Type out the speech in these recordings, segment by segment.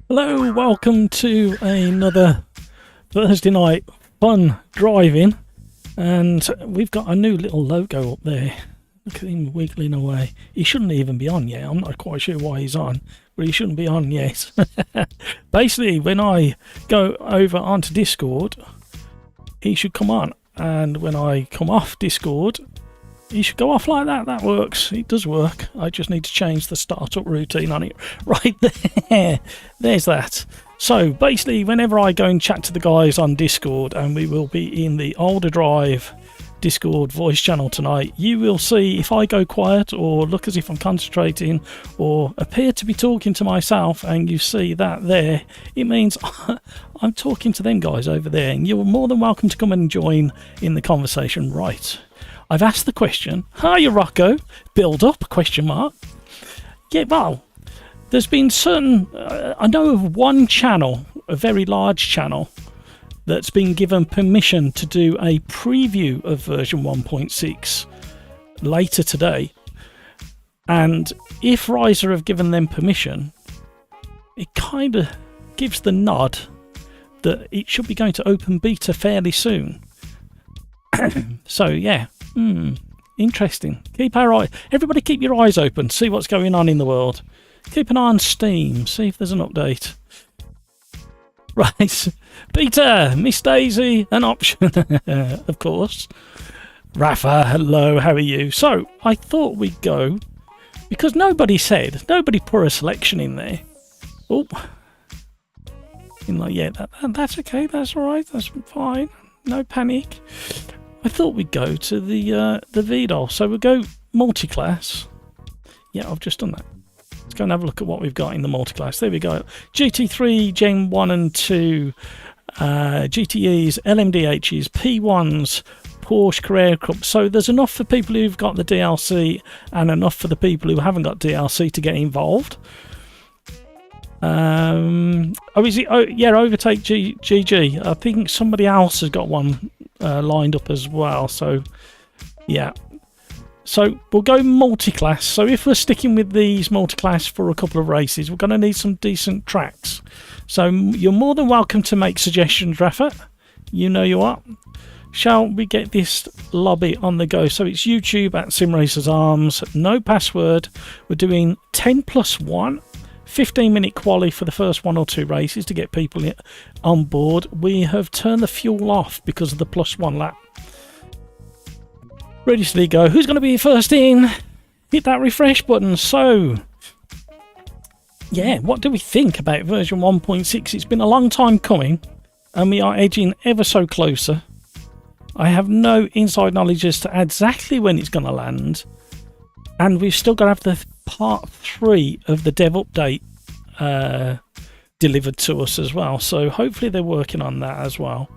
Hello, welcome to another Thursday night fun driving, and we've got a new little logo up there. Look at him wiggling away. He shouldn't even be on yet. I'm not quite sure why he's on, but he shouldn't be on yet. Basically, when I go over onto Discord, he should come on, and when I come off Discord, he should go off like that. That works. It does work. I just need to change the startup routine on it. Right there. There's that. So basically, whenever I go and chat to the guys on Discord, and we will be in the OverDrive Discord voice channel tonight, you will see if I go quiet or look as if I'm concentrating or appear to be talking to myself, and you see that there, it means I'm talking to them guys over there, and you're more than welcome to come and join in the conversation. Right. I've asked the question, hiya Rocco, build up, question mark. Yeah, well, there's been certain, I know of one channel, a very large channel, that's been given permission to do a preview of version 1.6 later today. And if Riser have given them permission, it kind of gives the nod that it should be going to open beta fairly soon. So yeah. Interesting. Keep our eye. Everybody keep your eyes open. See what's going on in the world. Keep an eye on Steam. See if there's an update. Right. Peter, Miss Daisy, an option. Of course. Rafa, hello. How are you? So, I thought we'd go, because nobody put a selection in there. Oh. Yeah, that's okay. That's all right. That's fine. No panic. I thought we'd go to the VDOL, so we'll go multi-class. Yeah, I've just done that. Let's go and have a look at what we've got in the multi-class. There we go. GT3, Gen 1 and 2, GTEs, LMDHs, P1s, Porsche Carrera Cup. So there's enough for people who've got the DLC and enough for the people who haven't got DLC to get involved. Overtake GG. I think somebody else has got one lined up as well, so yeah, so we'll go multi-class. So if we're sticking with these multi-class for a couple of races, we're going to need some decent tracks, so you're more than welcome to make suggestions, Rafa. You know you are. Shall we get this lobby on the go? So it's YouTube at SimRacersArms, no password. We're doing 10+1 15-minute quali for the first 1 or 2 races to get people on board. We have turned the fuel off because of the +1 lap. Ready, steady, go. Who's going to be first in? Hit that refresh button. So, yeah, what do we think about version 1.6? It's been a long time coming, and we are edging ever so closer. I have no inside knowledge as to exactly when it's going to land, and we've still got to have the part 3 of the dev update delivered to us as well, so hopefully they're working on that as well.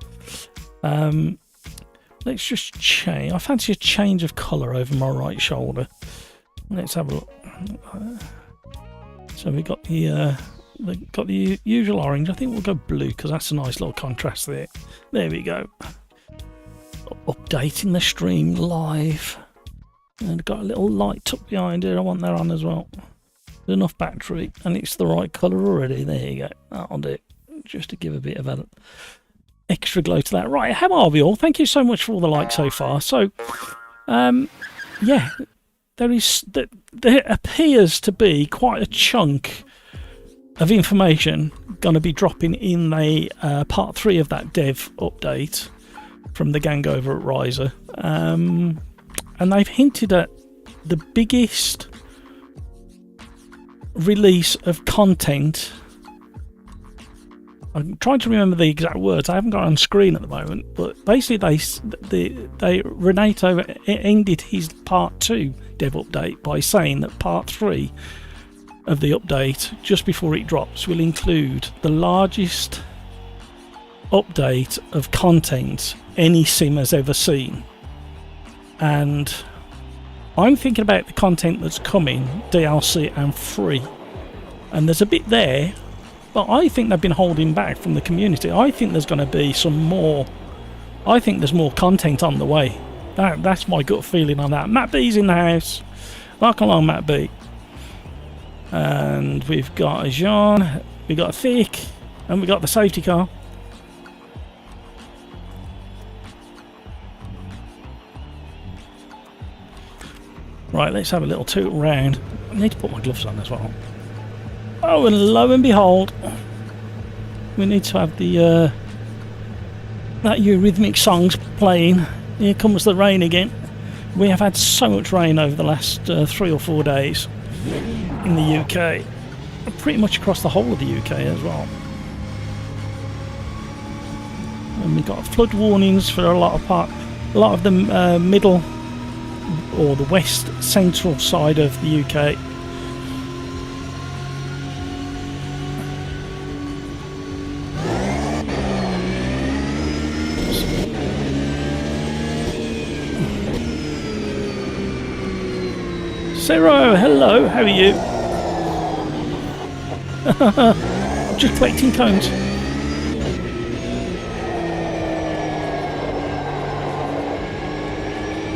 Let's just change. I fancy a change of colour over my right shoulder. Let's have a look. So we got the usual orange. I think we'll go blue because that's a nice little contrast there. There we go. Updating the stream live. And got a little light tucked behind it. I want that on as well. There's enough battery, and it's the right colour already. There you go. That'll do it. Just to give a bit of an extra glow to that. Right, how are we all? Thank you so much for all the likes so far. So, yeah, there appears to be quite a chunk of information going to be dropping in the part 3 of that dev update from the gang over at Riser. And they've hinted at the biggest release of content. I'm trying to remember the exact words. I haven't got it on screen at the moment, but basically Renato ended his part 2 dev update by saying that part 3 of the update, just before it drops, will include the largest update of content any sim has ever seen. And I'm thinking about the content that's coming, DLC and free, and there's a bit there, but I think they've been holding back from the community. I think there's going to be some more. I think there's more content on the way. That's my gut feeling on that. Matt B's in the house. Welcome along, Matt B. And we've got a Jean, we've got a Thick, and we've got the safety car. Right, let's have a little toot round. I need to put my gloves on as well. Oh, and lo and behold, we need to have the that Eurythmic songs playing. Here comes the rain again. We have had so much rain over the last 3 or 4 days in the UK, pretty much across the whole of the UK as well. And we've got flood warnings for a lot of the middle or the west central side of the UK. Zero, hello, how are you? I'm just collecting cones.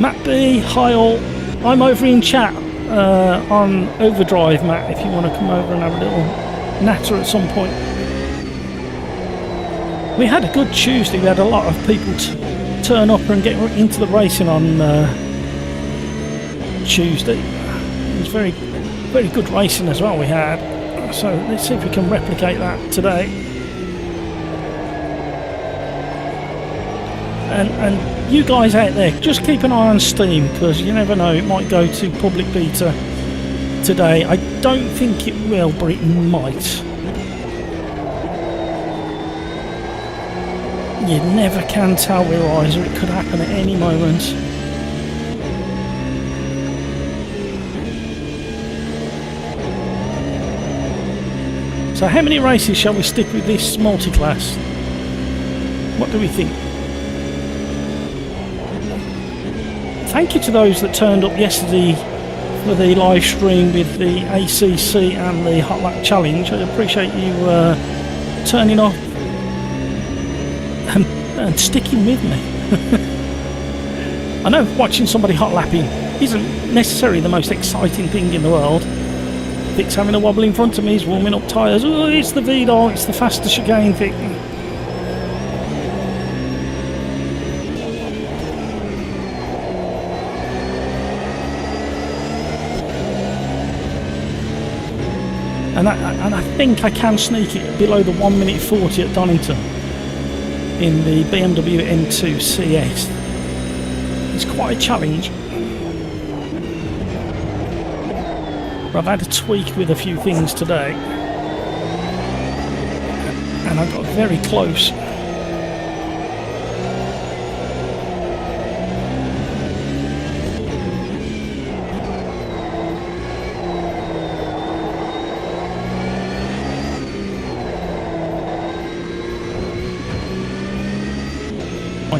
Matt B, hi all. I'm over in chat on OverDrive, Matt, if you want to come over and have a little natter at some point. We had a good Tuesday. We had a lot of people turn up and get into the racing on Tuesday. It was very, very good racing as well we had. So let's see if we can replicate that today. And you guys out there, just keep an eye on Steam, because you never know, it might go to public beta today. I don't think it will, but it might. You never can tell with eyes, or it could happen at any moment. So how many races shall we stick with this multi-class? What do we think? Thank you to those that turned up yesterday for the live stream with the ACC and the Hot Lap Challenge. I appreciate you turning up and sticking with me. I know watching somebody hot lapping isn't necessarily the most exciting thing in the world. Vic's having a wobble in front of me, he's warming up tyres. Oh, it's the V-Dol, it's the faster chicane Vic. And I think I can sneak it below the 1 minute 40 at Donington in the BMW M2 CS. It's quite a challenge. But I've had a tweak with a few things today, and I got very close.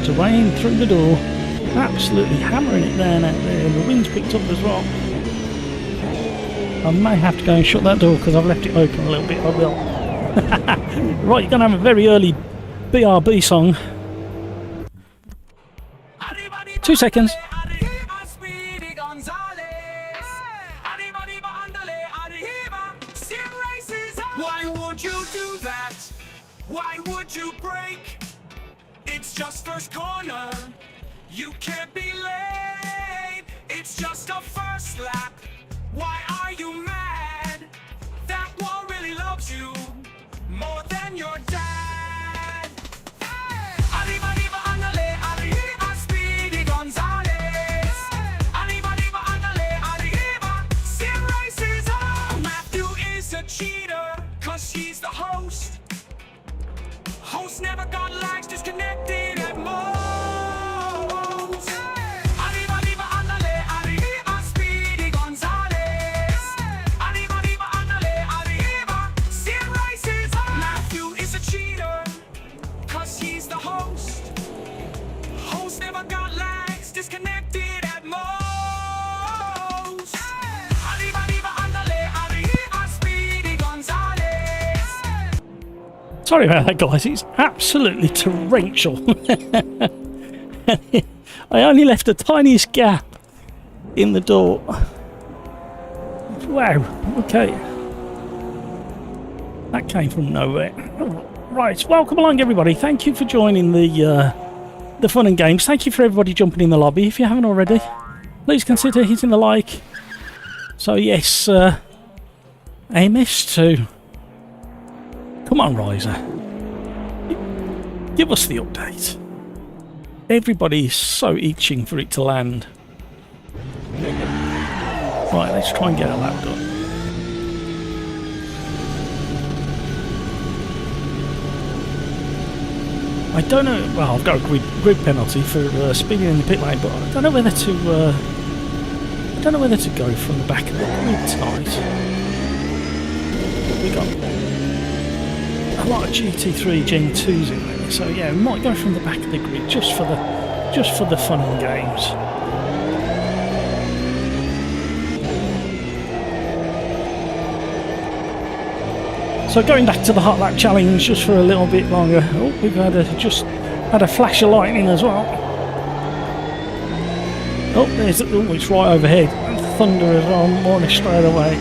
To rain through the door, absolutely hammering it down out there, and the wind's picked up as well. I may have to go and shut that door because I've left it open a little bit. I will. Right, you're going to have a very early BRB song. 2 seconds. Why would you do that? Why would you break? It's just first corner, you can't be late. It's just a first lap, why are you mad? That one really loves you more than your dad. Arriba, arriba, andale, arriba, Speedy Gonzales. Arriba, arriba, andale, arriba, Sim Racers Arms. Matthew is a cheater, cause he's the host. Host never got lags, disconnected at most. Arriba, arriba, andale, arriba, Speedy Gonzales. Arriba, arriba, andale, arriba, Sim Racers Arms. Matthew is a cheater, cause he's the host. Host never got lags, disconnected at most. Arriba, arriba, andale, arriba, Speedy Gonzales. Sorry about that, guys, it's absolutely torrential. I only left the tiniest gap in the door. Wow, okay. That came from nowhere. Right, welcome along everybody. Thank you for joining the fun and games. Thank you for everybody jumping in the lobby. If you haven't already, please consider hitting the like. So yes, AMS2. Come on, Riser. Give us the update. Everybody is so itching for it to land. Right, let's try and get a lap done. I don't know. Well, I've got a grid penalty for speeding in the pit lane, but I don't know whether to. I don't know whether to go from the back of the grid tonight. We got a lot of GT3 Gen 2s in there, so yeah, we might go from the back of the grid just for the fun and games. So going back to the hot lap challenge just for a little bit longer. Oh, we've just had a flash of lightning as well. Oh, it's right overhead. Thunder is on more or less straight away.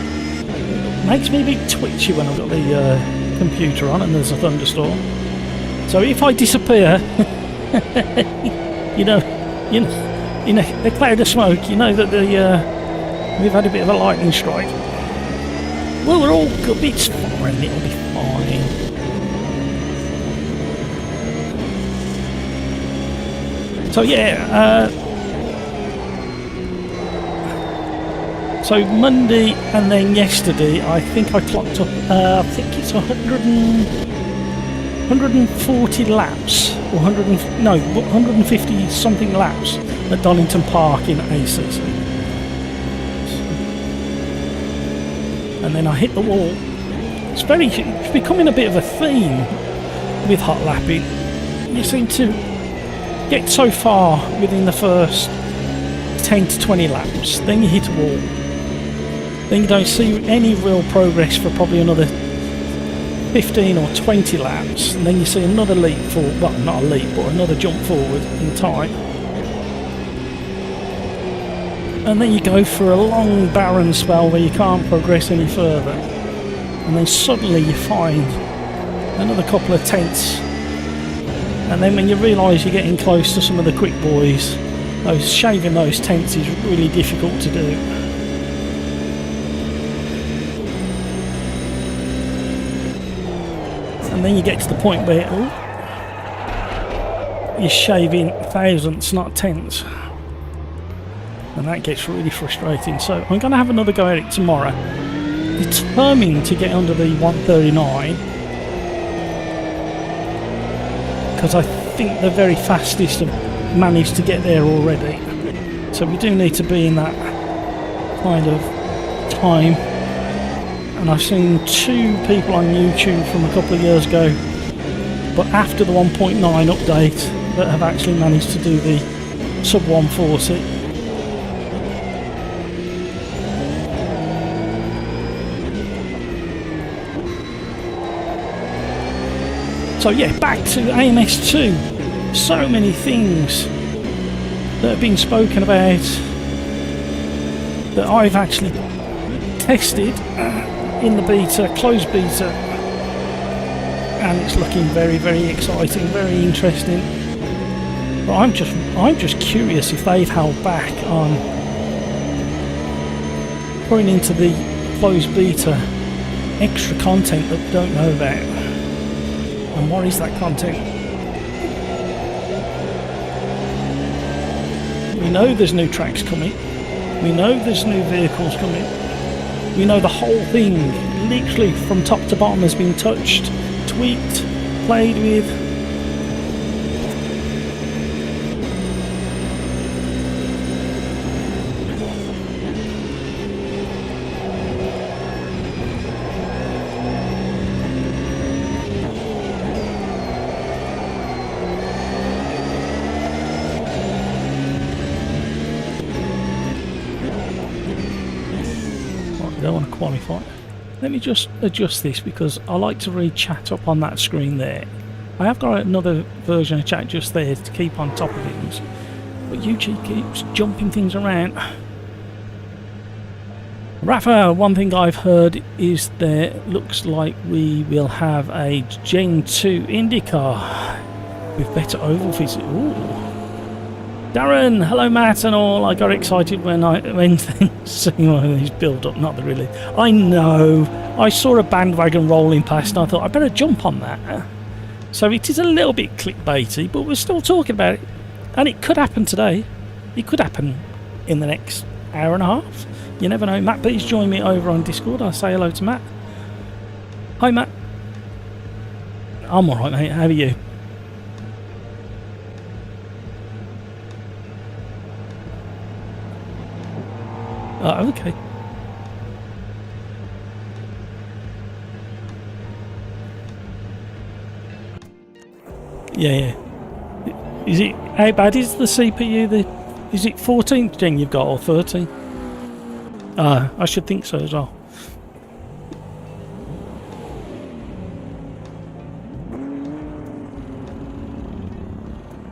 Makes me a bit twitchy when I've got the computer on and there's a thunderstorm. So if I disappear, you know, the cloud of smoke, you know that we've had a bit of a lightning strike. Well, we're all good. It's fine. It'll be fine. So yeah, so Monday and then yesterday, I think I clocked up. I think it's 140 laps, or 150 something laps at Donington Park in ACC. And then I hit the wall. It's becoming a bit of a theme with hot lapping. You seem to get so far within the first 10 to 20 laps, then you hit a wall. Then you don't see any real progress for probably another 15 or 20 laps, and then you see another leap forward, well, not a leap, but another jump forward in time. And then you go for a long barren spell where you can't progress any further, and then suddenly you find another couple of tenths, and then when you realise you're getting close to some of the quick boys, shaving those tenths is really difficult to do. And then you get to the point where you're shaving thousandths, not tenths. And that gets really frustrating. So I'm going to have another go at it tomorrow. Determined to get under the 139. Because I think the very fastest have managed to get there already. So we do need to be in that kind of time. And I've seen 2 people on YouTube from a couple of years ago, but after the 1.9 update, that have actually managed to do the sub 140. So yeah, back to AMS2. So many things that have been spoken about that I've actually tested in the beta, closed beta, and it's looking very, very exciting, very interesting. But I'm just curious if they've held back on putting into the closed beta extra content that we don't know about. And what is that content? We know there's new tracks coming. We know there's new vehicles coming. We know the whole thing, literally from top to bottom, has been touched, tweaked, played with. I don't want to qualify. Let me just adjust this because I like to read chat up on that screen there. I have got another version of chat just there to keep on top of things, but YouTube keeps jumping things around. Rafa, one thing I've heard is there looks like we will have a Gen 2 IndyCar with better oval physics. Ooh. Darren, hello Matt and all. I got excited when things seeing one of these build up. Not really. I know. I saw a bandwagon rolling past and I thought I better jump on that. So it is a little bit clickbaity, but we're still talking about it. And it could happen today. It could happen in the next hour and a half. You never know. Matt, please join me over on Discord. I'll say hello to Matt. Hi, Matt. I'm alright, mate. How are you? Oh, okay. Yeah. Is it... How bad is the CPU? Is it 14th gen you've got or 13? I should think so as well.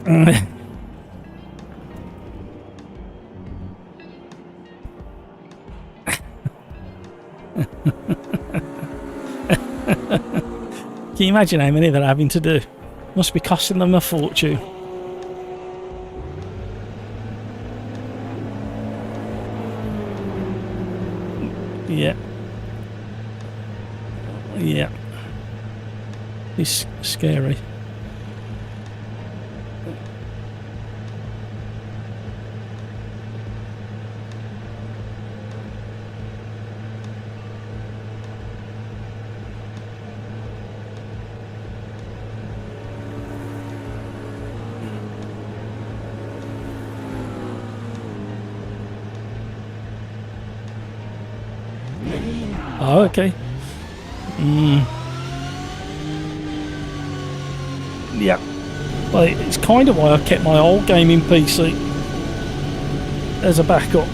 Can you imagine how many they're having to do? Must be costing them a fortune. Yeah. It's scary. Oh, okay. Yeah. Well, it's kind of why I kept my old gaming PC as a backup.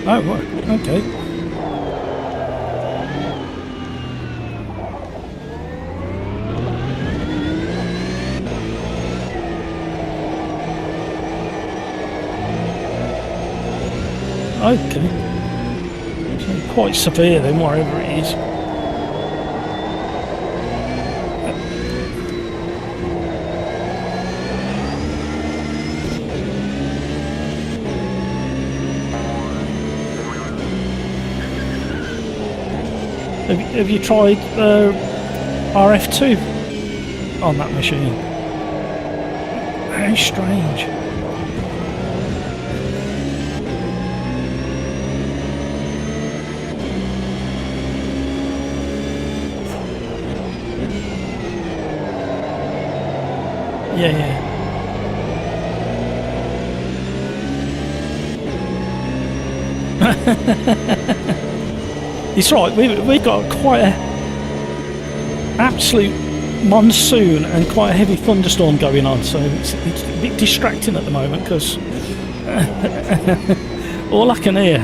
Oh, right. Okay. Okay. So quite severe then, wherever it is. Have you tried RF2 on that machine? How strange. Yeah. It's right, we got quite a absolute monsoon and quite a heavy thunderstorm going on, so it's a bit distracting at the moment because all I can hear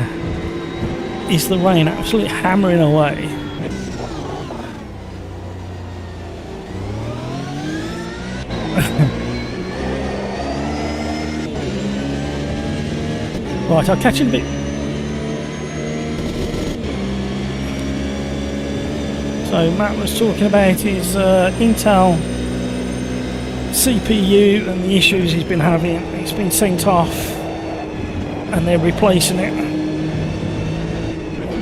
is the rain absolutely hammering away. Right, I'll catch you in a bit. So Matt was talking about his Intel CPU and the issues he's been having. It's been sent off and they're replacing it.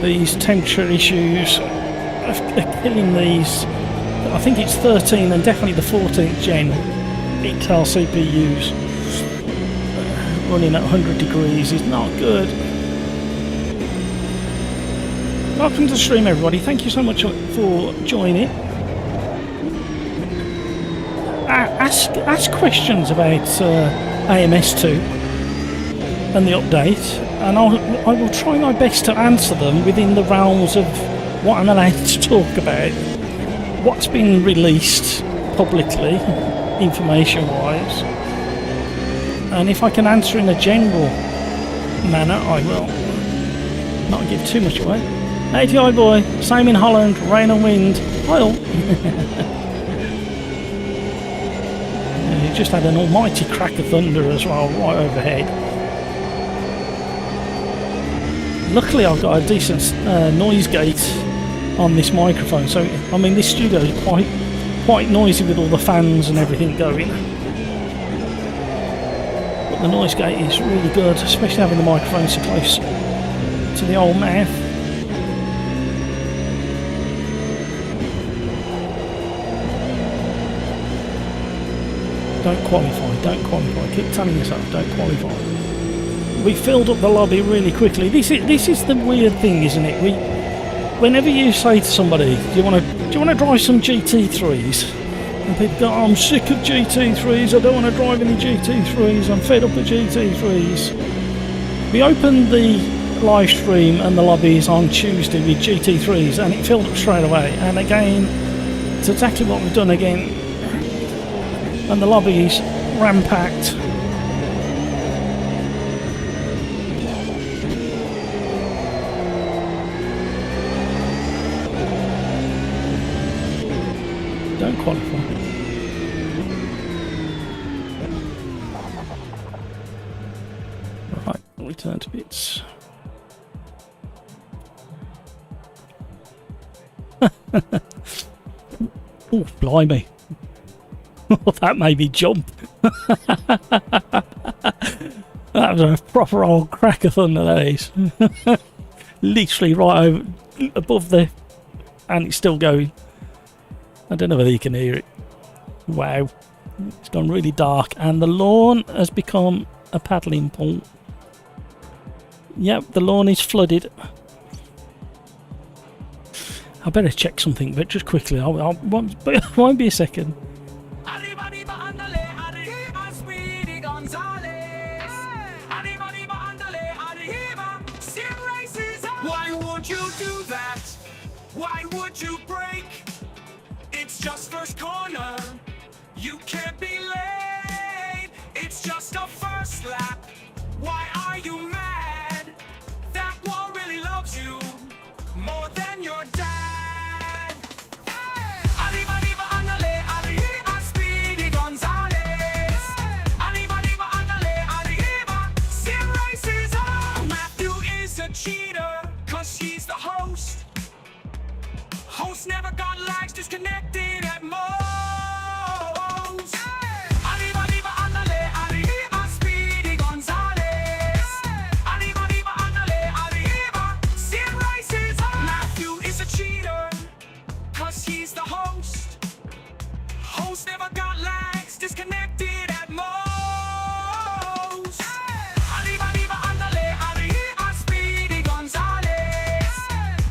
These temperature issues are killing these. I think it's 13 and definitely the 14th gen Intel CPUs. Running at 100 degrees is not good. Welcome to the stream, everybody. Thank you so much for joining. Ask questions about AMS2 and the update, and I will try my best to answer them within the realms of what I'm allowed to talk about, what's been released publicly, information-wise. And if I can answer in a general manner, I will. Not give too much away. ATI boy, same in Holland, rain and wind. Hi all. You just had an almighty crack of thunder as well, right overhead. Luckily I've got a decent noise gate on this microphone, so I mean this studio is quite noisy with all the fans and everything going. But the noise gate is really good, especially having the microphone so close to the old mouth. Don't qualify, keep telling yourself don't qualify. We filled up the lobby really quickly. This is the weird thing, isn't it? Whenever you say to somebody, do you want to drive some GT3s? And people go, oh, I'm sick of GT3s, I don't want to drive any GT3s, I'm fed up of GT3s. We opened the live stream and the lobbies on Tuesday with GT3s and it filled up straight away. And again, it's exactly what we've done again. And the lobbies ram-packed. Don't qualify. Right, return to bits. Oh, blimey. That made me jump. That was a proper old crack of thunder, that is. Literally right over, above the... and it's still going. I don't know whether you can hear it. Wow. It's gone really dark and the lawn has become a paddling pool. Yep, the lawn is flooded. I better check something, but just quickly. I won't be a second. Why would you do that? Why would you break? It's just first corner. You can't be late. It's just a first lap. Why are you mad? That wall really loves you more than your dad. Arriba, arriba, andale, arriba, Speedy Gonzales. Arriba, arriba, andale, arriba, Sim Racers Arms. Matthew is a cheater, cause he's the host. Host never got lags, disconnected at most. Arriba, arriba, andale, arriba, Speedy Gonzales. Arriba, arriba, andale, arriba, Sim Racers Arms. Matthew is a cheater, cause he's the host. Host never got lags, disconnected at most. Arriba, arriba, andale, arriba, Speedy Gonzales.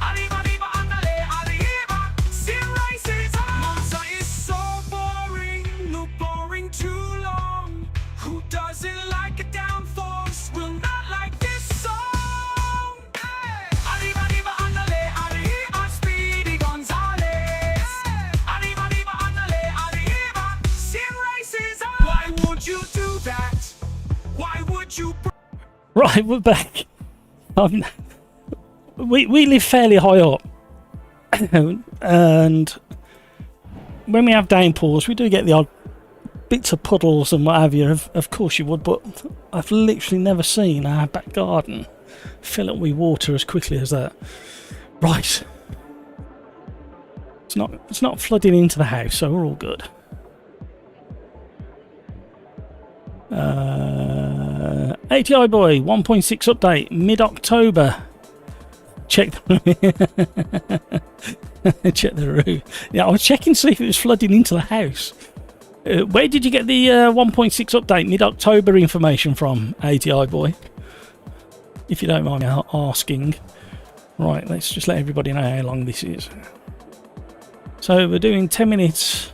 Arriba, arriba, andale, arriba, Sim Racers Arms. Monza is so boring, no boring too long. Who doesn't like a downforce will not like this song. Arriba, arriba, andale, arriba, Speedy Gonzales. Arriba, arriba, andale, arriba, Sim Racers Arms. Why would you do that? Why would you? Right, we're back. We live fairly high up, and when we have downpours, we do get the odd bits of puddles and what have you. Of course you would, but I've literally never seen our back garden fill up with water as quickly as that. Right, it's not flooding into the house, so we're all good. ATI boy 1.6 update mid-October. Check the check the roof. Yeah, I was checking to see if it was flooding into the house. Where did you get the 1.6 update mid-October information from, ATI boy? If you don't mind me asking. Right, let's just let everybody know how long this is. So we're doing 10 minutes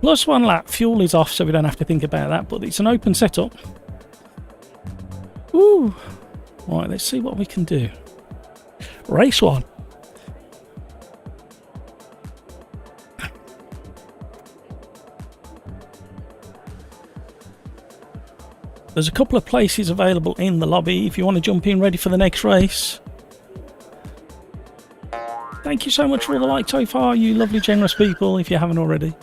plus 1 lap. Fuel is off, so we don't have to think about that, but it's an open setup. Woo! Right, let's see what we can do. Race 1. There's a couple of places available in the lobby if you want to jump in ready for the next race. Thank you so much for all the likes so far, you lovely, generous people, if you haven't already.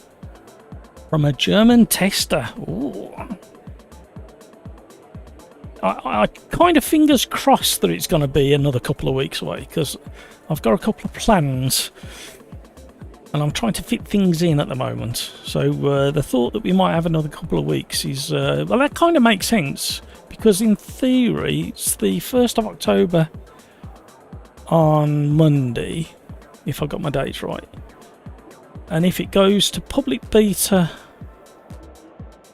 From a German tester. Ooh. I kind of fingers crossed that it's going to be another couple of weeks away, because I've got a couple of plans and I'm trying to fit things in at the moment. So the thought that we might have another couple of weeks is, well, that kind of makes sense, because in theory it's the 1st of October on Monday, if I got my dates right. And if it goes to public beta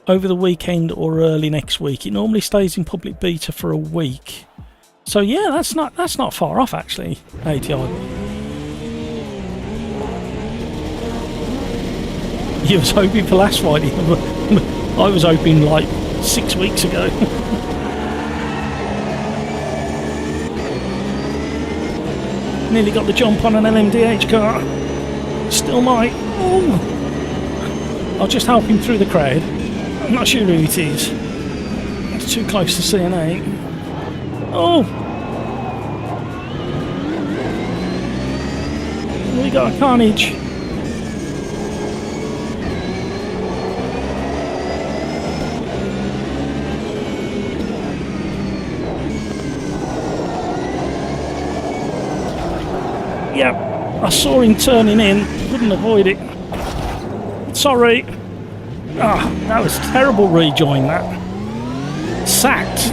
over the weekend or early next week, it normally stays in public beta for a week. So yeah, that's not far off actually, ATI. You was hoping for last Friday. I was hoping like 6 weeks ago. Nearly got the jump on an LMDH car. Still might. Oh. I'll just help him through the crowd. I'm not sure who it is. It's too close to CNA. Oh! We got a carnage. Yep, I saw him turning in. Couldn't avoid it. Sorry. Ah, that was terrible rejoin, that. Sacked.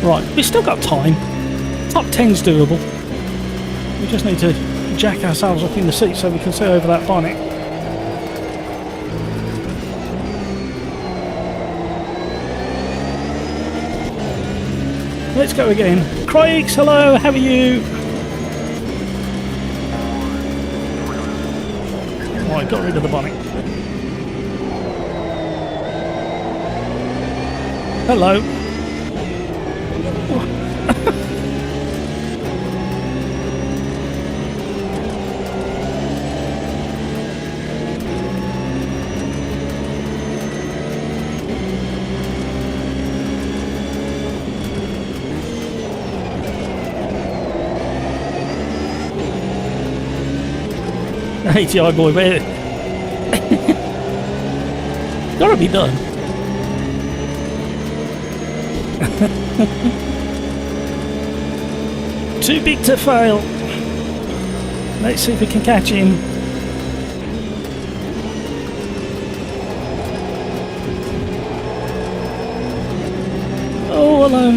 Right, we've still got time. Top 10's doable. We just need to jack ourselves up in the seat so we can see over that bonnet. Let's go again. Craigs, hello, how are you? Oh, I got rid of the bonnet. Hello. ATI boy, where? Gotta be done. Too big to fail. Let's see if we can catch him. Oh, hello.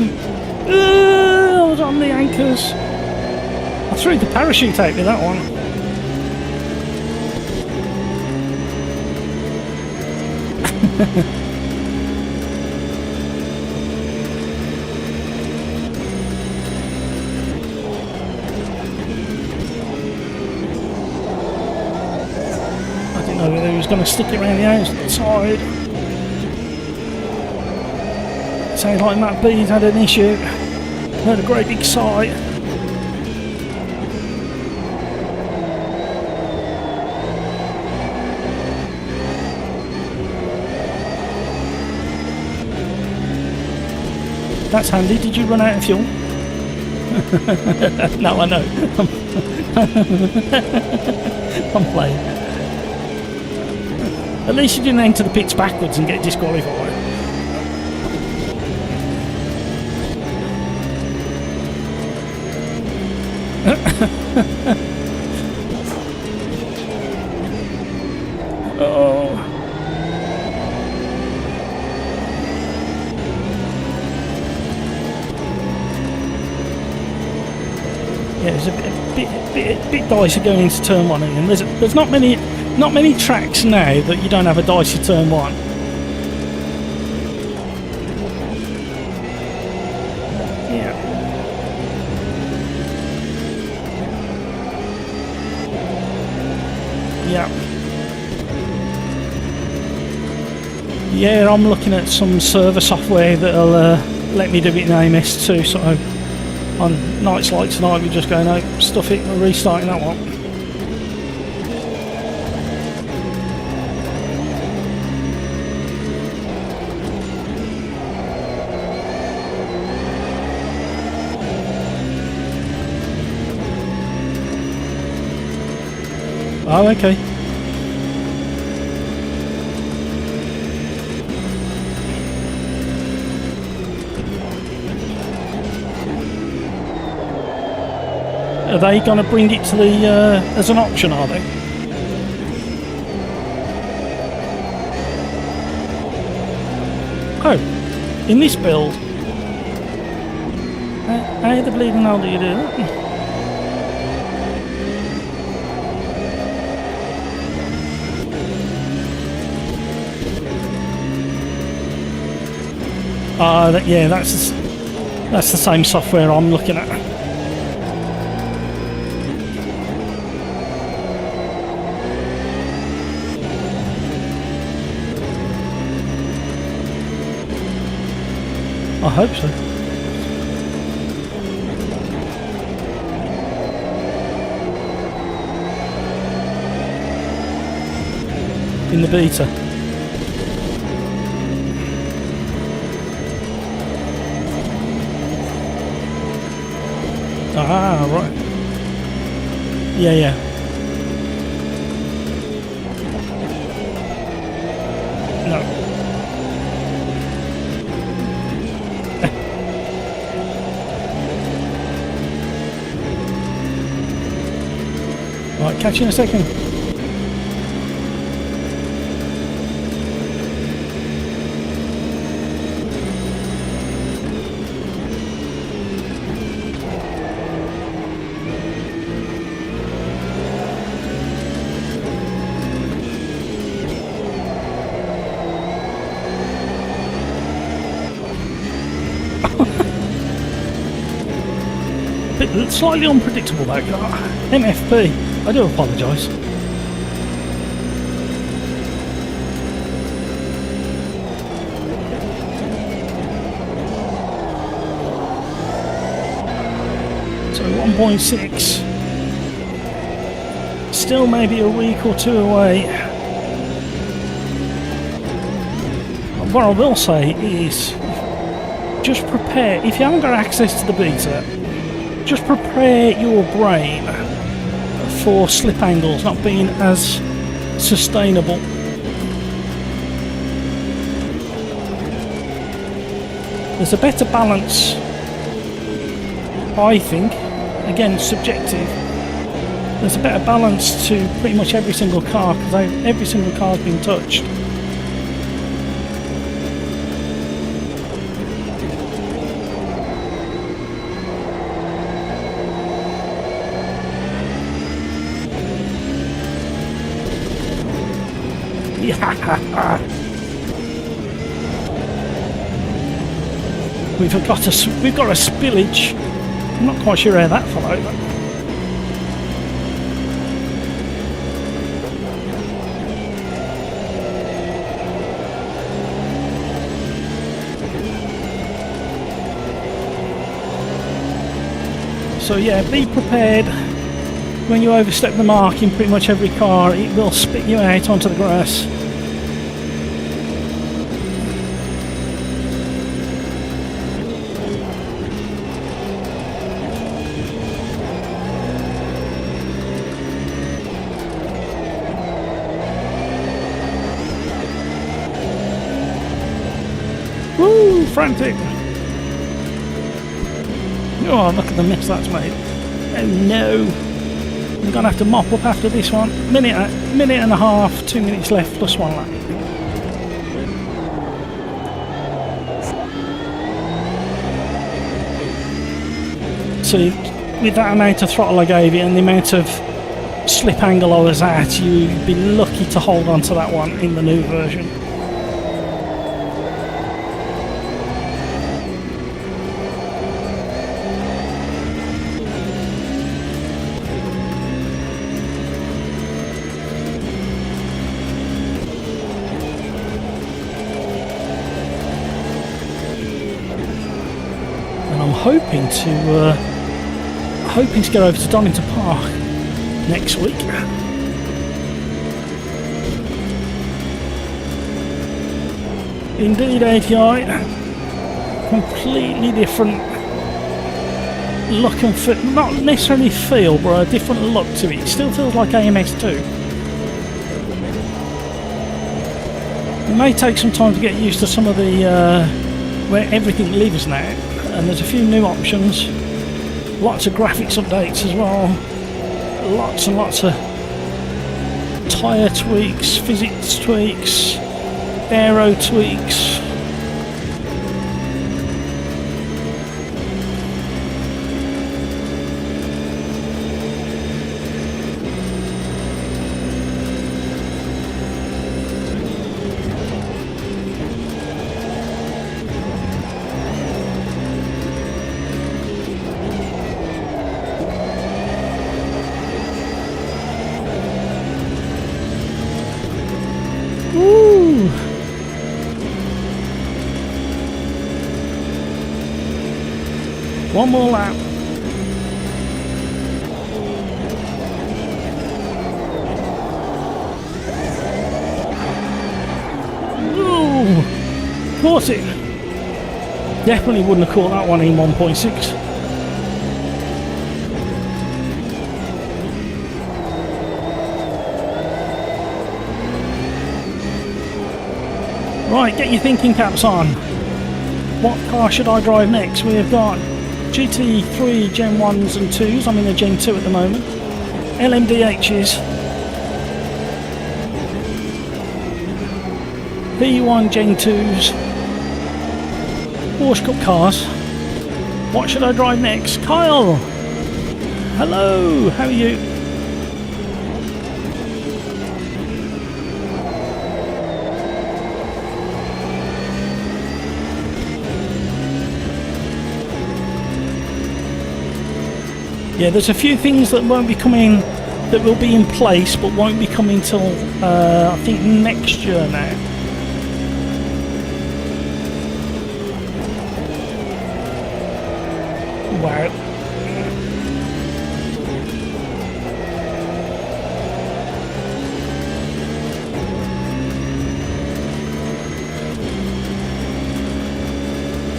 I was on the anchors. I threw the parachute out with that one. I didn't know whether he was going to stick it around the outside. Sounds like Matt B's had an issue. Heard a great big sigh. That's handy. Did you run out of fuel? No, I know. I'm playing. At least you didn't enter the pits backwards and get disqualified. Oh. Yeah, it's a bit dicey going into turn one, and there's not many tracks now that you don't have a dicey turn one. Yeah. Yeah. Yeah, I'm looking at some server software that'll let me do it in AMS2, so on nights like tonight we're just going out, stuff it, and restarting that one. Oh, okay. Are they going to bring it to the as an option, are they? Oh, in this build? How the bleeding hell do you do that? Yeah, that's the same software I'm looking at. I hope so. In the beta. Ah, right. Yeah, yeah. No. Right, catch you in a second. Bit slightly unpredictable though. MFP. I do apologise. So 1.6. Still maybe a week or two away. What I will say is, just prepare. If you haven't got access to the beta, just prepare your brain for slip angles not being as sustainable. There's a better balance, I think, again subjective, there's a better balance to pretty much every single car because every single car has been touched. We've got a spillage. I'm not quite sure how that followed. So yeah, be prepared. When you overstep the mark in pretty much every car, it will spit you out onto the grass. Woo! Frantic! Oh, look at the mess that's made. Oh no! I'm going to have to mop up after this one. Minute and a half, 2 minutes left plus one lap. See, with that amount of throttle I gave you and the amount of slip angle I was at, you'd be lucky to hold on to that one in the new version. Hoping to get over to Donington Park next week. Indeed, ATI, completely different look and feel, not necessarily feel, but a different look to it. It still feels like AMS2. It may take some time to get used to some of the where everything lives now, and there's a few new options, lots of graphics updates as well, lots and lots of tyre tweaks, physics tweaks, aero tweaks. Woo! One more lap. Ooh! Caught it! Definitely wouldn't have caught that one in 1.6. Right, get your thinking caps on. What car should I drive next? We have got GT3 Gen 1s and 2s. I'm in a Gen 2 at the moment. LMDHs. V1 Gen 2s. Porsche Cup cars. What should I drive next? Kyle! Hello, how are you? Yeah, there's a few things that won't be coming, that will be in place, but won't be coming till I think next year now. Wow.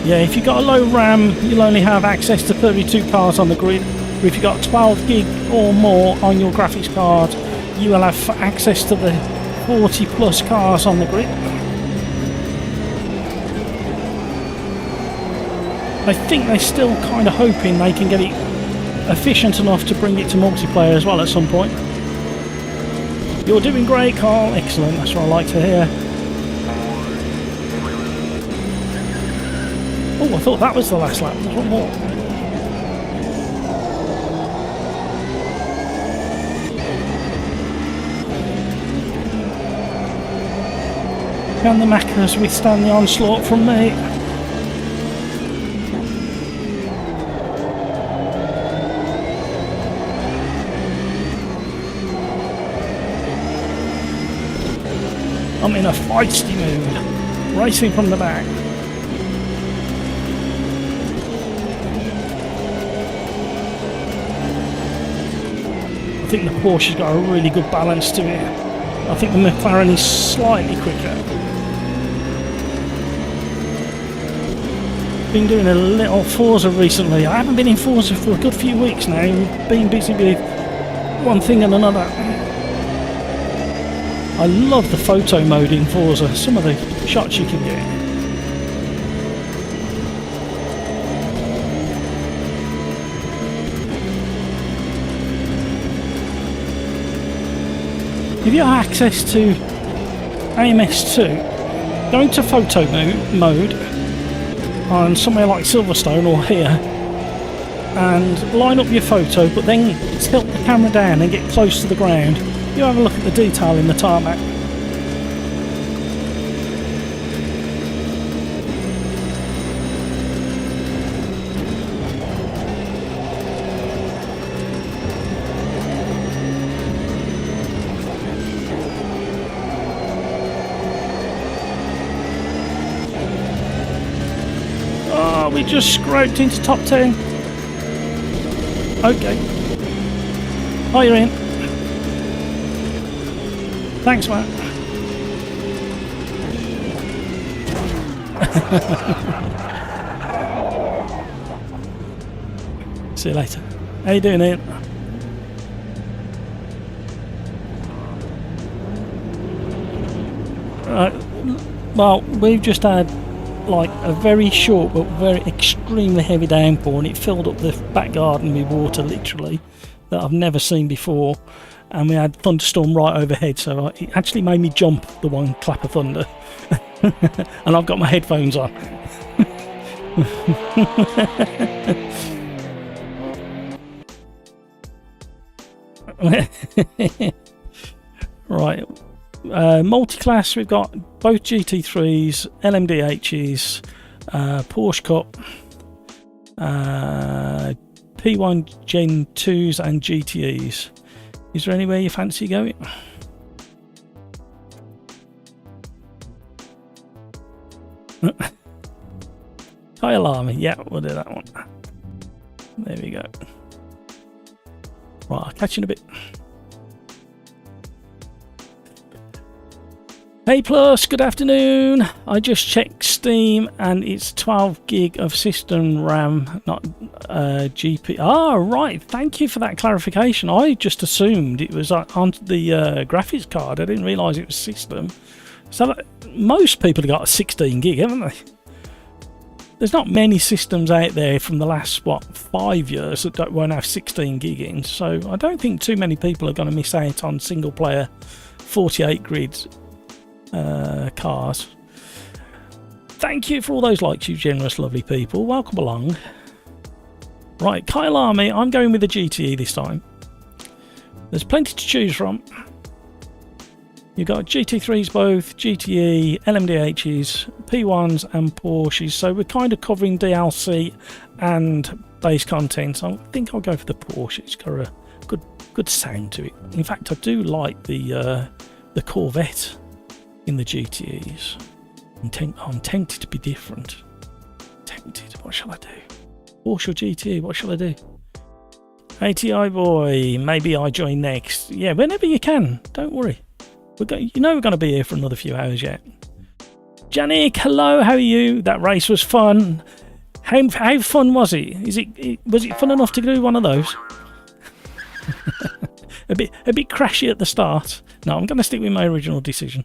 Yeah, if you've got a low RAM, you'll only have access to 32 cars on the grid. But if you've got 12 gig or more on your graphics card, you will have access to the 40 plus cars on the grid. I think they're still kind of hoping they can get it efficient enough to bring it to multiplayer as well at some point. You're doing great, Carl. Excellent, that's what I like to hear. Oh, I thought that was the last lap. There's one more. Can the Macas withstand the onslaught from me? I'm in a feisty mood, racing from the back. I think the Porsche's got a really good balance to it. I think the McLaren is slightly quicker. Been doing a little Forza recently. I haven't been in Forza for a good few weeks now. Been busy with one thing and another. I love the photo mode in Forza. Some of the shots you can get. If you have access to AMS2, go into photo mode on somewhere like Silverstone or here and line up your photo, but then tilt the camera down and get close to the ground. You have a look at the detail in the tarmac. Oh, we just scraped into top 10. Okay. Oh, you're in. Thanks, Matt. See you later. How you doing, Ian? Right. Well, we've just had like a very short but very extremely heavy downpour, and it filled up the back garden with water literally that I've never seen before, and we had thunderstorm right overhead, so it actually made me jump the one clap of thunder. And I've got my headphones on. Right, multi-class, we've got both GT3s, LMDHs, Porsche Cup, P1 Gen 2s and GTEs. Is there anywhere you fancy going? Kyle Army, yeah, we'll do that one. There we go. Right, I'll catch you in a bit. Hey Plus, good afternoon. I just checked Steam and it's 12 gig of system RAM, not GP. Ah, right. Thank you for that clarification. I just assumed it was on the graphics card. I didn't realise it was system. So most people have got a 16 gig, haven't they? There's not many systems out there from the last, 5 years that won't have 16 gig in. So I don't think too many people are going to miss out on single player 48 grid cars. Thank you for all those likes, you generous lovely people. Welcome along. Right, Kyle Army, I'm going with the GTE this time. There's plenty to choose from. You've got GT3s both, GTE, LMDHs, P1s and Porsches, so we're kind of covering DLC and base content. So I think I'll go for the Porsche. It's got a good sound to it. In fact, I do like the Corvette in the GTEs. I'm tempted to be different. Tempted. What shall I do? Porsche or GTE? What shall I do? ATI boy, maybe I join next. Yeah, whenever you can. Don't worry. We're going to be here for another few hours yet. Janik, hello. How are you? That race was fun. How fun was it? Was it fun enough to do one of those? a bit crashy at the start. No, I'm going to stick with my original decision.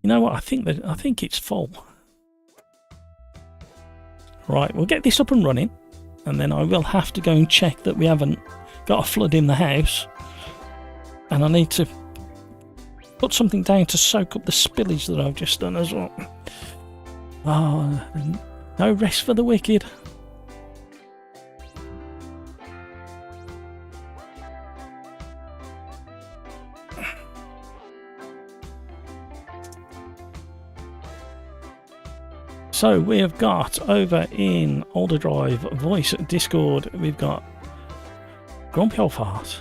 You know what? I think it's full. Right, we'll get this up and running, and then I will have to go and check that we haven't got a flood in the house. And I need to put something down to soak up the spillage that I've just done as well. Oh, no rest for the wicked. So we have got over in OverDrive voice Discord, we've got Grumpy Old Fart,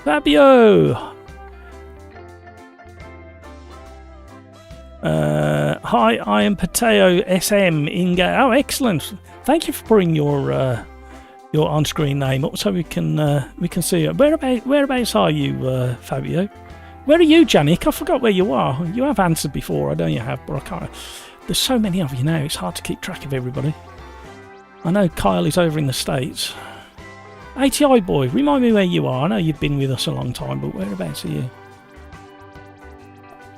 Fabio, hi, I am Pateo SM in game. Oh, excellent! Thank you for putting your on-screen name up so we can see you. Whereabouts are you, Fabio? Where are you, Janik? I forgot where you are. You have answered before. I know you have, but I can't. There's so many of you now, it's hard to keep track of everybody. I know Kyle is over in the States. ATI boy, remind me where you are. I know you've been with us a long time, but whereabouts are you?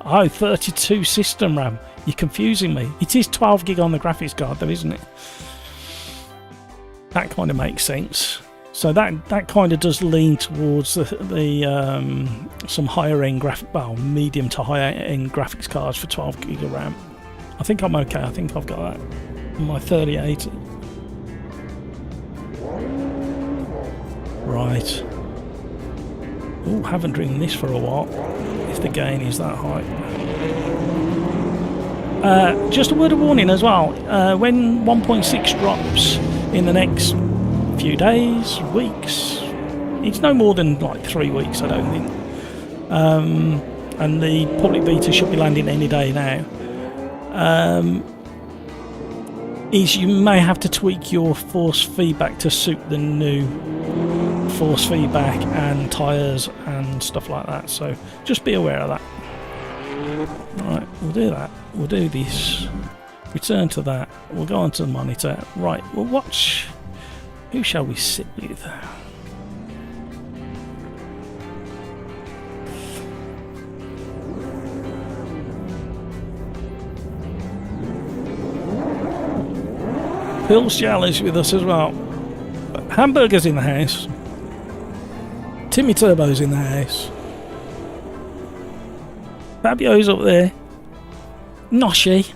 Oh, 32 system RAM. You're confusing me. It is 12 gig on the graphics card though, isn't it? That kind of makes sense. So that kind of does lean towards the some higher end medium to higher end graphics cards for 12 gig of RAM. I think I'm okay. I think I've got that on my 3080. Right. Oh, haven't driven this for a while. If the gain is that high. Just a word of warning as well. When 1.6 drops in the next few days, weeks, it's no more than like 3 weeks, I don't think. And the public beta should be landing any day now. Is you may have to tweak your force feedback to suit the new force feedback and tyres and stuff like that, so just be aware of that. Right, we'll do that. We'll do this. Return to that. We'll go onto the monitor. Right, we'll watch. Who shall we sit with? Phil's jealous with us as well. Hamburger's in the house. Timmy Turbo's in the house. Fabio's up there. Noshi.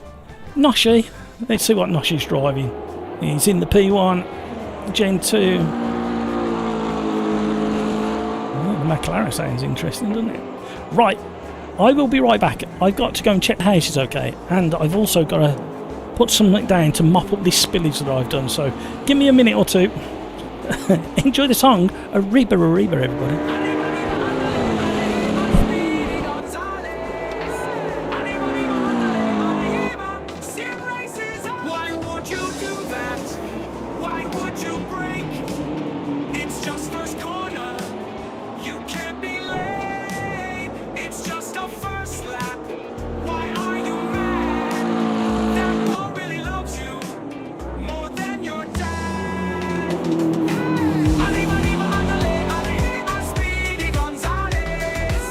Let's see what Noshi's driving. He's in the P1 Gen 2. Oh, the McLaren sounds interesting, doesn't it? Right, I will be right back. I've got to go and check the house is okay, and I've also got to put something down to mop up this spillage that I've done. So give me a minute or two. Enjoy the song Arriba Arriba, everybody. Why would you do that? Why would you break? It's just first corner. You can't be late. It's just a first lap. Why are you mad? That girl really loves you more than your dad. Arriba, arriba, ándale, arriba, Speedy Gonzales.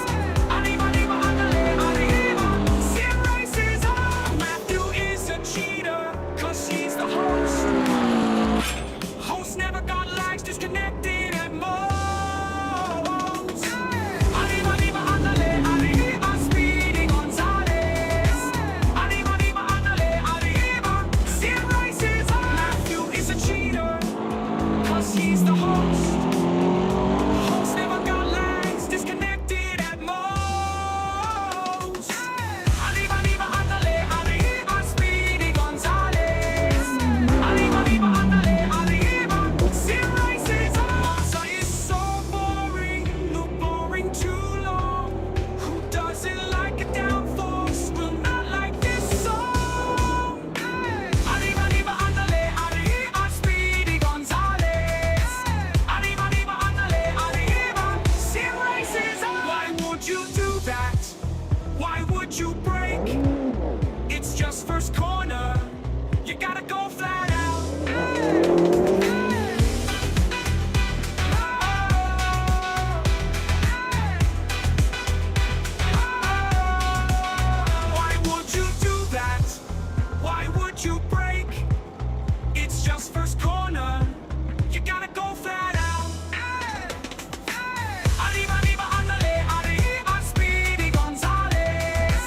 Arriba, arriba, ándale, arriba, Sim Racers Arms. Matthew is a cheater, 'cause he's the host. Host never got lags, disconnected at most. Arriba, arriba, ándale, arriba, Speedy Gonzales. Arriba, arriba, ándale, arriba, Sim Racers Arms. Matthew is a cheater, 'cause he's the host. Host never got lags, disconnected at most. Arriba, arriba, ándale, arriba, Speedy Gonzales. Arriba, arriba, ándale, arriba, Sim Racers Arms. It's so boring, no boring too long. Who doesn't like a downforce will not like this song. Arriba, arriba, ándale, arriba, Speedy Gonzales. Arriba, arriba, ándale, arriba, Sim Racers Arms. Why would you do that? Why would you break? It's just first corner. You gotta go flat out. Why would you do that? Why would you break? It's just first corner. You gotta go flat out. Arriba, arriba, ándale, arriba, Speedy Gonzales.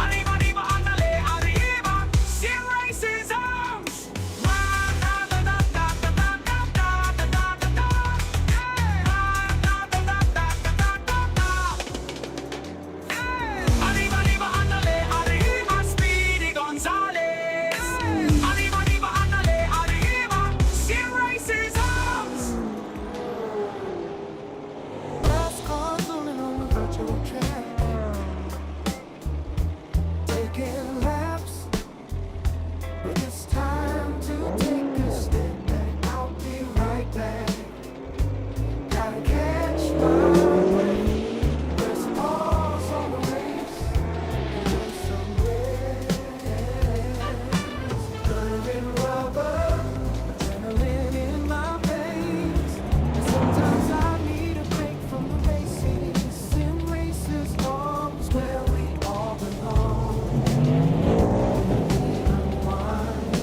Arriba, arriba, ándale, arriba, Sim Racers Arms. Arriba, arriba, ándale, arriba, Speedy Gonzales. Arriba, arriba, ándale, arriba, Sim Racers Arms. Fast cars rolling on the virtual track, taking laps, but it's time to take a step back. I'll be right back. Gotta catch my breath. Press pause on the race. Get some rest. Burning rubber, adrenaline in my veins. And sometimes I need a break from the racing. Sim Racers Arms, where we all belong. Unwind,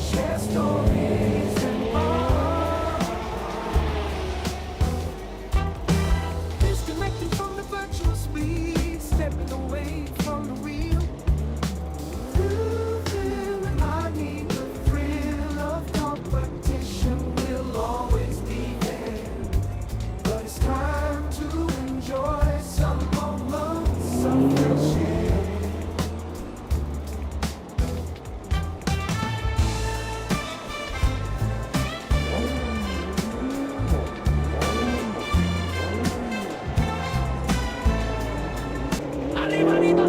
share stories and more. Disconnecting from the virtual speed, stepping away from the real. Feeling I need the thrill of competition will always be there. But it's time to enjoy some moments of friendship. Arriba, arriba,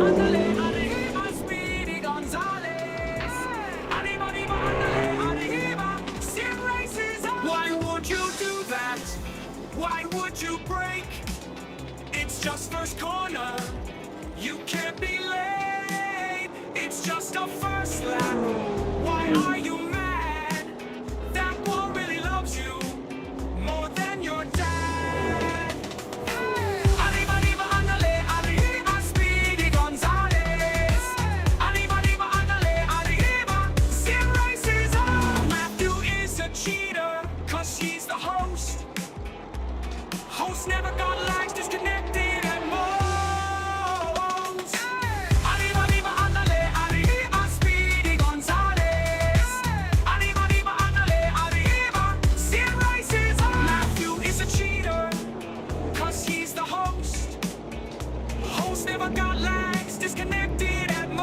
even got legs, disconnected at most.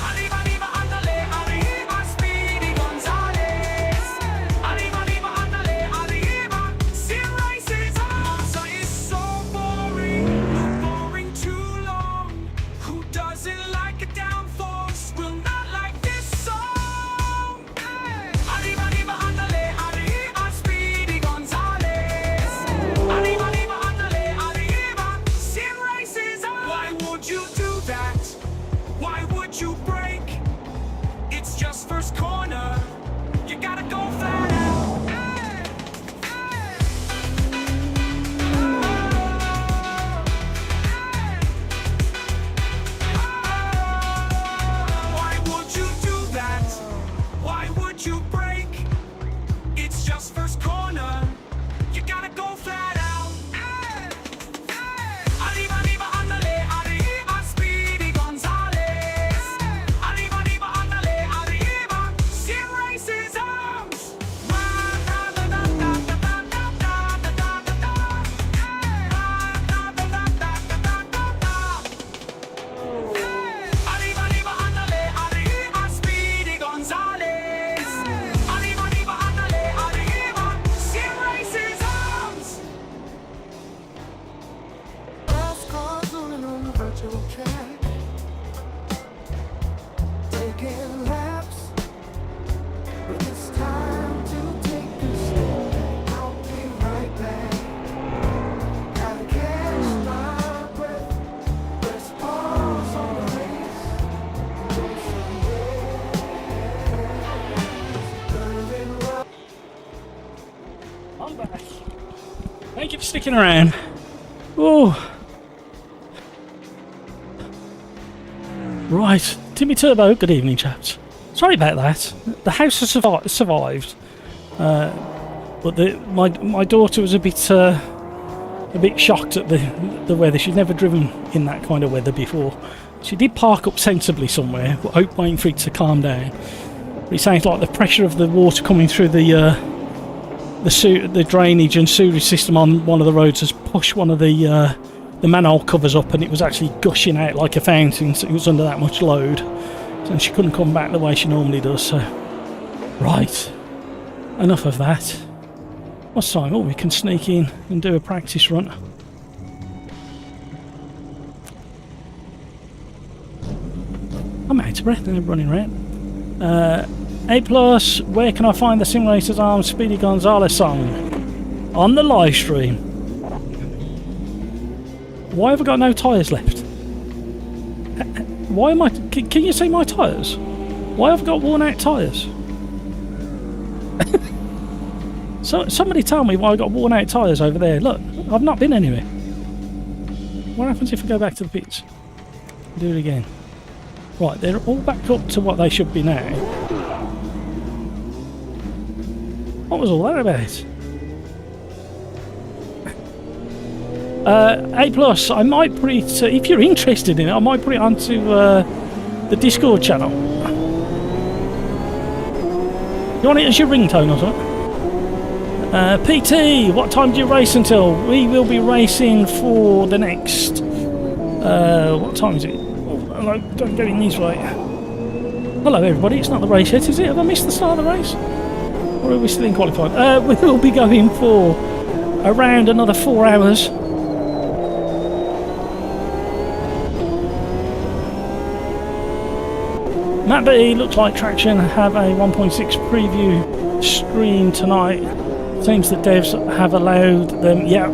Arriba, arriba, andale, arriba, Speedy Gonzales. Arriba, arriba, andale, arriba, Sim Racers Arms. It's so boring, boring too long. Who doesn't like a downforce will not like this song. Arriba, arriba, andale, arriba, Speedy Gonzales. Arriba, arriba, andale, arriba, Sim Racers Arms. Why would you do that? Why would you break? It's just first corner. You gotta go flat out. Why would you do that? Why would you break? It's just first corner. You gotta go flat out. Arriba, arriba, andale, arriba, Speedy Gonzales. Arriba, arriba, andale, arriba, Sim Racers Arms. Arriba, arriba, andale, arriba, Speedy Gonzales. Arriba, arriba, andale, arriba, Sim Racers Arms. Fast cars rolling on the virtual track, taking laps. But it's time to take a step back. I'll be right back. Gotta catch my breath. Press pause on the race. Turning right. I'm back. Thank you for sticking around. Oh. Right, Timmy Turbo, good evening chaps. Sorry about that. The house has survived. But my daughter was a bit shocked at the weather. She'd never driven in that kind of weather before. She did park up sensibly somewhere, waiting for it to calm down. But it sounds like the pressure of the water coming through the drainage and sewage system on one of the roads has pushed one of the manhole covers up, and it was actually gushing out like a fountain, so it was under that much load, and she couldn't come back the way she normally does. So right, enough of that. What's time? Oh, we can sneak in and do a practice run. I'm out of breath and I'm running around. A+, where can I find the Sim Racers Arms Speedy Gonzales song? On the live stream. Why have I got no tyres left? Why am I... Can you see my tyres? Why have I got worn out tyres? So somebody tell me why I got worn out tyres over there. Look, I've not been anywhere. What happens if I go back to the pits? Do it again. Right, they're all back up to what they should be now. What was all that about? A+, I might put it, if you're interested in it, I might put it onto the Discord channel. You want it as your ringtone or something? PT, what time do you race until? We will be racing for the next... what time is it? Oh, hello, don't get in this way. Hello everybody, it's not the race yet, is it? Have I missed the start of the race? Or are we still in qualifying? We will be going for around another 4 hours. Matt B, looks like Traction have a 1.6 preview stream tonight. Seems the devs have allowed them. Yeah,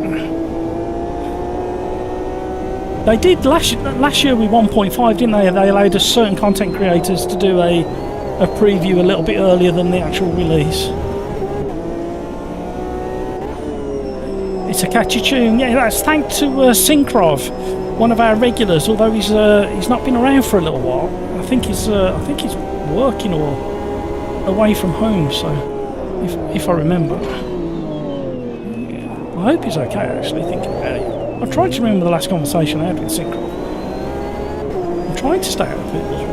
they did last year with 1.5, didn't they? They allowed us certain content creators to do a preview a little bit earlier than the actual release. It's a catchy tune. Yeah, that's thanks to Synkrov, one of our regulars. Although he's not been around for a little while. I think he's working or away from home. So, if I remember, yeah. I hope he's okay. Actually, thinking about it, I've tried to remember the last conversation I had with Synkrov. I'm trying to stay out of people's way.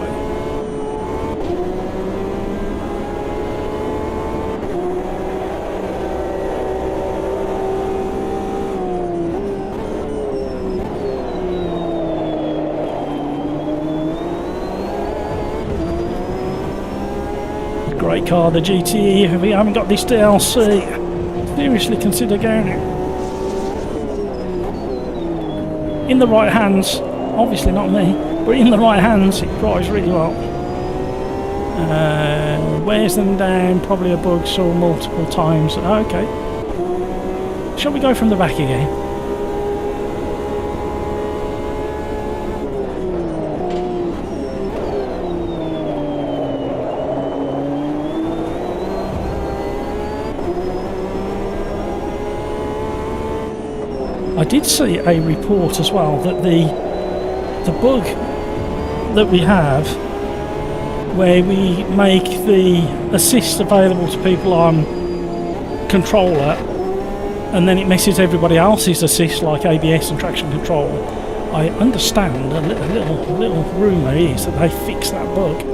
great car, the GTE. If you haven't got this DLC, seriously consider getting it. In the right hands, obviously not me, but in the right hands, it drives really well. Wears them down, probably a bug saw multiple times. Okay. Shall we go from the back again? I did see a report as well that the bug that we have, where we make the assist available to people on controller, and then it messes everybody else's assist like ABS and traction control. I understand a little rumour is that they fixed that bug.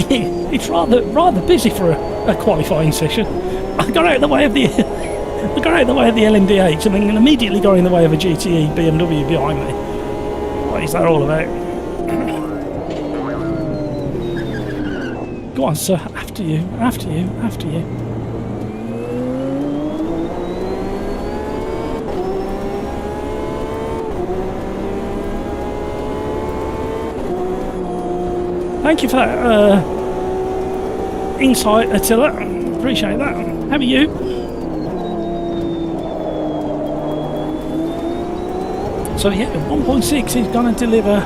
It's rather busy for a qualifying session. I got out of the way of the LMDH and then immediately got in the way of a GTE BMW behind me. What is that all about? Go on, sir. After you. After you. After you. Thank you for that insight, Attila. Appreciate that. How are you? So yeah, 1.6 is going to deliver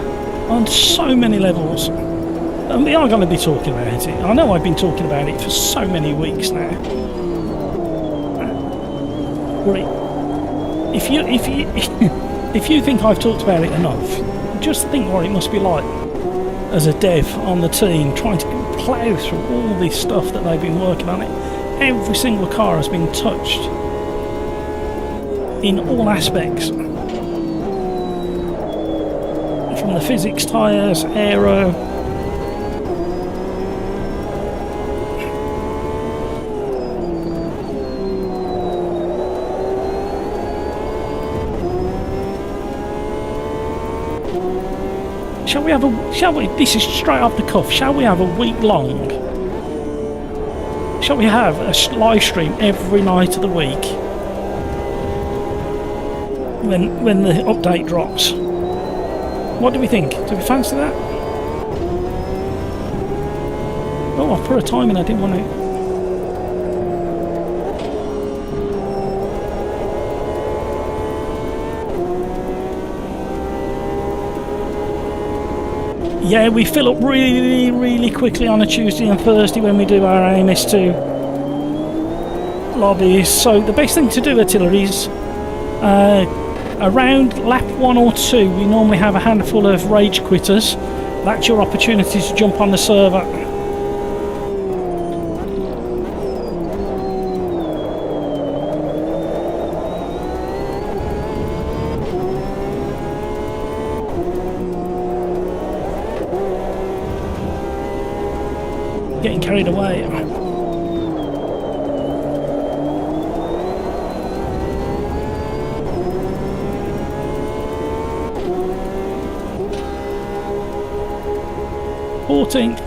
on so many levels. And we are going to be talking about it. I know I've been talking about it for so many weeks now. Right. If you think I've talked about it enough, just think what it must be like as a dev on the team, trying to plough through all this stuff that they've been working on it. Every single car has been touched in all aspects, from the physics, tyres, aero. Shall we, this is straight off the cuff, shall we have a week long? Shall we have a live stream every night of the week? When the update drops? What do we think? Do we fancy that? Oh, I put a time in, I didn't want to. Yeah, we fill up really quickly on a Tuesday and Thursday when we do our AMS2 lobbies. So the best thing to do, Attila, is around lap 1 or 2 we normally have a handful of rage quitters. That's your opportunity to jump on the server. Getting carried away.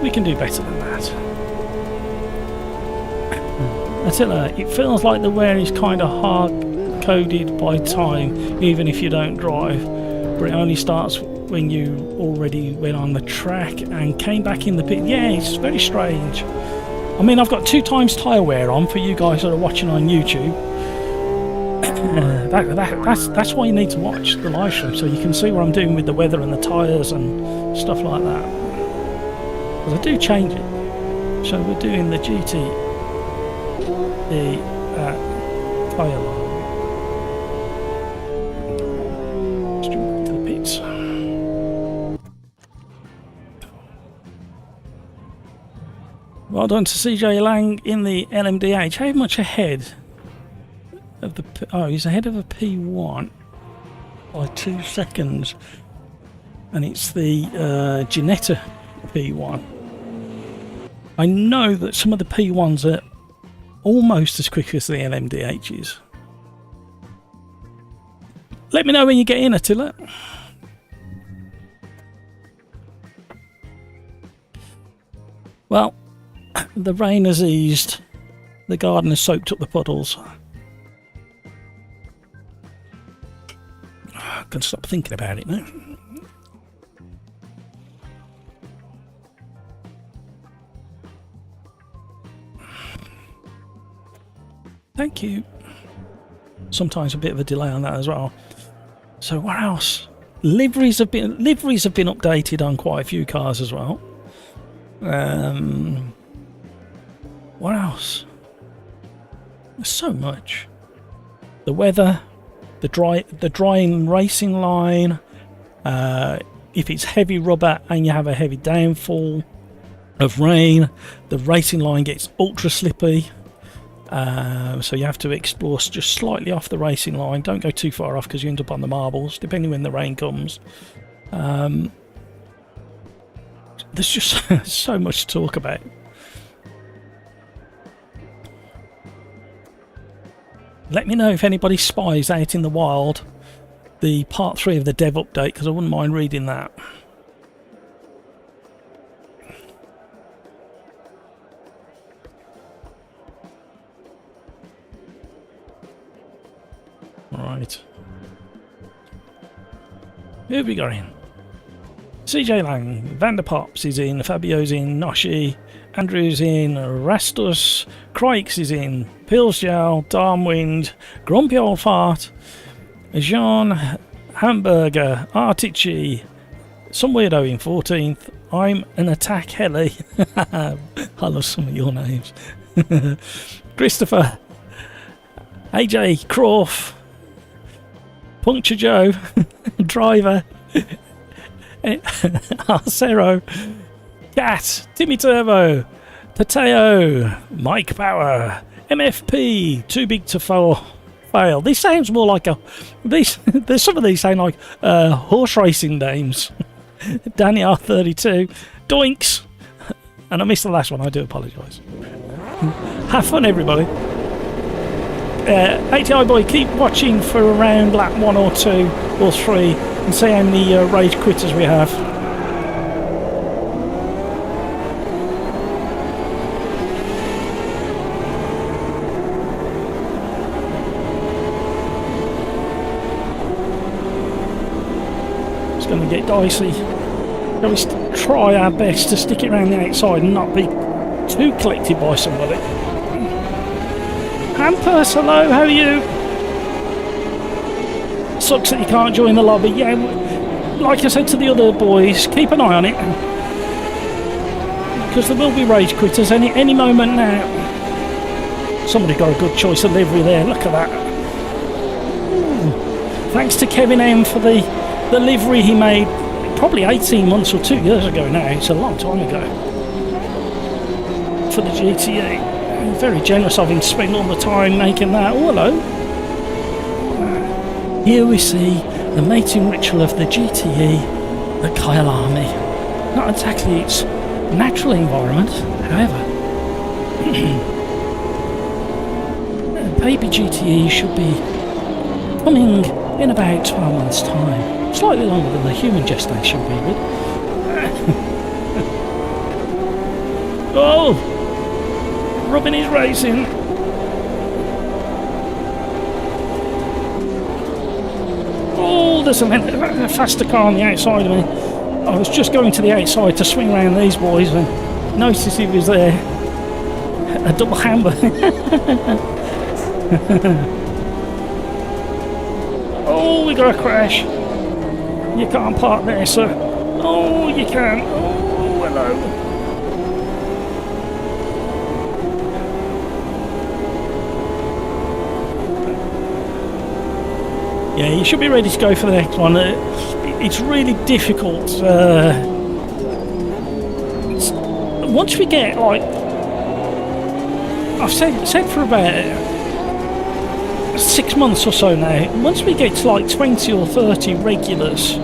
We can do better than that. Attila, it feels like the wear is kind of hard-coded by time, even if you don't drive, but it only starts when you already went on the track and came back in the pit. Yeah, it's very strange. I mean, I've got 2 times tyre wear on for you guys that are watching on YouTube. That's why you need to watch the live stream, so you can see what I'm doing with the weather and the tyres and stuff like that. Because I do change it. So we're doing the GT, the tyre line. Straight to the pits. Well done to CJ Lang in the LMDH. How much ahead of the... Oh, he's ahead of a P1 by 2 seconds. And it's the Ginetta P1. I know that some of the P1s are almost as quick as the LMDHs. Let me know when you get in, Attila. Well, the rain has eased. The garden has soaked up the puddles. I can stop thinking about it now. Thank you. Sometimes a bit of a delay on that as well. So what else? Liveries have been updated on quite a few cars as well. What else? There's so much. The weather, the drying racing line. If it's heavy rubber and you have a heavy downfall of rain, the racing line gets ultra slippy. So you have to explore just slightly off the racing line. Don't go too far off because you end up on the marbles, depending when the rain comes. There's just so much to talk about. Let me know if anybody spies out in the wild the part 3 of the dev update, because I wouldn't mind reading that. Right. Who have we got in? CJ Lang, Vanderpops is in, Fabio's in, Noshi, Andrew's in, Rastus, Crikes is in, Pilsjal, Darmwind, Grumpy Old Fart, Jean, Hamburger, Artici, some weirdo in 14th, I'm an Attack Heli. I love some of your names. Christopher, AJ, Croft, Puncture Joe, Driver, Arcero, Cat, Timmy Turbo, Tateo, Mike Power, MFP, Too Big to Fail. This sounds more like there's some of these sound like horse racing names. Danny R32, Doinks, and I missed the last one, I do apologise. Have fun, everybody. ATI Boy, keep watching for around lap 1 or 2 or 3 and see how many rage quitters we have. It's going to get dicey. Let's try our best to stick it around the outside and not be too collected by somebody. Hampus, hello, how are you? Sucks that you can't join the lobby. Yeah, like I said to the other boys, keep an eye on it. Because there will be rage quitters any moment now. Somebody got a good choice of livery there, look at that. Ooh. Thanks to Kevin M for the livery he made probably 18 months or 2 years ago now. It's a long time ago. For the GTA. Very generous of him to spend all the time making that. Oh, hello. Here we see the mating ritual of the GTE, the Kyalami. Not exactly its natural environment, however. Baby GTE should be coming in about 12 months' time. Slightly longer than the human gestation period. Oh! Robin is racing. Oh, there's a faster car on the outside of me. I was just going to the outside to swing around these boys and noticed he was there. A double hammer. Oh, we got a crash. You can't park there, sir. Oh, you can. Oh, hello. Yeah, you should be ready to go for the next one. It's really difficult. Once we get, like, I've said for about 6 months or so now, once we get to like 20 or 30 regulars,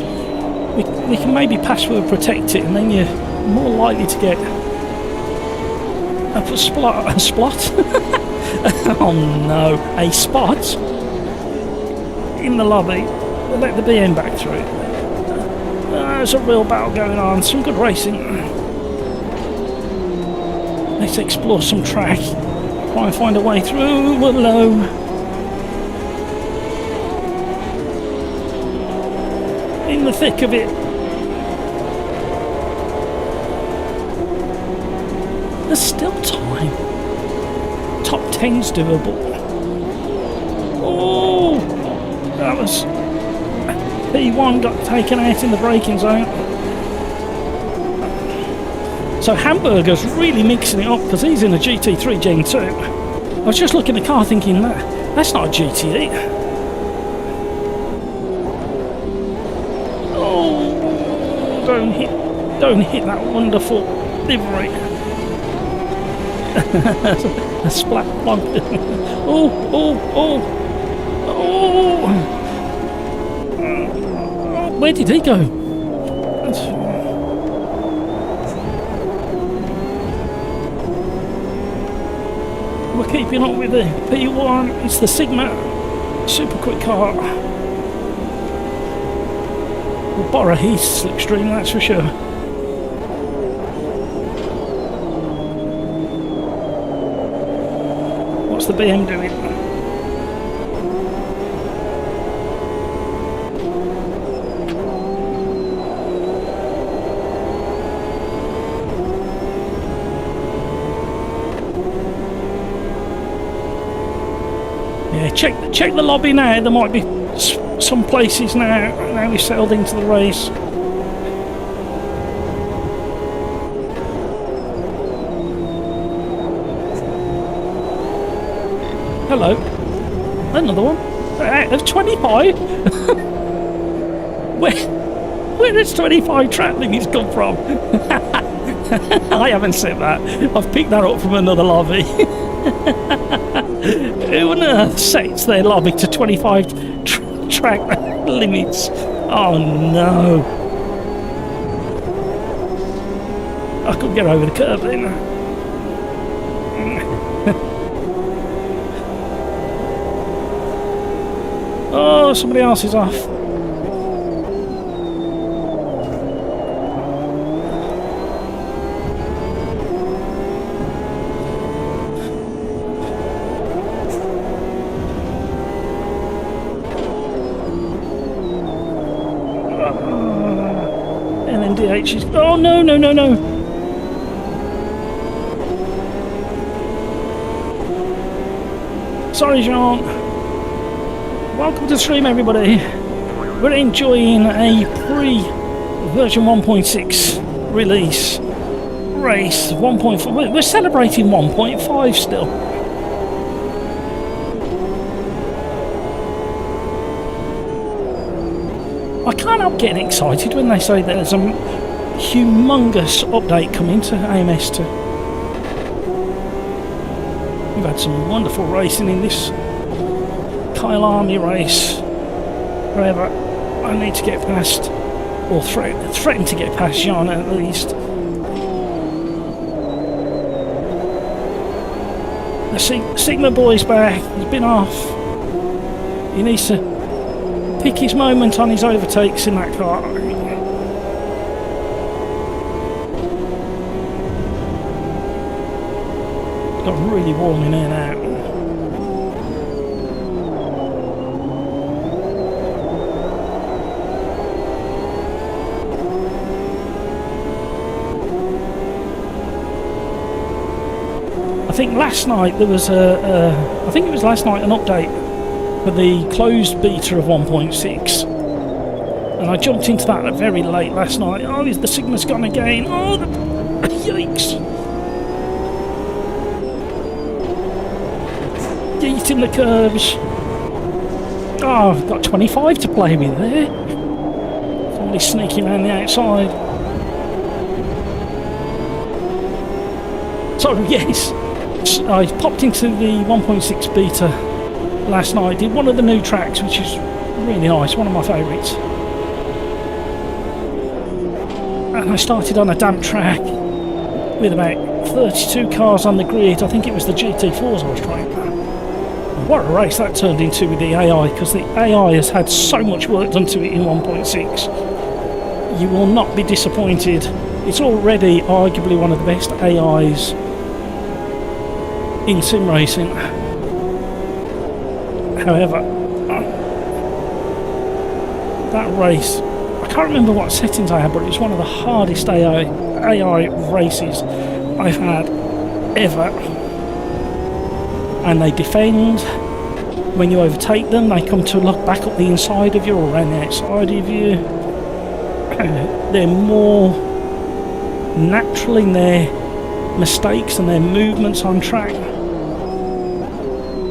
we can maybe password protect it, and then you're more likely to get a spot. Oh no, a spot in the lobby. let the BM back through. There's a real battle going on. Some good racing. Let's explore some track. Try and find a way through. Hello. In the thick of it. There's still time. Top 10's doable. Oh, that was... P1 got taken out in the braking zone. So Hamburger's really mixing it up because he's in a GT3 Gen 2. I was just looking at the car thinking, that's not a GT8. Oh, don't hit that wonderful livery. A splat plug. Oh. Where did he go? We're keeping up with the P1. It's the Sigma super quick car. We'll borrow his slipstream, that's for sure. What's the BM doing? Yeah, check the lobby now. There might be some places now we've settled into the race. Hello. Another one. Out of 25? Where does 25 track limits come from? I haven't said that. I've picked that up from another lobby. Who on earth sets their lobby to 25 track limits? Oh no. I couldn't get over the curb then. Oh, somebody else is off. And then DH is... Oh, no. Sorry, Jean. Welcome to the stream, everybody. We're enjoying a pre-version 1.6 release race. 1.4. We're celebrating 1.5 still. I can't help getting excited when they say there's a humongous update coming to AMS2. We've had some wonderful racing in this Kyle Army race. However, I need to get past, or threaten to get past Jean at least. The Sigma boy's back. He's been off. He needs to pick his moment on his overtakes in that car. Got really warm in here now. I think last night there was I think it was last night an update for the closed beta of 1.6, and I jumped into that very late last night. Oh, the Sigma's gone again. Oh, yikes! Yeet in the curves. Oh, I've got 25 to play with there. Somebody sneaking around the outside. So yes, I popped into the 1.6 beta last night. Did one of the new tracks, which is really nice, one of my favourites. And I started on a damp track with about 32 cars on the grid. I think it was the GT4s I was trying. What a race that turned into with the AI, because the AI has had so much work done to it in 1.6. You will not be disappointed. It's already arguably one of the best AIs in sim racing. However, that race, I can't remember what settings I had, but it was one of the hardest AI races I've had ever. And they defend. When you overtake them, they come to look back up the inside of you or around the outside of you. They're more natural in their mistakes and their movements on track.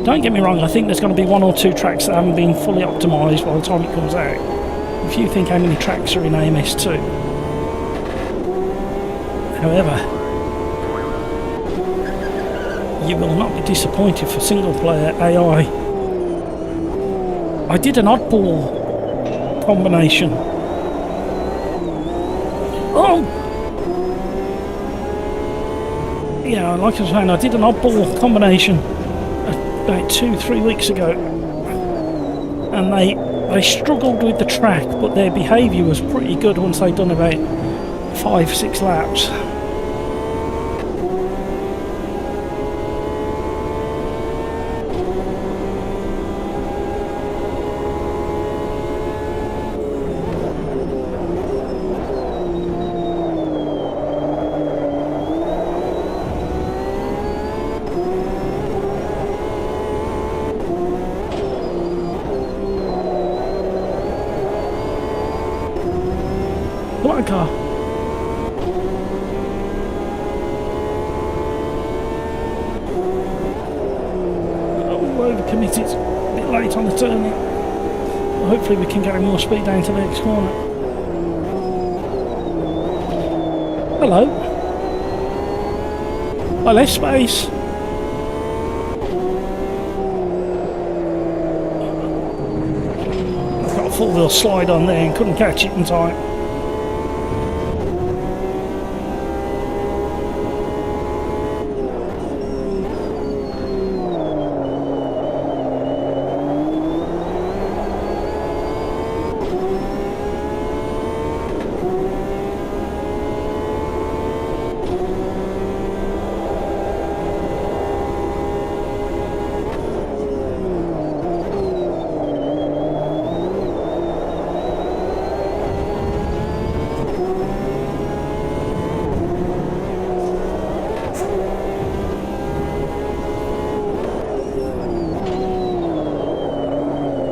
Don't get me wrong, I think there's going to be one or two tracks that haven't been fully optimised by the time it comes out. If you think how many tracks are in AMS2. However, you will not be disappointed for single player AI. I did an oddball combination. Oh! Yeah, like I was saying, I did an oddball combination about 2-3 weeks ago. And they struggled with the track, but their behaviour was pretty good once they'd done about 5-6 laps. What a car. Oh, overcommitted. A bit late on the turning. Well, hopefully we can get more speed down to the next corner. Hello. I left space. I've got a four-wheel slide on there and couldn't catch it in time.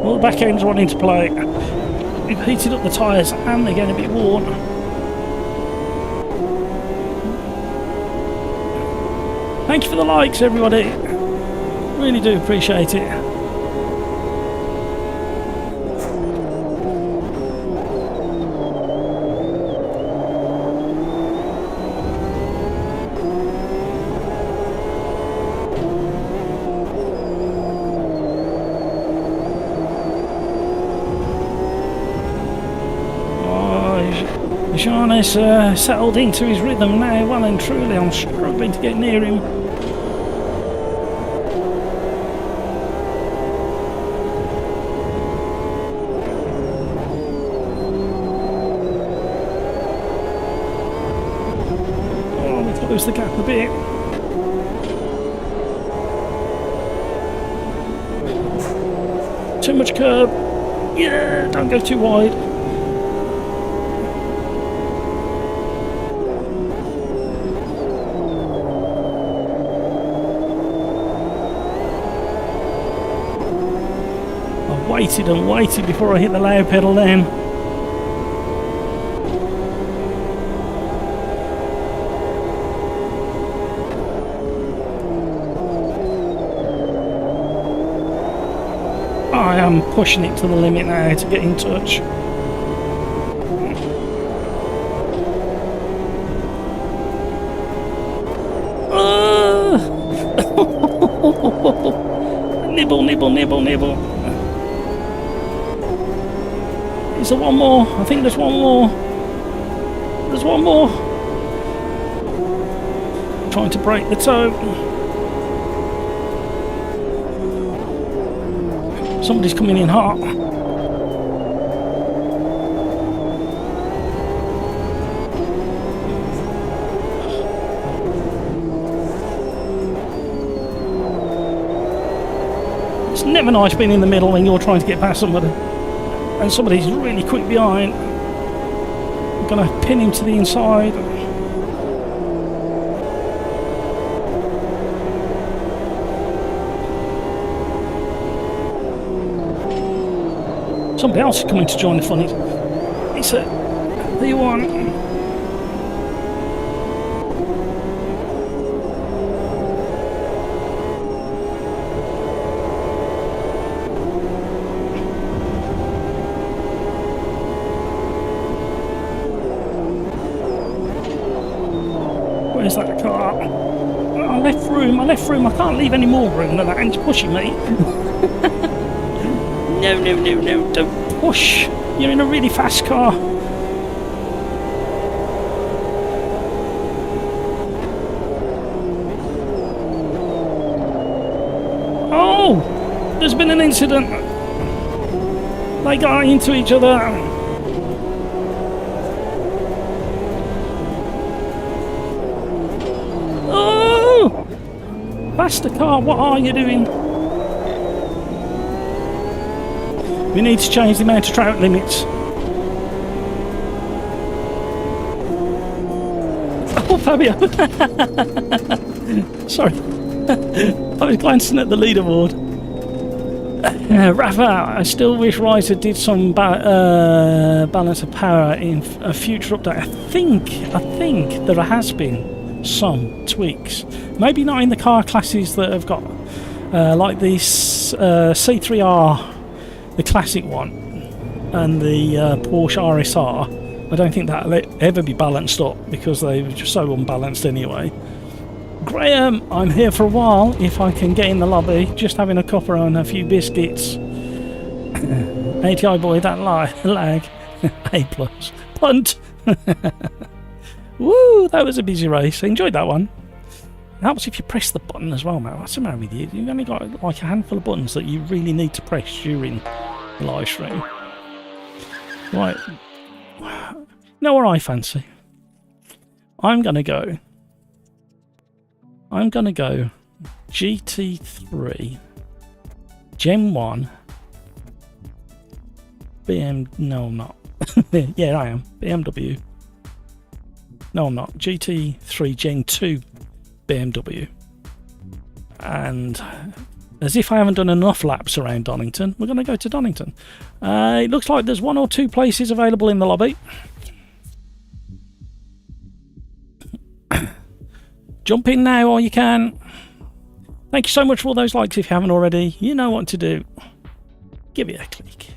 Well, the back end's wanting to play. We've heated up the tyres and they're getting a bit worn. Thank you for the likes, everybody. Really do appreciate it. Sean has settled into his rhythm now, well and truly. I'm struggling to get near him. Oh, we've closed the gap a bit. Too much curb. Yeah, don't go too wide. Waited and waited before I hit the loud pedal then. I am pushing it to the limit now to get in touch. Nibble, nibble, nibble, nibble. Is there one more? I think there's one more. There's one more. Trying to break the toe. Somebody's coming in hot. It's never nice being in the middle when you're trying to get past somebody and somebody's really quick behind. I'm gonna pin him to the inside. Somebody else is coming to join the fun. It's a V1. Where's that car? I left room. I can't leave any more room than that. And it's pushing me. No, don't push. You're in a really fast car. Oh! There's been an incident. They got into each other. Oh! Faster car, what are you doing? We need to change the amount of trout limits. Oh, Fabio! Sorry. I was glancing at the leaderboard. Rafa, I still wish Ryder did some balance of power in a future update. I think there has been some tweaks. Maybe not in the car classes that have got, like the C3R. The classic one and the Porsche RSR. I don't think that'll ever be balanced up because they were just so unbalanced anyway. Graham, I'm here for a while if I can get in the lobby, just having a cuppa and a few biscuits. ATI boy, that lag. A plus. Punt! Woo, that was a busy race. I enjoyed that one. It helps if you press the button as well, man. What's the matter with you? You've only got like a handful of buttons that you really need to press during the live stream. Right. You know what I fancy? I'm gonna go GT3 Gen 1 No, I'm not. Yeah, I am. BMW. No, I'm not. GT3 Gen 2 BMW. And as if I haven't done enough laps around Donington, we're going to go to Donington. It looks like there's 1 or 2 places available in the lobby. Jump in now while you can. Thank you so much for all those likes if you haven't already. You know what to do. Give it a click.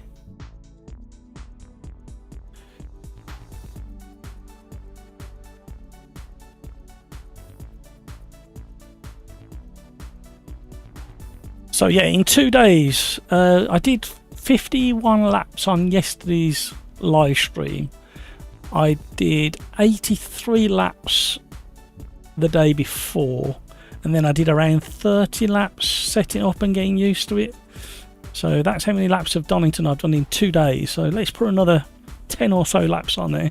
So yeah, in 2 days, I did 51 laps on yesterday's live stream. I did 83 laps the day before, and then I did around 30 laps setting up and getting used to it. So that's how many laps of Donington I've done in 2 days. So let's put another 10 or so laps on there.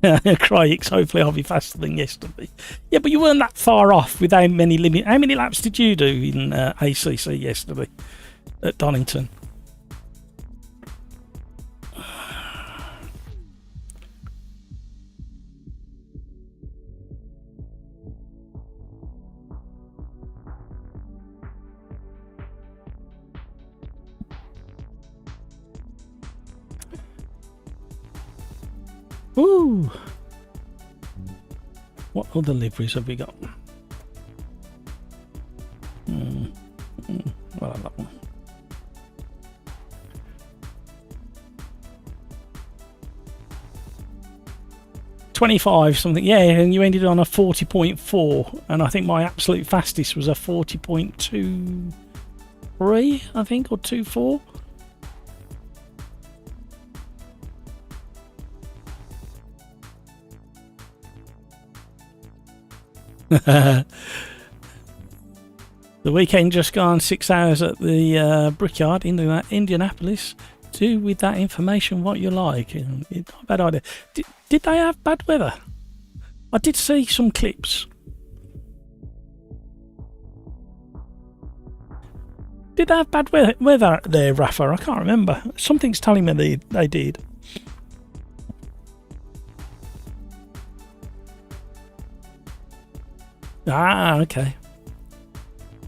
Cryix, hopefully I'll be faster than yesterday. Yeah, but you weren't that far off with how many laps did you do in ACC yesterday at Donington? Woo! What other liveries have we got? Well, that one. $25 something, yeah, and you ended on a 40.4, and I think my absolute fastest was a 40.23, I think, or 24. The weekend just gone, 6 hours at the Brickyard in Indianapolis. Do with that information what you like. Not a bad idea. Did they have bad weather? I did see some clips. Did they have bad weather there, Rafa? I can't remember. Something's telling me they did. Ah, okay.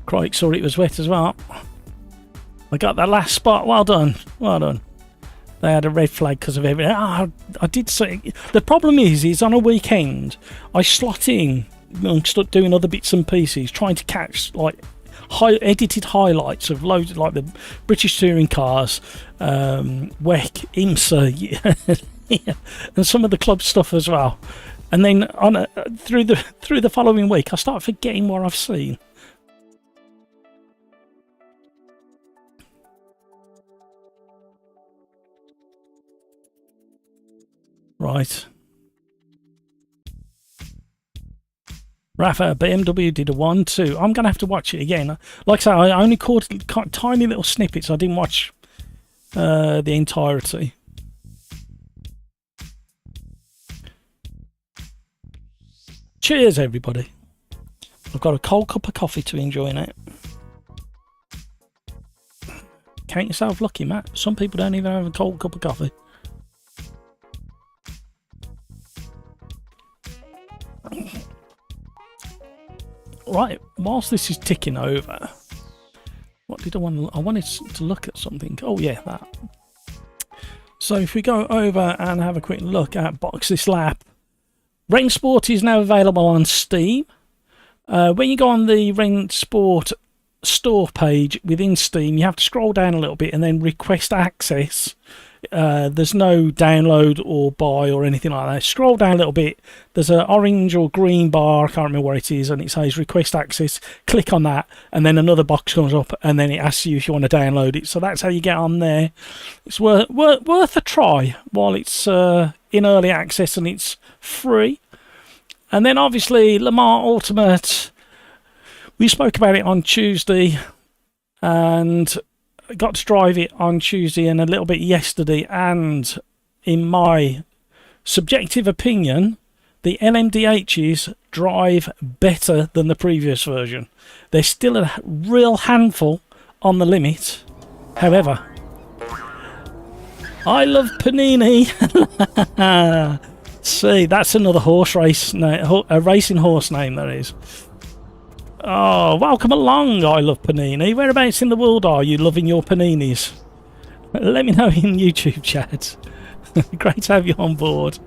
Crikey, saw it was wet as well. I got that last spot. Well done. Well done. They had a red flag because of everything. I did say... The problem is on a weekend, I slot in amongst doing other bits and pieces, trying to catch, like, edited highlights of loads, like the British touring cars, WEC, IMSA, yeah, and some of the club stuff as well. And then through the following week, I start forgetting what I've seen. Right. Rafa, BMW did a 1-2. I'm going to have to watch it again. Like I say, I only caught tiny little snippets. I didn't watch the entirety. Cheers, everybody. I've got a cold cup of coffee to enjoy now. Count yourself lucky, Matt. Some people don't even have a cold cup of coffee. Right, whilst this is ticking over, what did I want to... I wanted to look at something. Oh yeah, that. So if we go over and have a quick look at Box This Lap, Rent Sport is now available on Steam. When you go on the Rent Sport store page within Steam, you have to scroll down a little bit and then request access. There's no download or buy or anything like that. Scroll down a little bit, there's an orange or green bar, I can't remember where it is, and it says request access. Click on that and then another box comes up and then it asks you if you want to download it. So that's how you get on there. It's worth a try while it's in early access and it's free. And then obviously Le Mans Ultimate, we spoke about it on Tuesday and got to drive it on Tuesday and a little bit yesterday, and in my subjective opinion, the LMDHs drive better than the previous version. They're still a real handful on the limit. However, I love Panini. See, that's another horse race name, a racing horse name that is. Oh, welcome along, I love Panini. Whereabouts in the world are you loving your Paninis? Let me know in YouTube chat. Great to have you on board.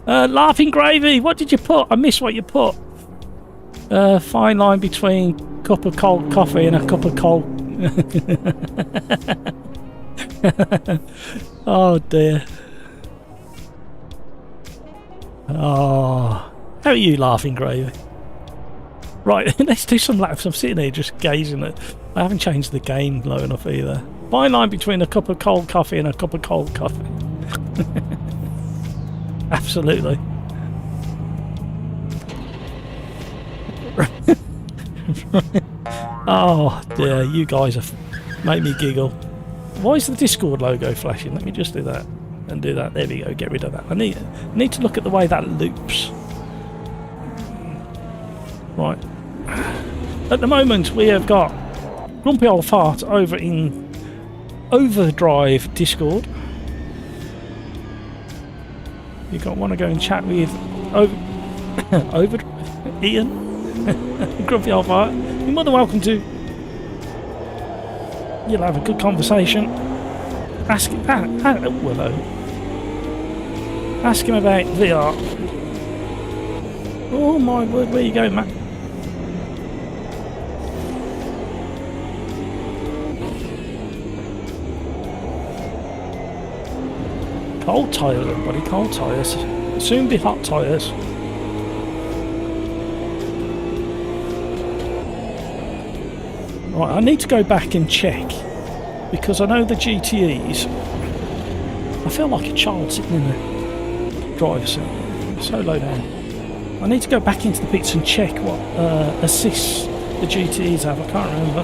Laughing Gravy, what did you put? I missed what you put. Fine line between cup of cold coffee and a cup of cold... Oh dear. Oh... How are you, Laughing Gravy? Right, let's do some laps. I'm sitting here just gazing at... I haven't changed the game low enough either. Fine line between a cup of cold coffee and a cup of cold coffee. Absolutely. Oh dear, you guys have made me giggle. Why is the Discord logo flashing? Let me just do that and do that. There we go, get rid of that. I need to look at the way that loops. Right. At the moment, we have got Grumpy Old Fart over in OverDrive Discord. You want to go and chat with OverDrive Ian, Grumpy Old Fart. You're more than welcome to. You'll have a good conversation. Ask him about VR. Oh my word! Where you going, Matt? Cold tyres, everybody, cold tyres. Soon be hot tyres. Right, I need to go back and check, because I know the GTEs, I feel like a child sitting in the driver's seat. So low down. I need to go back into the pits and check what assists the GTEs have. I can't remember.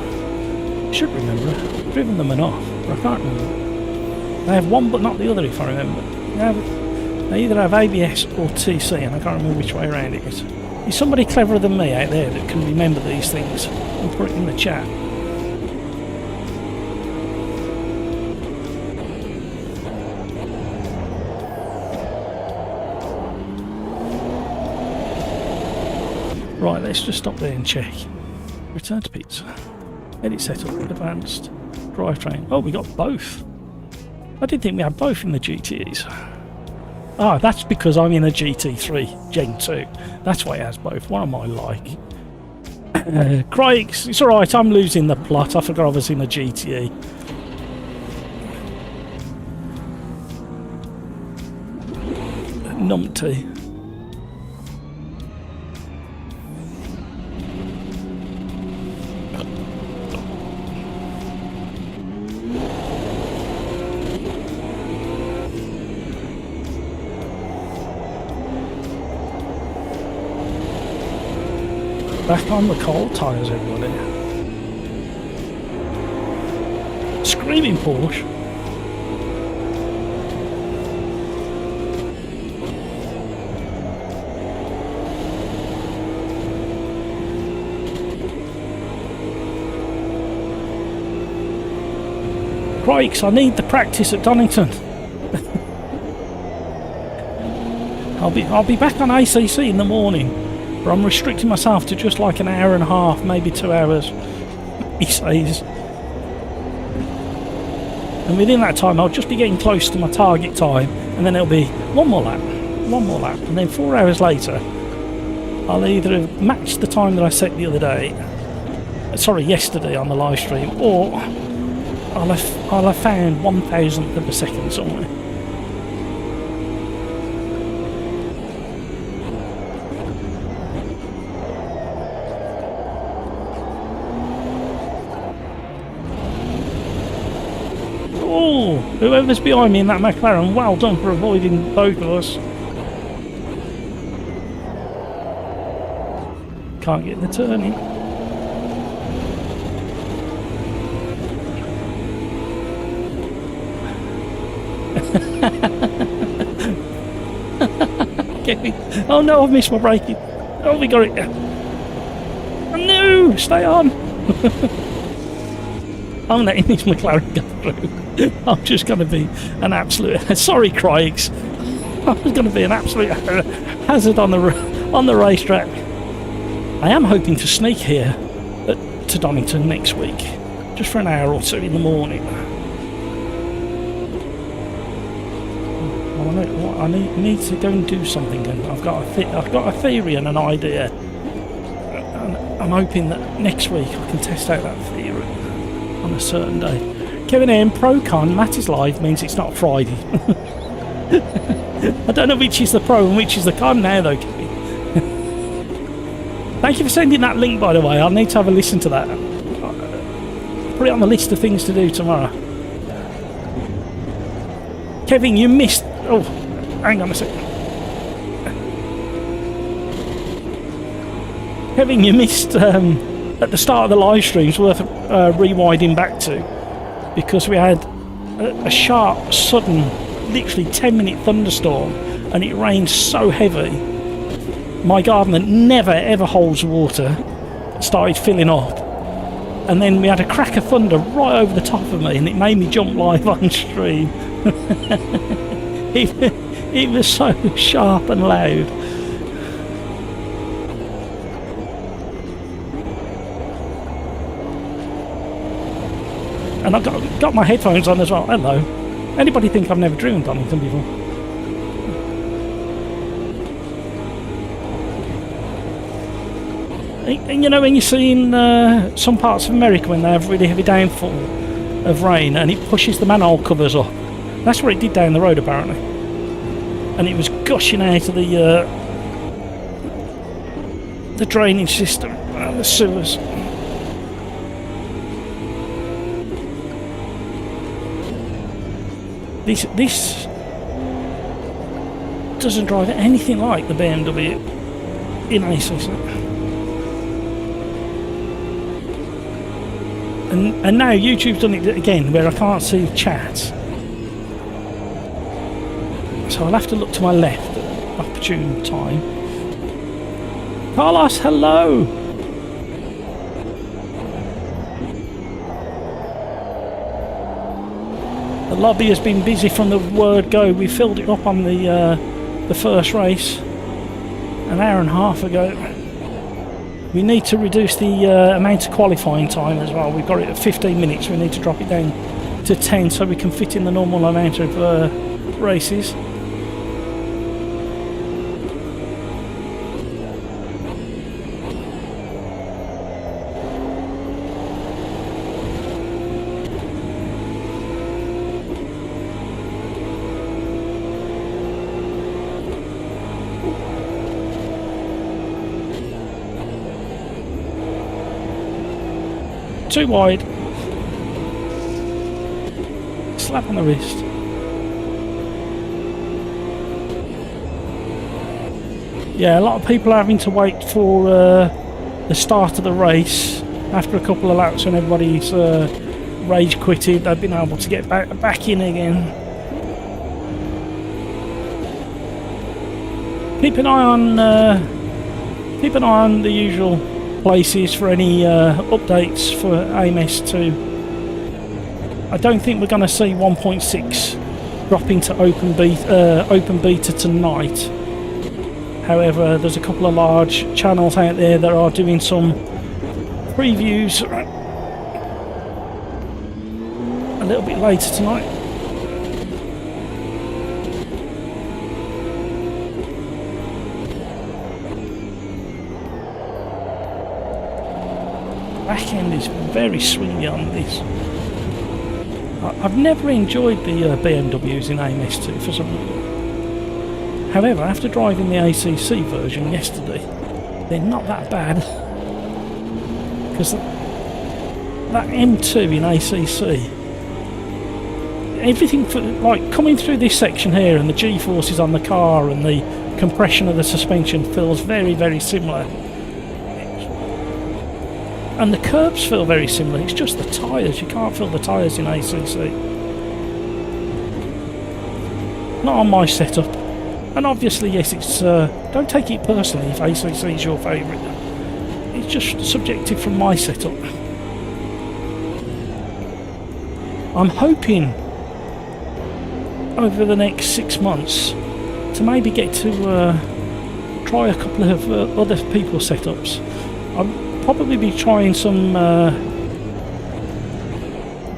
I should remember. I've driven them enough, but I can't remember. They have one but not the other, if I remember. They either have ABS or TC, and I can't remember which way around it is. Is somebody cleverer than me out there that can remember these things? And put it in the chat. Right, let's just stop there and check. Return to pits. Edit setup, advanced, drivetrain. Oh, we got both. I didn't think we had both in the GTEs. Ah, that's because I'm in a GT3 Gen 2. That's why it has both. What am I like? Crikes, it's alright, I'm losing the plot. I forgot I was in a GTE. Numpty. Back on the cold tyres, everybody. Screaming Porsche. Crikes, I need the practice at Donington. I'll be back on ACC in the morning. But I'm restricting myself to just like an hour and a half, maybe 2 hours, he says. And within that time, I'll just be getting close to my target time, and then it'll be one more lap, and then 4 hours later, I'll either have matched the time that I set the other day, yesterday on the live stream, or I'll have found 1,000th of a second somewhere. Whoever's behind me in that McLaren, well done for avoiding both of us. Can't get the turning. Oh no, I've missed my braking. Oh, we got it. Oh, no, stay on. I'm letting this McLaren go through. I'm just going to be an absolute... Sorry, Craigs. I'm just going to be an absolute hazard on the racetrack. I am hoping to sneak here to Donington next week, just for an hour or two in the morning. I need to go and do something, and I've got a theory and an idea. And I'm hoping that next week I can test out that theory on a certain day. Kevin M, ProCon, Matt is live means it's not Friday. I don't know which is the pro and which is the con now though, Kevin. Thank you for sending that link, by the way. I'll need to have a listen to that. Put it on the list of things to do tomorrow. Kevin, you missed... Oh, hang on a second. Kevin, you missed... at the start of the live streams worth rewinding back to, because we had a sharp, sudden, literally 10-minute thunderstorm, and it rained so heavy my garden that never ever holds water started filling up, and then we had a crack of thunder right over the top of me, and it made me jump live on stream. it was so sharp and loud. And I've got my headphones on as well. Hello. Anybody think I've never driven Donington before? And you know, when you're seeing some parts of America when they have really heavy downfall of rain and it pushes the manhole covers up. That's what it did down the road apparently. And it was gushing out of the drainage system and the sewers. This doesn't drive anything like the BMW. in ACC. And now YouTube's done it again where I can't see chat. So I'll have to look to my left at opportune time. Carlos, hello! The lobby has been busy from the word go. We filled it up on the first race an hour and a half ago. We need to reduce the amount of qualifying time as well. We've got it at 15 minutes. We need to drop it down to 10 so we can fit in the normal amount of races. Too wide. Slap on the wrist. Yeah, a lot of people are having to wait for the start of the race. After a couple of laps when everybody's rage quitted, they've been able to get back in again. Keep an eye on the usual places for any updates for AMS2. I don't think we're going to see 1.6 drop into open beta tonight. However, there's a couple of large channels out there that are doing some previews a little bit later tonight. Back end is very swingy on this. I've never enjoyed the BMWs in AMS2 for some reason. However, after driving the ACC version yesterday, they're not that bad. Because that M2 in ACC, everything like coming through this section here and the G-forces on the car and the compression of the suspension feels very, very similar. And the curbs feel very similar, it's just the tyres, you can't feel the tyres in ACC. Not on my setup. And obviously, yes, it's don't take it personally if ACC is your favourite. It's just subjective from my setup. I'm hoping over the next 6 months to maybe get to try a couple of other people's setups. I'll probably be trying some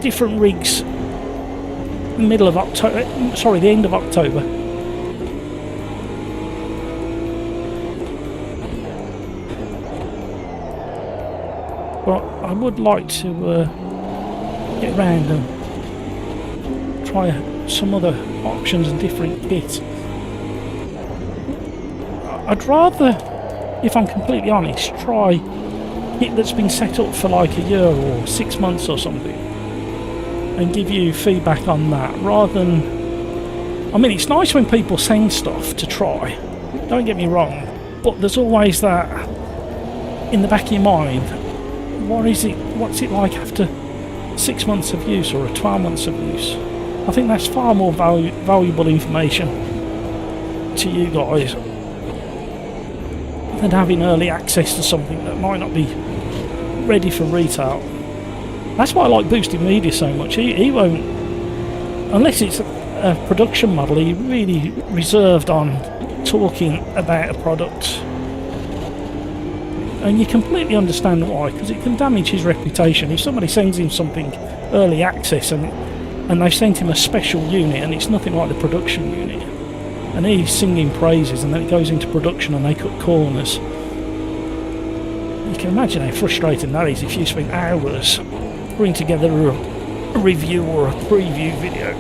different rigs middle of October, sorry, the end of October. But I would like to get round and try some other options and different kit. I'd rather, if I'm completely honest, try kit that's been set up for like a year or 6 months or something and give you feedback on that rather than... I mean, it's nice when people send stuff to try, don't get me wrong, but there's always that in the back of your mind, what's it like after 6 months of use or 12 months of use? I think that's far more valuable information to you guys than having early access to something that might not be ready for retail. That's why I like Boosted Media so much. He won't, unless it's a production model, he's really reserved on talking about a product. And you completely understand why, because it can damage his reputation. If somebody sends him something early access and they've sent him a special unit and it's nothing like the production unit, and he's singing praises and then it goes into production and they cut corners, you can imagine how frustrating that is if you spend hours putting together a review or a preview video.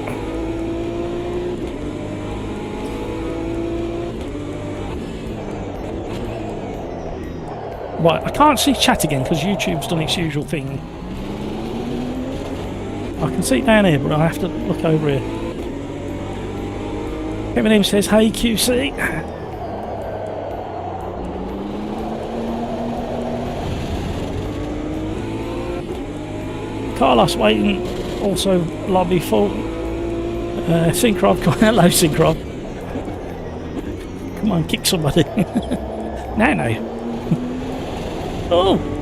Right, I can't see chat again because YouTube's done its usual thing. I can see it down here, but I have to look over here. Eminem says, hey QC. Carlos waiting, also lobby full. Syncrob, hello Syncrob. Come on, kick somebody. No. Oh!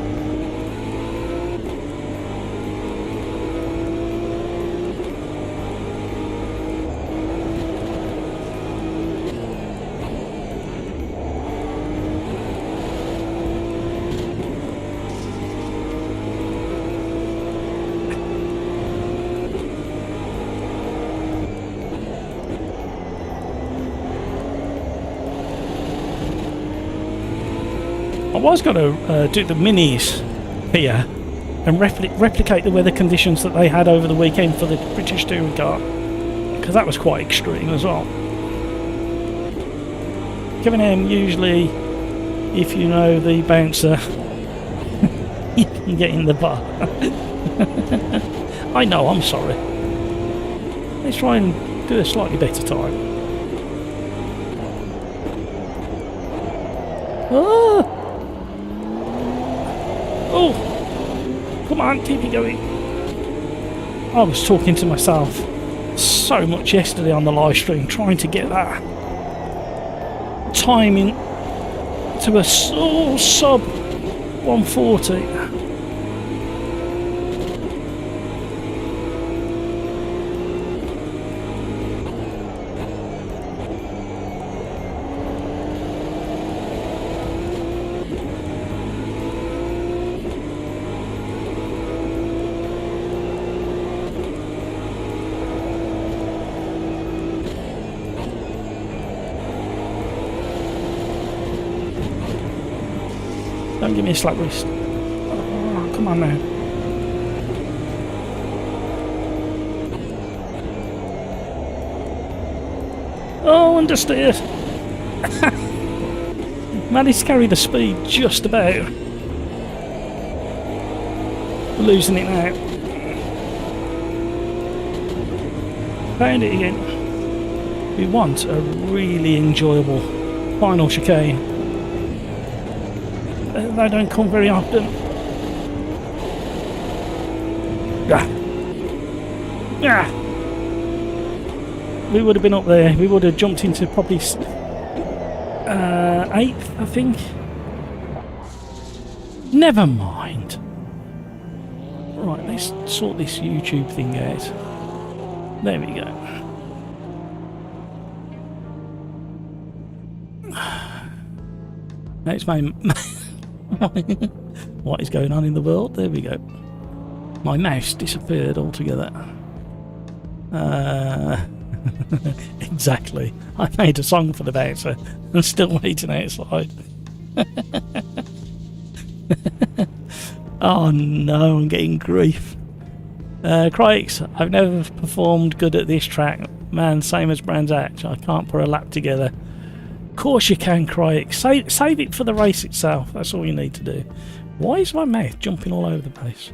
I was going to do the minis here and replicate the weather conditions that they had over the weekend for the British Touring Car, because that was quite extreme as well. Kevin M, usually if you know the bouncer you can get in the bar. I know, I'm sorry. Let's try and do a slightly better time. Ah! Oh, come on, keep it going. I was talking to myself so much yesterday on the live stream, trying to get that timing to a sub 140. Don't give me a slap wrist. Oh, come on now. Oh, understeer. Managed to carry the speed just about. Losing it now. Found it again. We want a really enjoyable final chicane. They don't come very often. Yeah. We would have been up there. We would have jumped into probably 8th, I think. Never mind. Right, let's sort this YouTube thing out. There we go. That's my... What is going on in the world? There we go. My mouse disappeared altogether. Exactly. I made a song for the bouncer and still waiting outside. Oh no, I'm getting grief. Crikes, I've never performed good at this track. Man, same as Brands Hatch. I can't put a lap together. Of course you can, Crikes. Save it for the race itself. That's all you need to do. Why is my mouth jumping all over the place?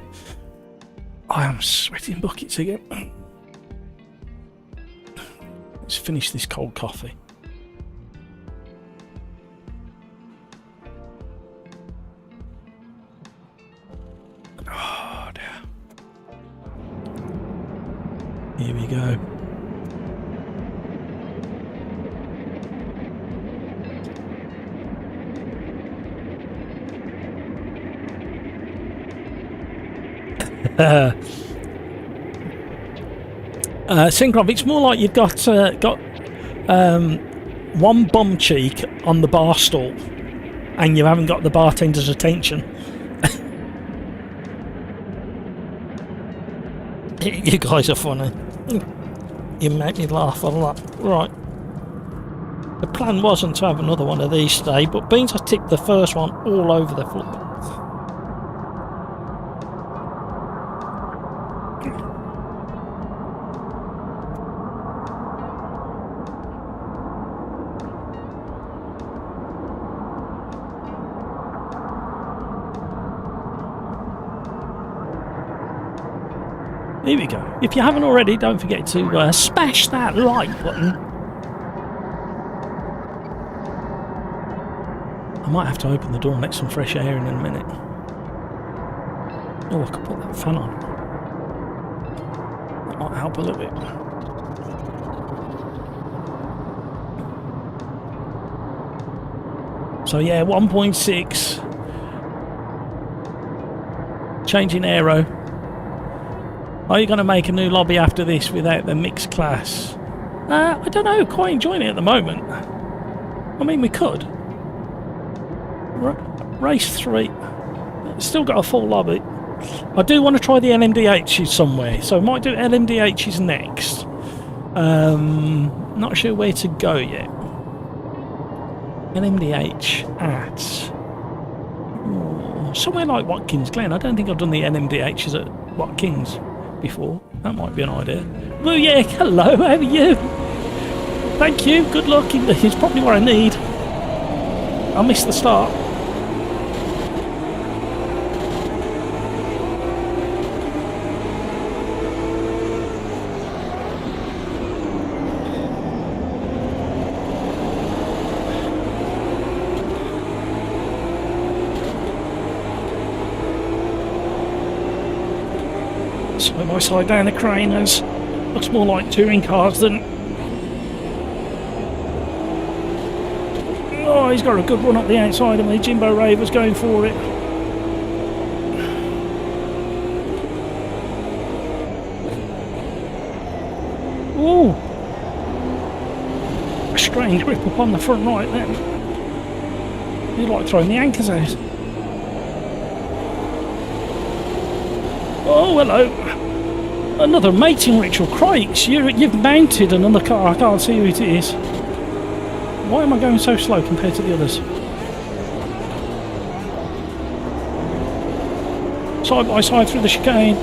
I am sweating buckets again. Let's finish this cold coffee. Oh dear. Here we go. Syncrob, it's more like you've got one bum cheek on the bar stool and you haven't got the bartender's attention. You guys are funny. You make me laugh a lot. Right. The plan wasn't to have another one of these today, but beans I tipped the first one all over the floor. Here we go. If you haven't already, don't forget to smash that like button. I might have to open the door and let some fresh air in a minute. Oh, I could put that fan on. might help a little bit. So yeah, 1.6. Changing aero. Are you going to make a new lobby after this without the mixed class? I don't know, quite enjoying it at the moment. I mean, we could. Race 3. Still got a full lobby. I do want to try the LMDHs somewhere, so I might do LMDHs next. Not sure where to go yet. LMDH at somewhere like Watkins Glen. I don't think I've done the LMDHs at Watkins before. That might be an idea. Oh yeah, hello, how are you? Thank you, good luck. It's probably what I need. I missed the start. Side by side down the craners. Looks more like touring cars than... Oh, he's got a good run up the outside of me. Jimbo Raver's going for it. Ooh! A strange grip up on the front right then. He's like throwing the anchors out. Oh, hello. Another mating ritual. Crikes, you've mounted another car. I can't see who it is. Why am I going so slow compared to the others? Side by side through the chicane.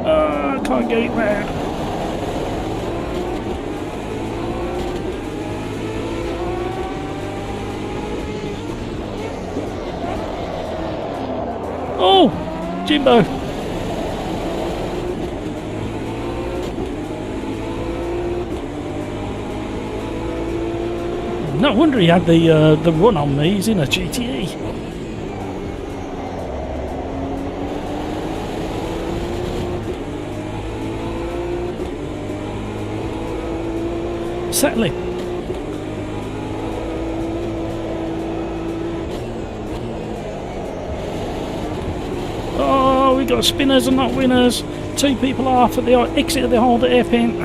I can't get it there. Oh, Jimbo. No wonder he had the run on me. He's in a GTE. Settling. Oh, we got spinners and not winners. Two people off at the exit of the Holder airpin.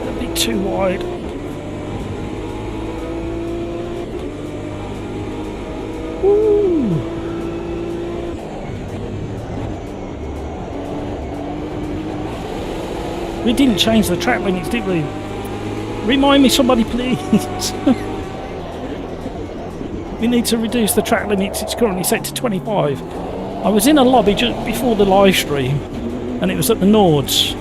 A bit too wide. Woo! We didn't change the track limits, did we? Remind me, somebody, please. We need to reduce the track limits. It's currently set to 25. I was in a lobby just before the live stream, and it was at the Nords,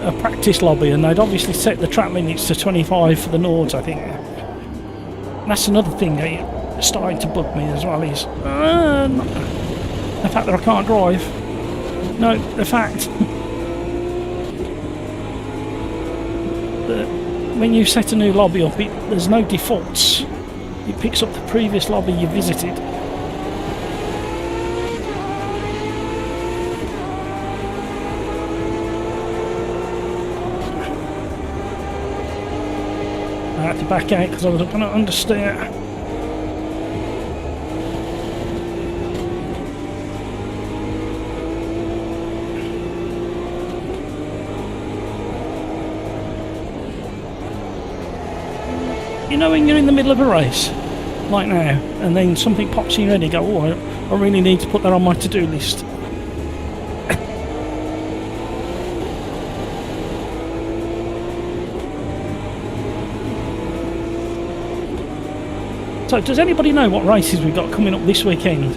a practice lobby, and they'd obviously set the track limits to 25 for the Nords, I think. And that's another thing that's starting to bug me as well, is the fact that I can't drive. No, the fact that when you set a new lobby up, there's no defaults. It picks up the previous lobby you visited. I had to back out because I was going to understeer. You know when you're in the middle of a race, like now, and then something pops in your head, you go, oh, I really need to put that on my to-do list. So, does anybody know what races we've got coming up this weekend?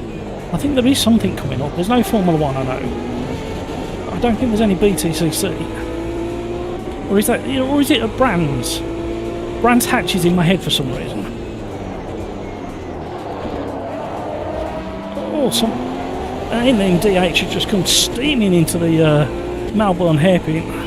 I think there is something coming up. There's no Formula 1, I know. I don't think there's any BTCC. Or is that, or is it a Brands Brands Hatch is in my head for some reason. Oh, some alien DH has just come steaming into the Melbourne hairpin.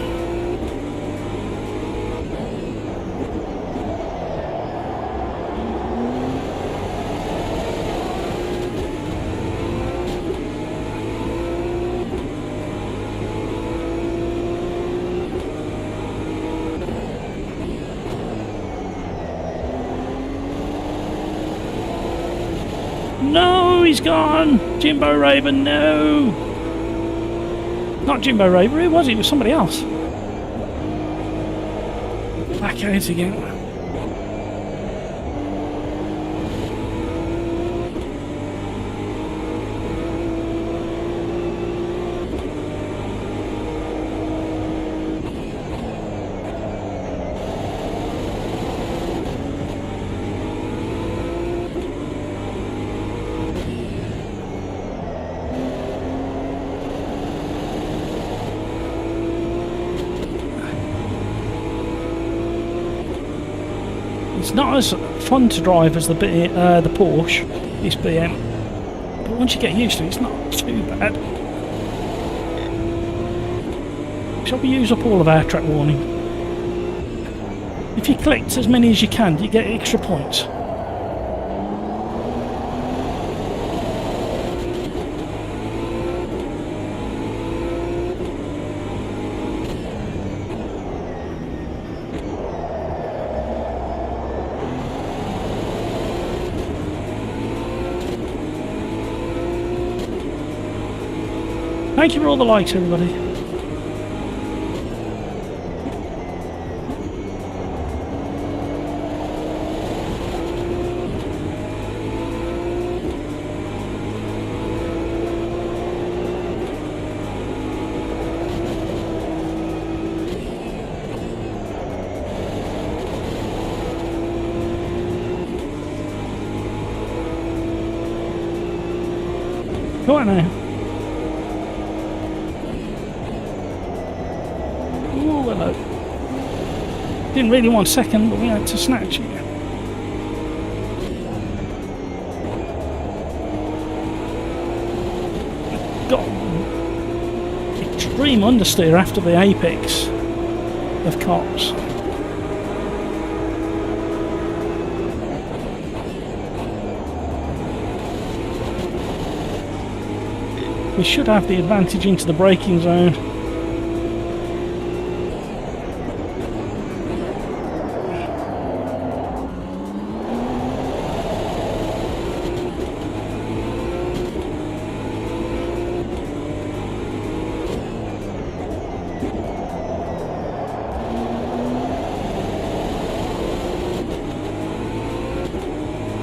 No, he's gone! Jimbo Raven, no! Not Jimbo Raven, who was it? It was somebody else. Back out again. It's not as fun to drive as the Porsche, this BM, but once you get used to it, it's not too bad. Shall we use up all of our track warning? If you collect as many as you can, you get extra points. Thank you for all the likes, everybody. Go on now. Hello. Didn't really want second, but we had to snatch it. Got extreme understeer after the apex of cops. We should have the advantage into the braking zone.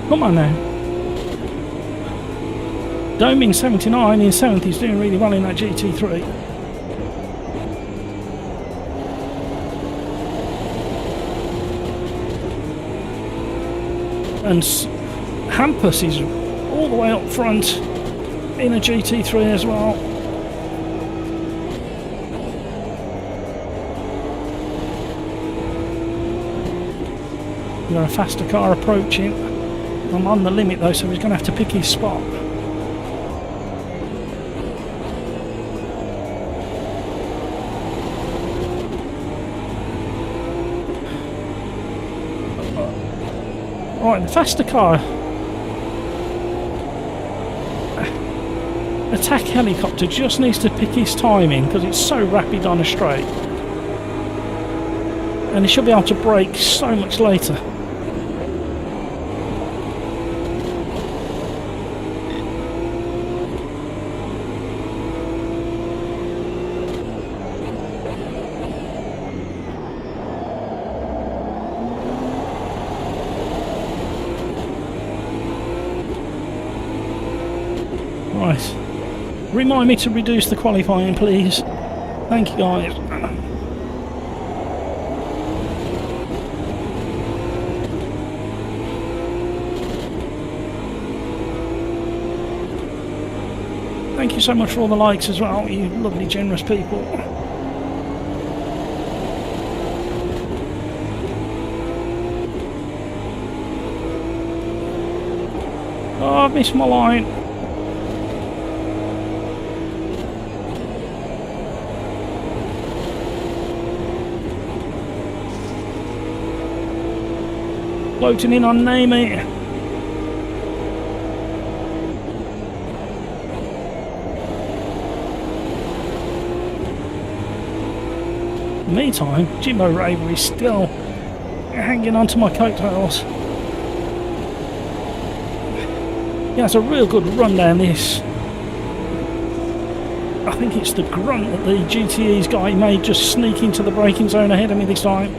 Come on now. Doming 79 in 7th, he's doing really well in that GT3. And Hampus is all the way up front in a GT3 as well. We've got a faster car approaching. I'm on the limit though, so he's going to have to pick his spot. Right, the faster car. Attack helicopter just needs to pick his timing because it's so rapid on a straight. And he should be able to brake so much later. Right. Remind me to reduce the qualifying, please. Thank you, guys. Thank you so much for all the likes as well, you lovely, generous people. Oh, I've missed my line. Floating in on Namey. Meantime, Jimbo Raver is still hanging onto my coattails. Yeah, it's a real good run down this. I think it's the grunt that the GTE's guy made just sneak into the braking zone ahead of me this time.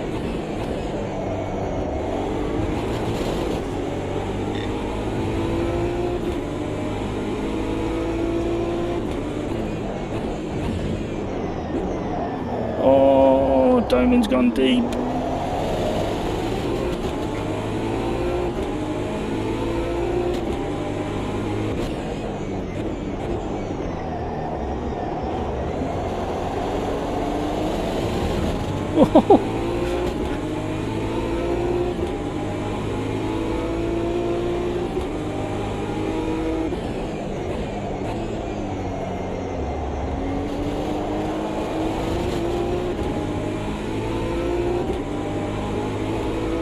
Oh, Doman's gone deep.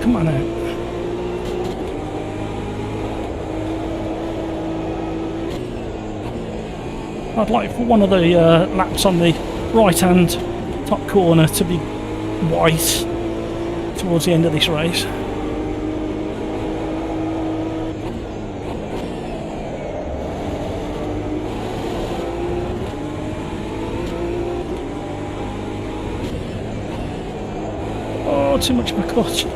Come on out. I'd like for one of the laps on the right hand top corner to be white towards the end of this race. Oh, too much of a cut.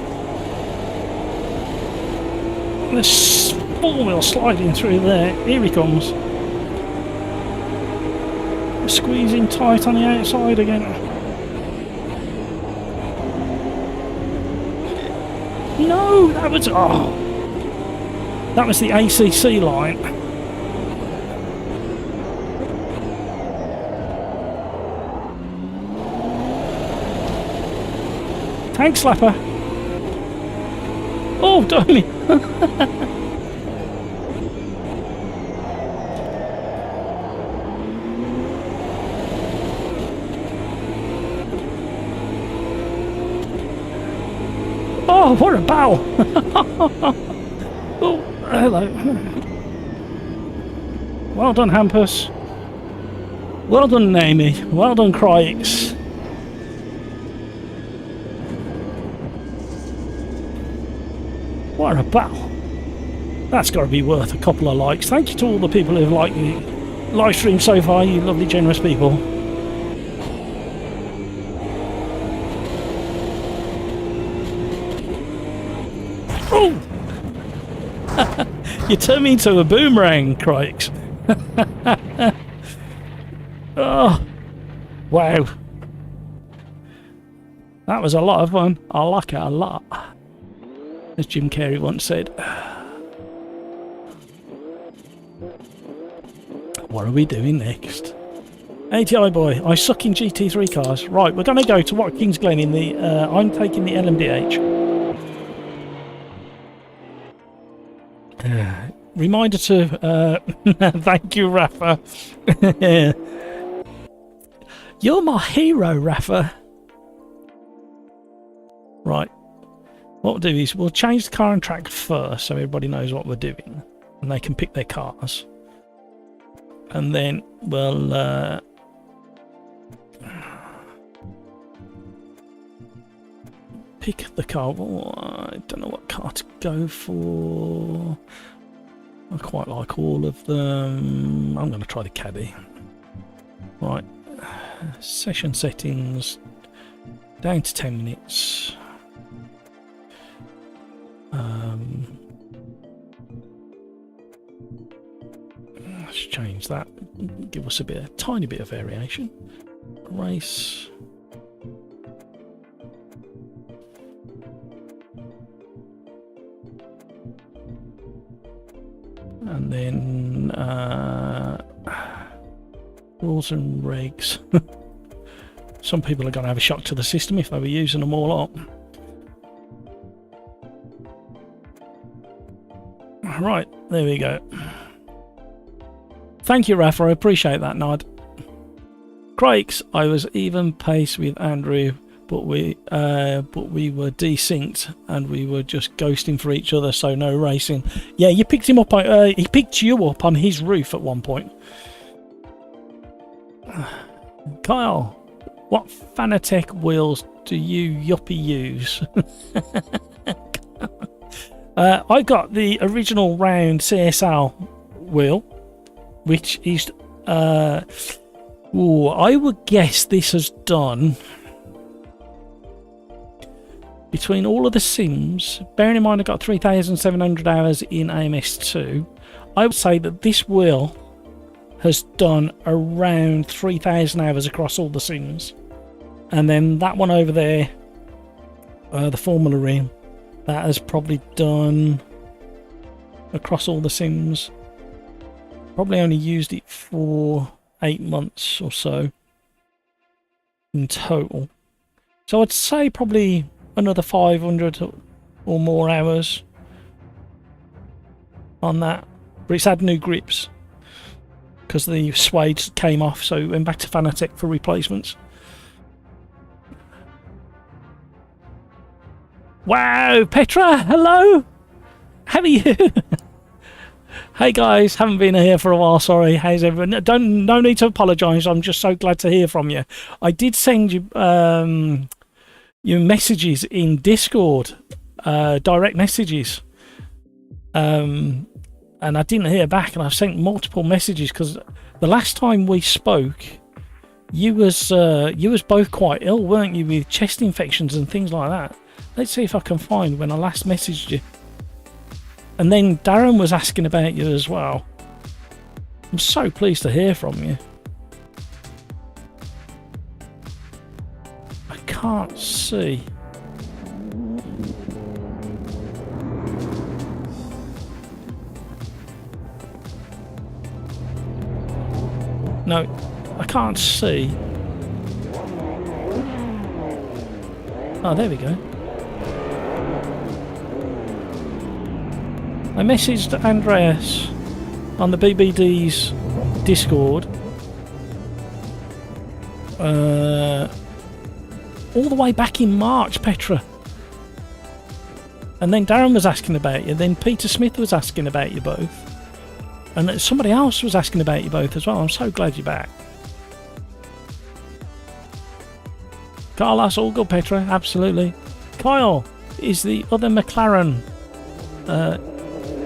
This four-wheel sliding through there. Here he comes. Squeezing tight on the outside again. No, that was that was the ACC line. Tank slapper. Oh, dummy. Oh, what a bow! Oh, hello. Well done, Hampus. Well done, Namey. Well done, Cryix. What a bow. That's got to be worth a couple of likes. Thank you to all the people who have liked the live stream so far, you lovely, generous people. Oh! You turned me into a boomerang, Cryix. Oh, wow. That was a lot of fun. I like it a lot. As Jim Carrey once said. What are we doing next? ATI boy, I suck in GT3 cars. Right, we're going to go to Watkins Glen in the... I'm taking the LMDH. Reminder to... thank you, Rafa. You're my hero, Rafa. Right. What we'll do is we'll change the car and track first so everybody knows what we're doing. And they can pick their cars. And then we'll... pick the car. Oh, I don't know what car to go for. I quite like all of them. I'm going to try the Caddy. Right. Session settings. Down to 10 minutes. Let's change that. Give us a tiny bit of variation. Race. And then rules and regs. Some people are going to have a shock to the system if they were using them all up. Right, There we go. Thank you, Rafa. I appreciate that nod. Craigs, I was even pace with Andrew, but we were desynced and we were just ghosting for each other, so no racing. Yeah, you picked him up. He picked you up on his roof at one point. Kyle, what Fanatec wheels do you yuppie use? I got the original round CSL wheel, which is I would guess this has done between all of the sims, bearing in mind I got 3,700 hours in AMS2, I would say that this wheel has done around 3,000 hours across all the sims. And then that one over there, the Formula Rim, that has probably done across all the sims, probably only used it for 8 months or so in total. So I'd say probably another 500 or more hours on that. But it's had new grips because the suede came off, so it went back to Fanatec for replacements. Wow, Petra, hello! How are you? Hey guys, haven't been here for a while, sorry. How's everyone? No need to apologise, I'm just so glad to hear from you. I did send you your messages in Discord, direct messages. And I didn't hear back, and I've sent multiple messages because the last time we spoke, you was both quite ill, weren't you, with chest infections and things like that. Let's see if I can find when I last messaged you. And then Darren was asking about you as well. I'm so pleased to hear from you. I can't see. No, I can't see. Oh, there we go. I messaged Andreas on the BBD's Discord all the way back in March, Petra. And then Darren was asking about you, then Peter Smith was asking about you both. And somebody else was asking about you both as well. I'm so glad you're back. Carlos, all good, Petra, absolutely. Kyle, is the other McLaren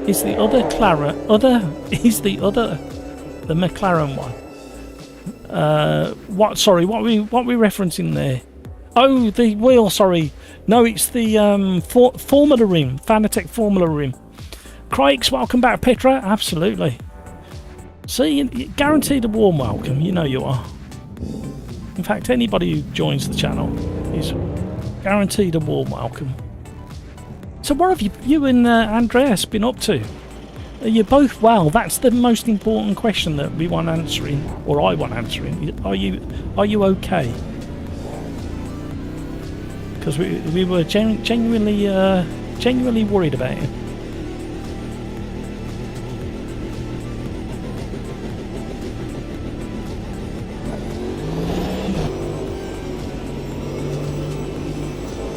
the McLaren one? What are we referencing there? Oh, the wheel, sorry. No, it's the Formula Rim, Fanatec Formula Rim. Craigs, welcome back, Petra. Absolutely. See, guaranteed a warm welcome. You know you are. In fact, anybody who joins the channel is guaranteed a warm welcome. So what have you and Andreas been up to? Are you both well? That's the most important question that we want answering, or I want answering. Are you okay? Because we were genuinely worried about you.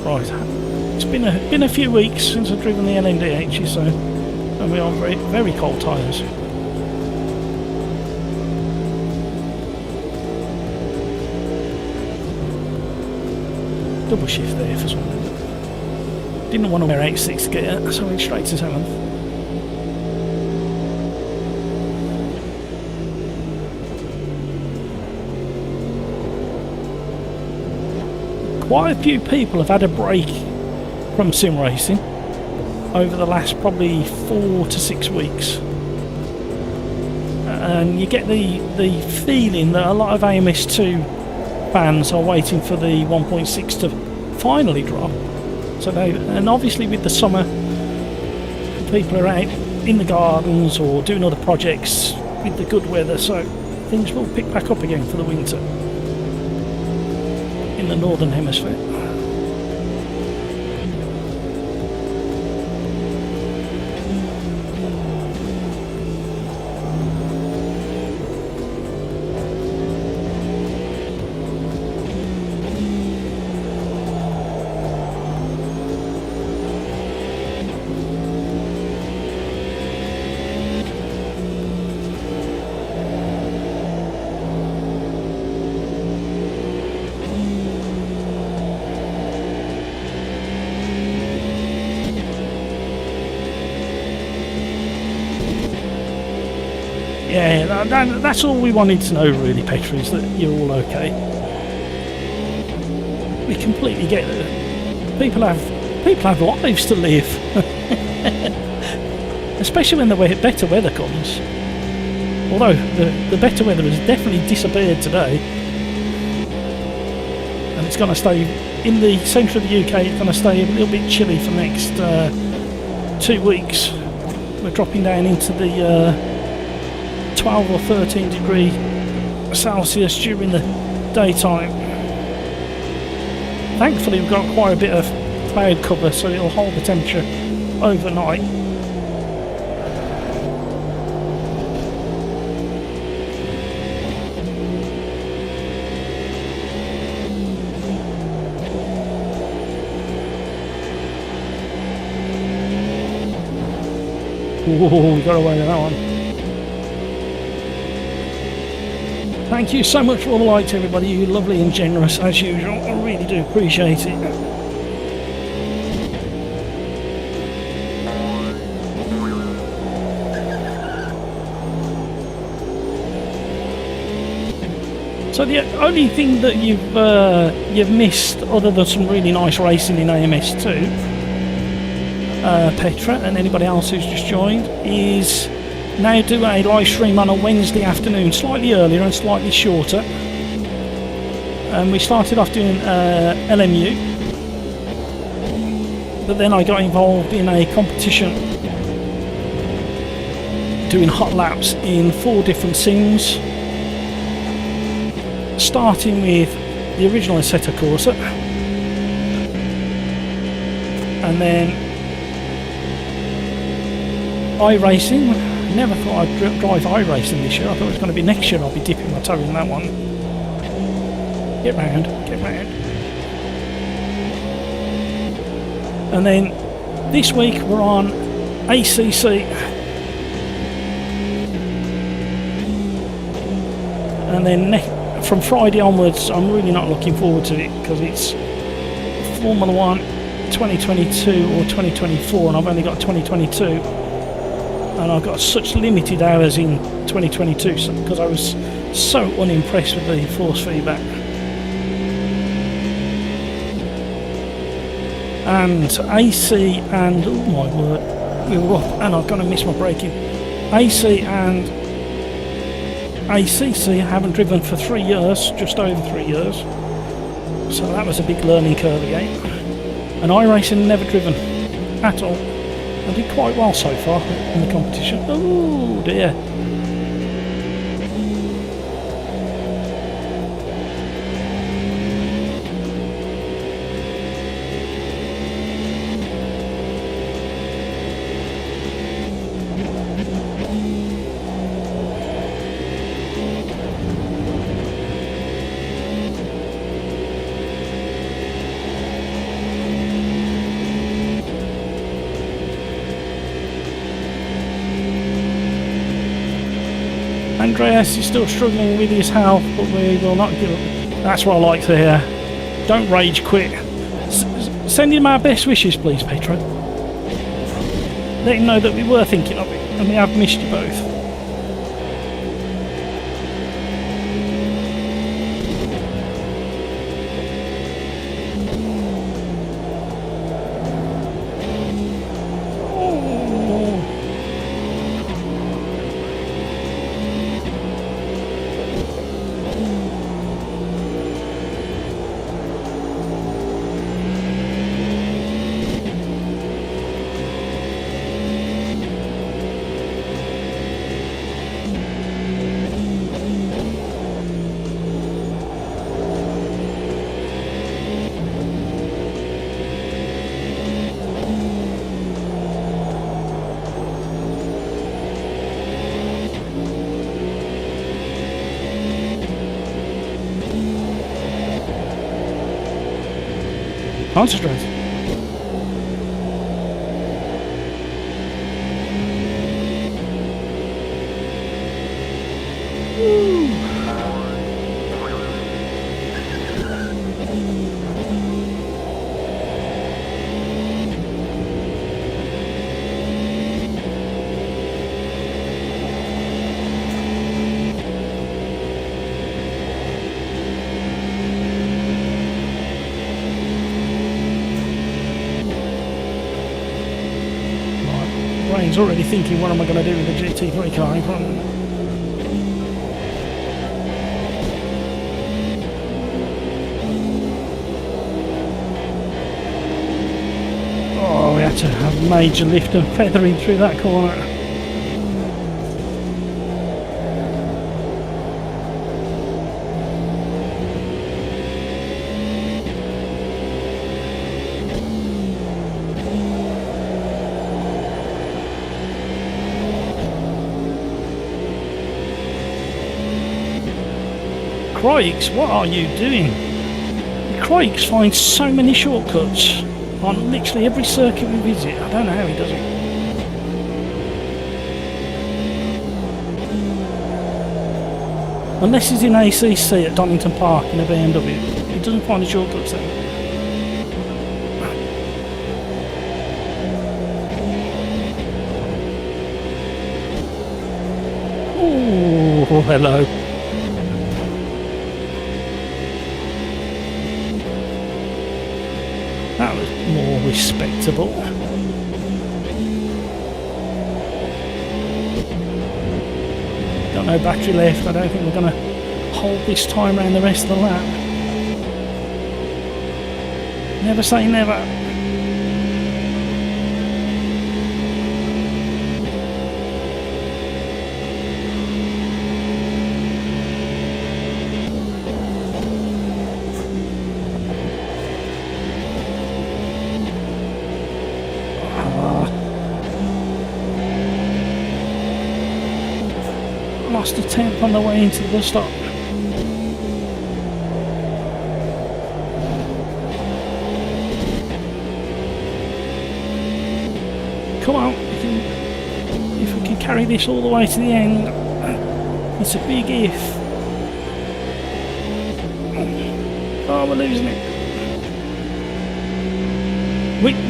Right, it's been a few weeks since I've driven the LMDH, so and we are very, very cold tyres. Double shift there for some reason. Didn't want to wear 8.6 gear, so I went straight to 7th. Quite a few people have had a break from sim racing over the last probably 4 to 6 weeks, and you get the feeling that a lot of AMS2 fans are waiting for the 1.6 to finally drop. So and obviously with the summer, people are out in the gardens or doing other projects with the good weather, so things will pick back up again for the winter in the northern hemisphere. that's all we wanted to know, really, Petra, is that you're all okay. We completely get it. People have lives to live, especially when the better weather comes. Although the better weather has definitely disappeared today, and it's going to stay in the centre of the UK. It's going to stay a little bit chilly for the next 2 weeks. We're dropping down into the 12 or 13 degree Celsius during the daytime. Thankfully, we've got quite a bit of cloud cover, so it'll hold the temperature overnight. Ooh, we got away with that one. Thank you so much for all the likes, everybody. You're lovely and generous as usual. I really do appreciate it. So the only thing that you've missed, other than some really nice racing in AMS2, Petra and anybody else who's just joined, is now do a live stream on a Wednesday afternoon, slightly earlier and slightly shorter. And we started off doing LMU, but then I got involved in a competition doing hot laps in 4 different sims, starting with the original Assetto Corsa, and then iRacing. Never thought I'd drive iRacing this year. I thought it was going to be next year I'll be dipping my toe in that one. Get round, get round. And then this week we're on ACC. And then from Friday onwards, I'm really not looking forward to it, because it's Formula 1 2022 or 2024, and I've only got 2022. And I've got such limited hours in 2022 because I was so unimpressed with the force feedback. And AC and, oh my word, we were off, and I'm going to miss my braking. AC and ACC I haven't driven for 3 years, just over 3 years. So that was a big learning curve again. And iRacing never driven at all. I did quite well so far in the competition. Oh dear. Andreas is still struggling with his health, but we will not give up. That's what I like to hear. Don't rage quit. Send him our best wishes, please, Petra. Let him know that we were thinking of it, and we have missed you both. Concentrate. brain's already thinking, what am I going to do with the GT3 car in front of me? Oh, we had to have major lift and feathering through that corner. Crikes, what are you doing? Crikes finds so many shortcuts on literally every circuit we visit. I don't know how he does it. Unless he's in ACC at Donington Park in a BMW, he doesn't find the shortcuts there. Oh, hello. That was more respectable. Got no battery left. I don't think we're going to hold this time around the rest of the lap. Never say never. Lost a tenth on the way into the bus stop. Come on, if we can carry this all the way to the end, it's a big if. Oh, we're losing it.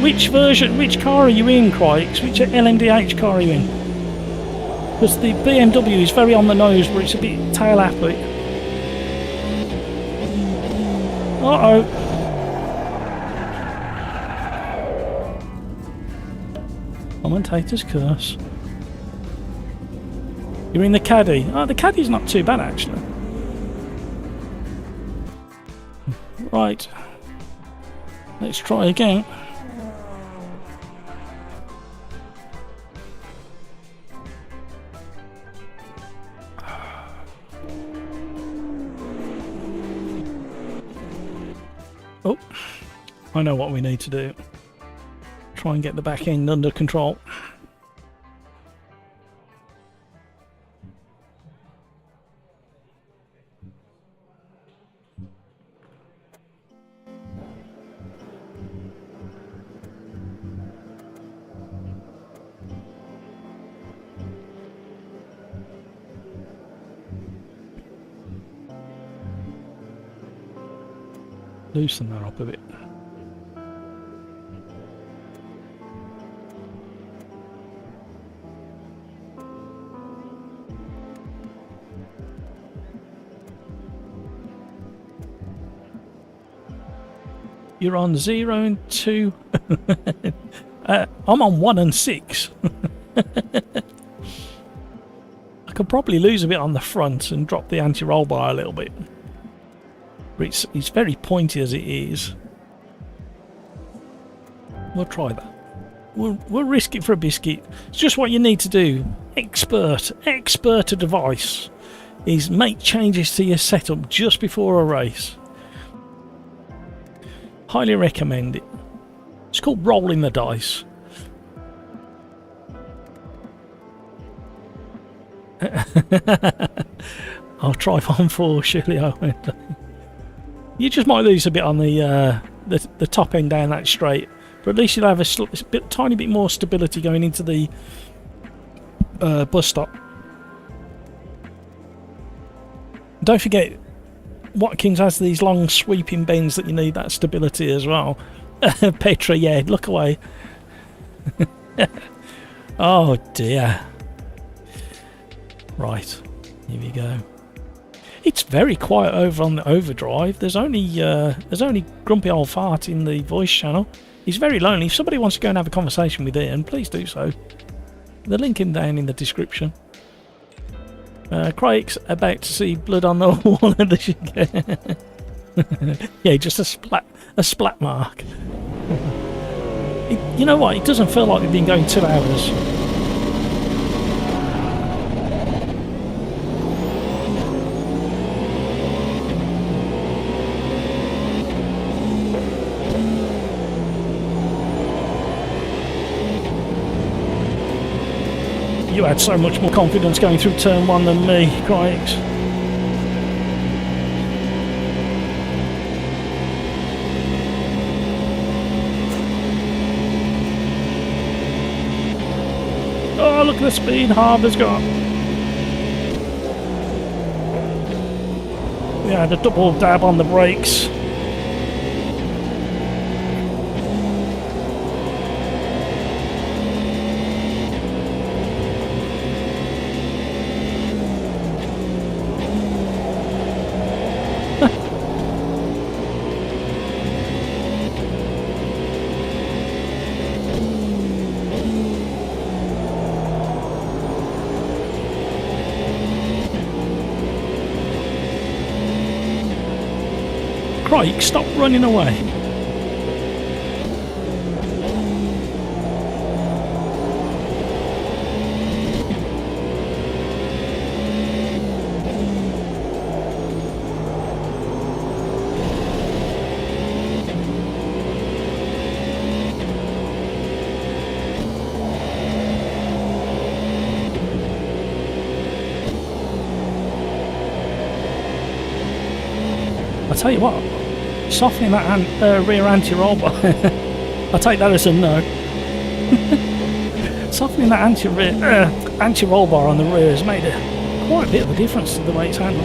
Which version, which car are you in, Crikes? Which LMDH car are you in? Because the BMW is very on the nose, but it's a bit tail happy. Uh-oh. Commentator's curse. You're in the Caddy. Oh, the Caddy's not too bad, actually. Right. Let's try again. Oh, I know what we need to do. Try and get the back end under control. Loosen that up a bit. You're on 0 and 2. I'm on 1 and 6. I could probably lose a bit on the front and drop the anti-roll bar a little bit. But it's very pointy as it is. We'll try that. We'll risk it for a biscuit. It's just what you need to do. Expert advice is make changes to your setup just before a race. Highly recommend it. It's called rolling the dice. I'll try 1-4, surely I won't. You just might lose a bit on the top end down that straight, but at least you'll have a tiny bit more stability going into the bus stop. Don't forget, Watkins has these long sweeping bends that you need that stability as well. Petra, yeah, look away. Oh dear. Right, here we go. It's very quiet over on the OverDrive. There's only Grumpy Old Fart in the voice channel. He's very lonely. If somebody wants to go and have a conversation with Ian, please do so. The link in down in the description. Craig's about to see blood on the wall of the chicken. Yeah, just a splat mark. You know what? It doesn't feel like we've been going 2 hours. You had so much more confidence going through turn 1 than me, Craig's. Oh, look at the speed Harbour's got. We had a double dab on the brakes. Craig, stop running away. I'll tell you what, softening that rear anti-roll bar, I'll take that as a no. Softening that anti-roll bar on the rear has made quite a bit of a difference to the way it's handled.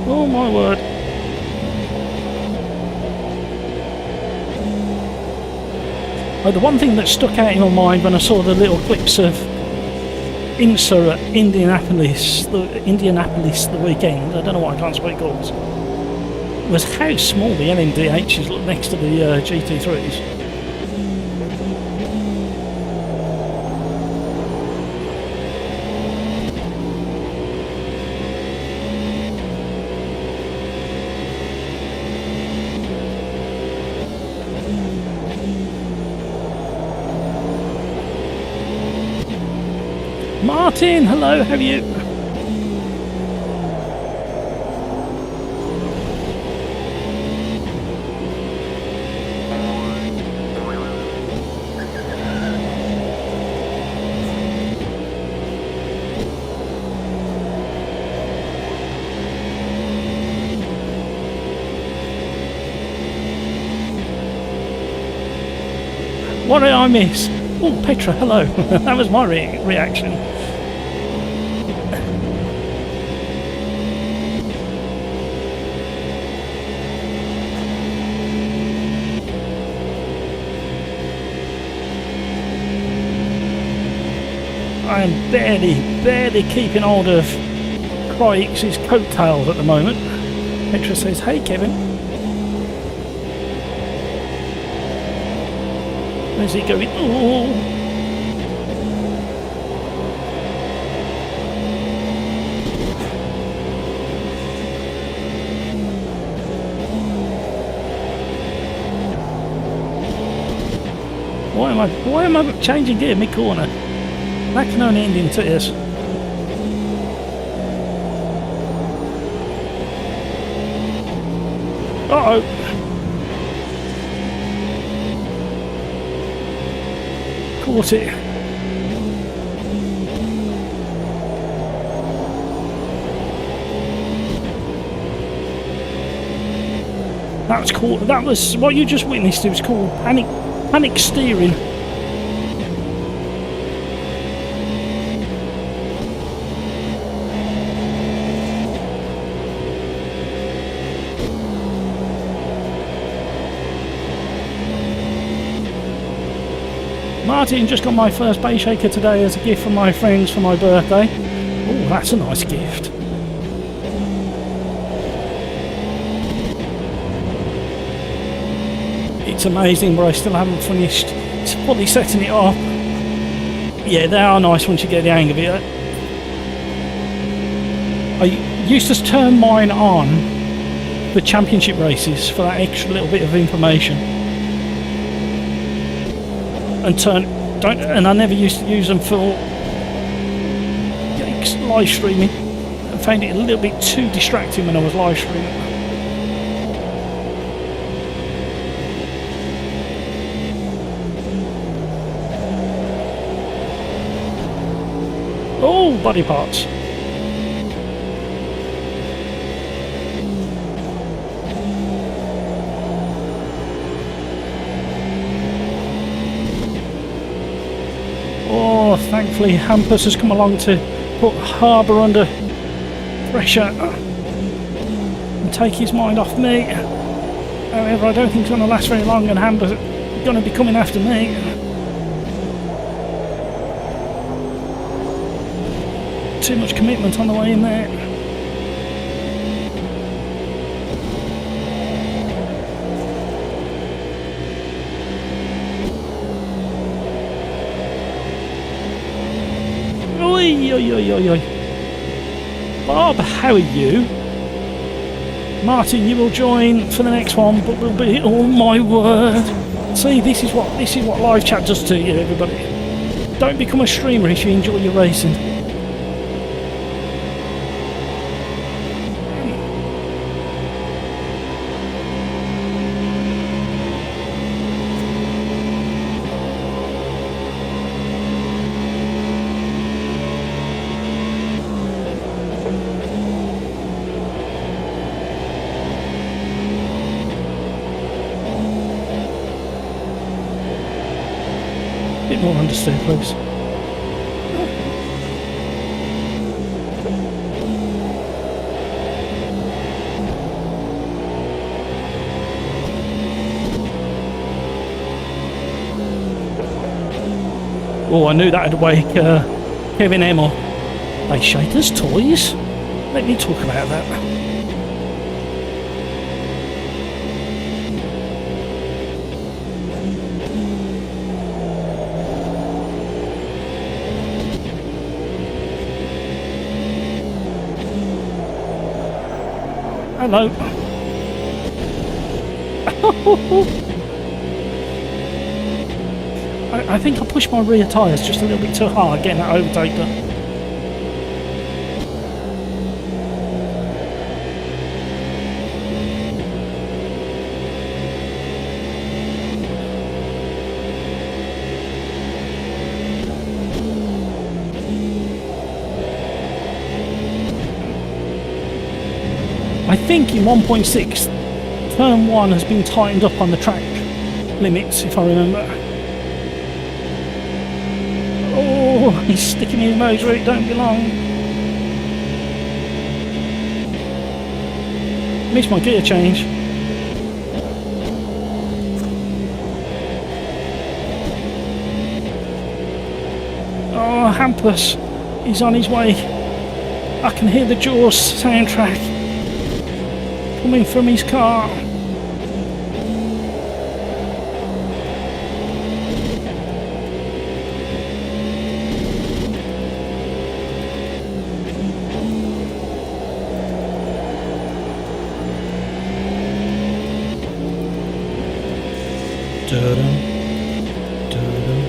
Oh my word. Oh, the one thing that stuck out in my mind when I saw the little clips of INSA at Indianapolis the weekend, I don't know what I can't speak calls, was how small the LMDHs look next to the GT3s. Martin, hello, how are you? What did I miss? Oh, Petra, hello. That was my reaction. I am barely keeping hold of Craig's coattails at the moment. Petra says, hey Kevin. Where's he going? Oh. Why am I changing gear mid-corner? That can only end in tears. Uh-oh. Caught it. That's called, that was what you just witnessed. It was called panic steering. Martin, just got my first base shaker today as a gift from my friends for my birthday. Oh, that's a nice gift. It's amazing, but I still haven't finished fully setting it up. Yeah, they are nice once you get the hang of it. I used to turn mine on for championship races for that extra little bit of information, and I never used to use them for live streaming. I found it a little bit too distracting when I was live streaming. Oh, body parts. Oh, thankfully Hampus has come along to put Harbour under pressure and take his mind off me. However, I don't think it's going to last very long, and Hampus is going to be coming after me. Too much commitment on the way in there. Oi, oi, oi, oi, oi. Bob, how are you? Martin, you will join for the next one, but we'll be. Oh my word! See, this is what live chat does to you, everybody. Don't become a streamer if you enjoy your racing. Bit more understeer, please. Oh, I knew that would wake Kevin M up. They shakers toys? Let me talk about that. Hello. I think I pushed my rear tyres just a little bit too hard getting that overtake done. I think in 1.6, turn 1 has been tightened up on the track limits, if I remember. Oh, he's sticking his nose where it don't belong. Missed my gear change. Oh, Hampus, he's on his way. I can hear the Jaws soundtrack coming from his car. Dun-dun, dun-dun.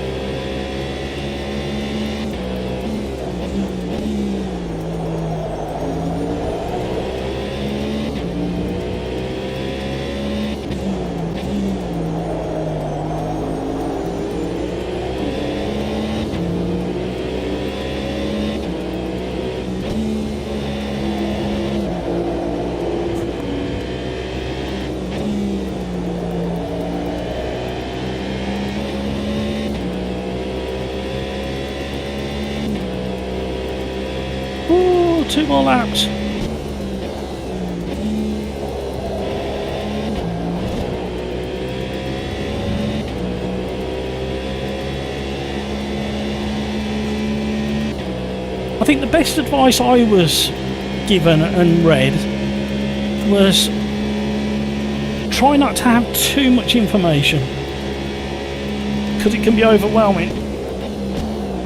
Ooh, 2 more laps. think the best advice I was given and read was try not to have too much information, because it can be overwhelming.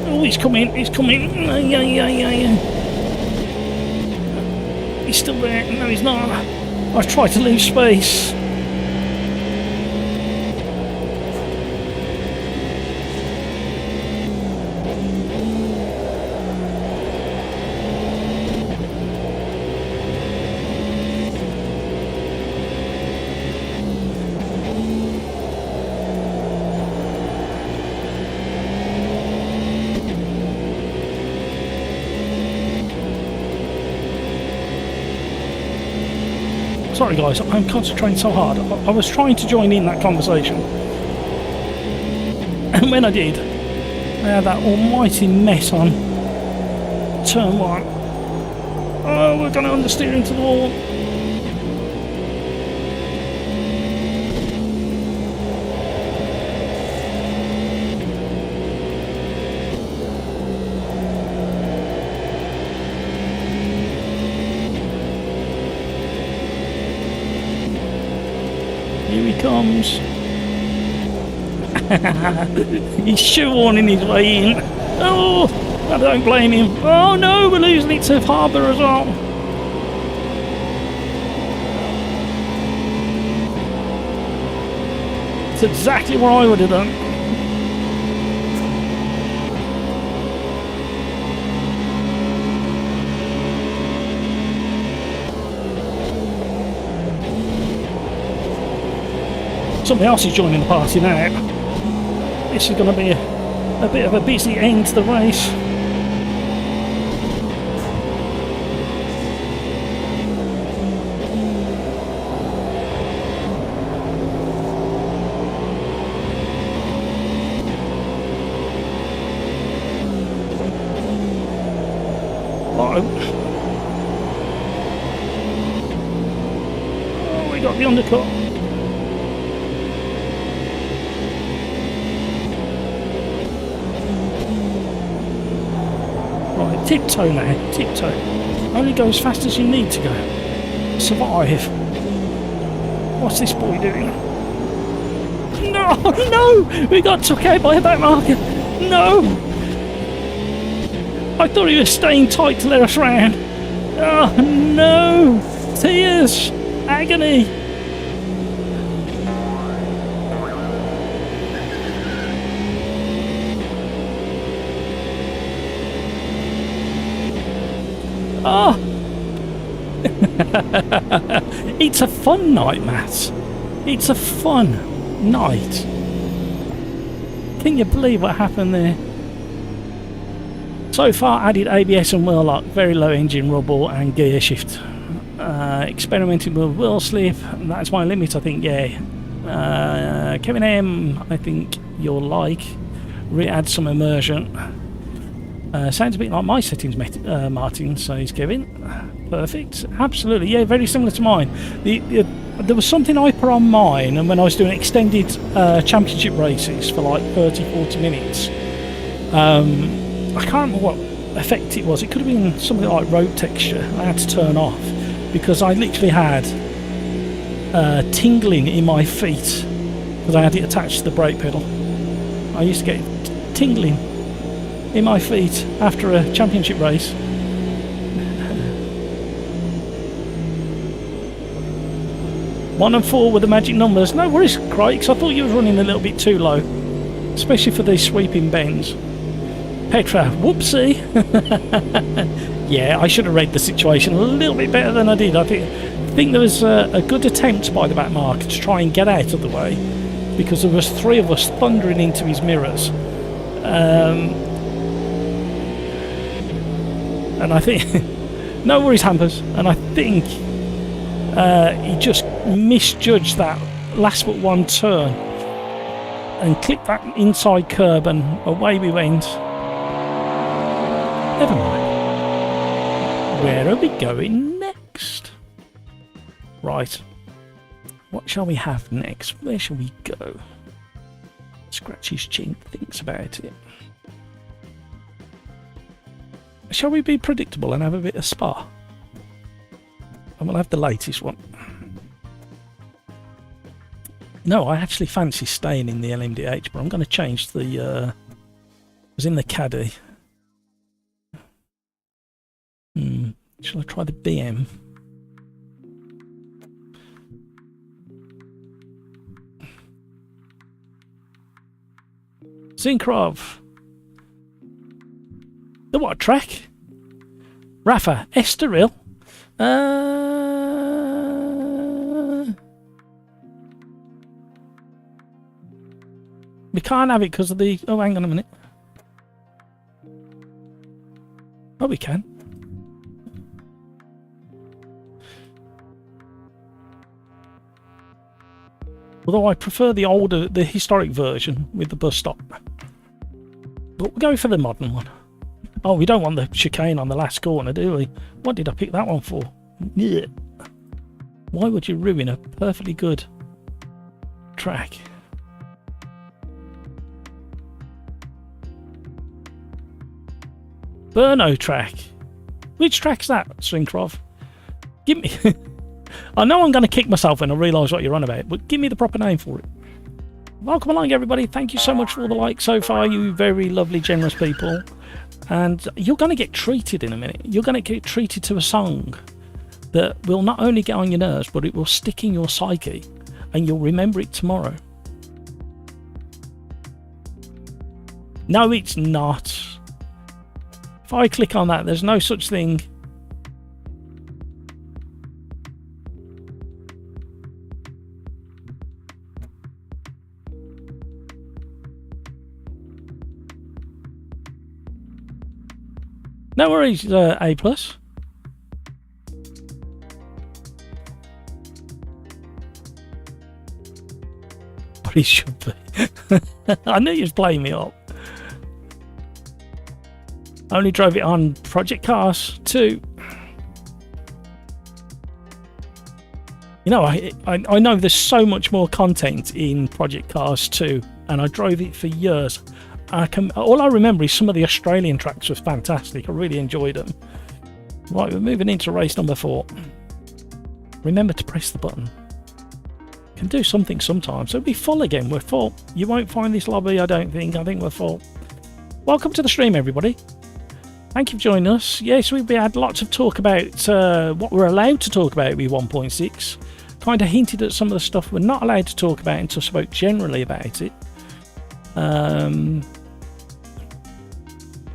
Oh, he's coming, he's coming. He's still there. No, he's not. I've tried to leave space. Sorry guys, I'm concentrating so hard. I was trying to join in that conversation. And when I did, I had that almighty mess on turn 1. Oh, we're going to understeer into the wall. Here he comes. He's shoehorning his way in. Oh, I don't blame him. Oh no, we're losing it to Harbour as well. It's exactly what I would have done. Somebody else is joining the party now. This is going to be a bit of a busy end to the race. Oh, we got the undercut. Tiptoe now, tiptoe. Only go as fast as you need to go. Survive. What's this boy doing? No, no! We got took out by a back marker. No! I thought he was staying tight to let us round. Oh no! Tears! Agony! Oh! It's a fun night, Matt. It's a fun night. Can you believe what happened there? So far, added ABS and wheel lock, very low engine rubble and gear shift. Experimenting with wheel slip, that's my limit, I think, yeah. Kevin M, I think you'll like. Re-add some immersion. Sounds a bit like my settings, Martin, says Kevin. Perfect. Absolutely, yeah, very similar to mine. There was something I put on mine, and when I was doing extended championship races for like 30-40 minutes, I can't remember what effect it was. It could have been something like road texture. I had to turn off because I literally had tingling in my feet because I had it attached to the brake pedal. I used to get tingling in my feet after a championship race. One and 4 were the magic numbers. No worries, Craig, I thought you were running a little bit too low, especially for these sweeping bends. Petra, whoopsie. Yeah, I should have read the situation a little bit better than I did. I think there was a good attempt by the back marker to try and get out of the way, because there was 3 of us thundering into his mirrors. And I think no worries, Hampers, and I think he just misjudged that last but one turn and clipped that inside curb, and away we went. Never mind. Where are we going next? Right, what shall we have next? Where shall we go? Scratch his chin, thinks about it. Shall we be predictable and have a bit of Spa? And we'll have the latest one. No, I actually fancy staying in the LMDH, but I'm going to change the... I was in the Caddy. Shall I try the BM? Zinkrov. The what track? Rafa. Estoril. We can't have it because of the... Oh, hang on a minute. Oh, we can. Although I prefer the older, the historic version with the bus stop. But we'll go for the modern one. Oh, we don't want the chicane on the last corner, do we? What did I pick that one for? Yeah. Why would you ruin a perfectly good track? Brno track. Which track's that, Svinkrov? Give me... I know I'm going to kick myself when I realise what you're on about, but give me the proper name for it. Welcome along, everybody. Thank you so much for all the likes so far, you very lovely, generous people. And you're going to get treated in a minute. You're going to get treated to a song that will not only get on your nerves, but it will stick in your psyche, and you'll remember it tomorrow. No, it's not. If I click on that, there's no such thing. No worries, A+. But he should be. I knew you was playing me up. I only drove it on Project Cars 2. You know, I know there's so much more content in Project Cars 2, and I drove it for years. All I remember is some of the Australian tracks was fantastic. I really enjoyed them. Right, we're moving into race number 4. Remember to press the button. Can do something sometimes. It'll be full again. We're full. You won't find this lobby, I don't think. I think we're full. Welcome to the stream, everybody. Thank you for joining us. Yes, we've had lots of talk about what we're allowed to talk about with 1.6. Kind of hinted at some of the stuff we're not allowed to talk about until spoke generally about it.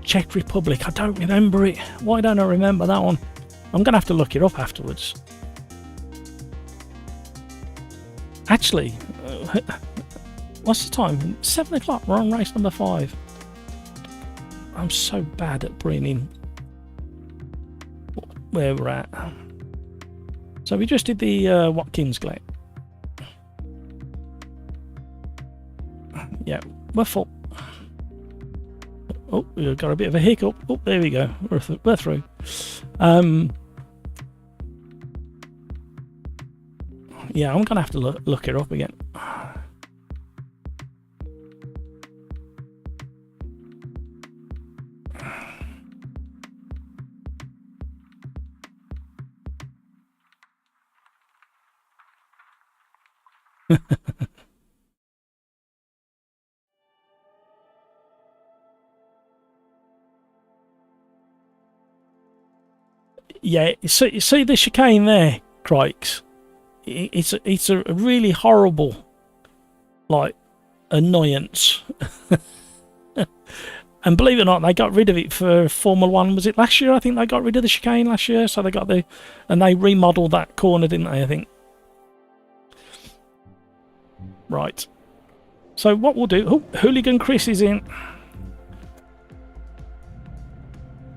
Czech Republic, I don't remember it. Why don't I remember that one? I'm going to have to look it up afterwards. Actually, what's the time? 7 o'clock, we're on race number 5. I'm so bad at bringing where we're at. So we just did the Watkins Glen. Yeah, we're full. Oh, we've got a bit of a hiccup. Oh, there we go. We're through. Yeah, I'm gonna have to look it up again. Yeah, you see the chicane there, Crikes? It's a really horrible, like, annoyance. And believe it or not, they got rid of it for Formula 1. Was it last year? I think they got rid of the chicane last year. So they got and they remodeled that corner, didn't they? I think. Right. So what we'll do... Oh, Hooligan Chris is in.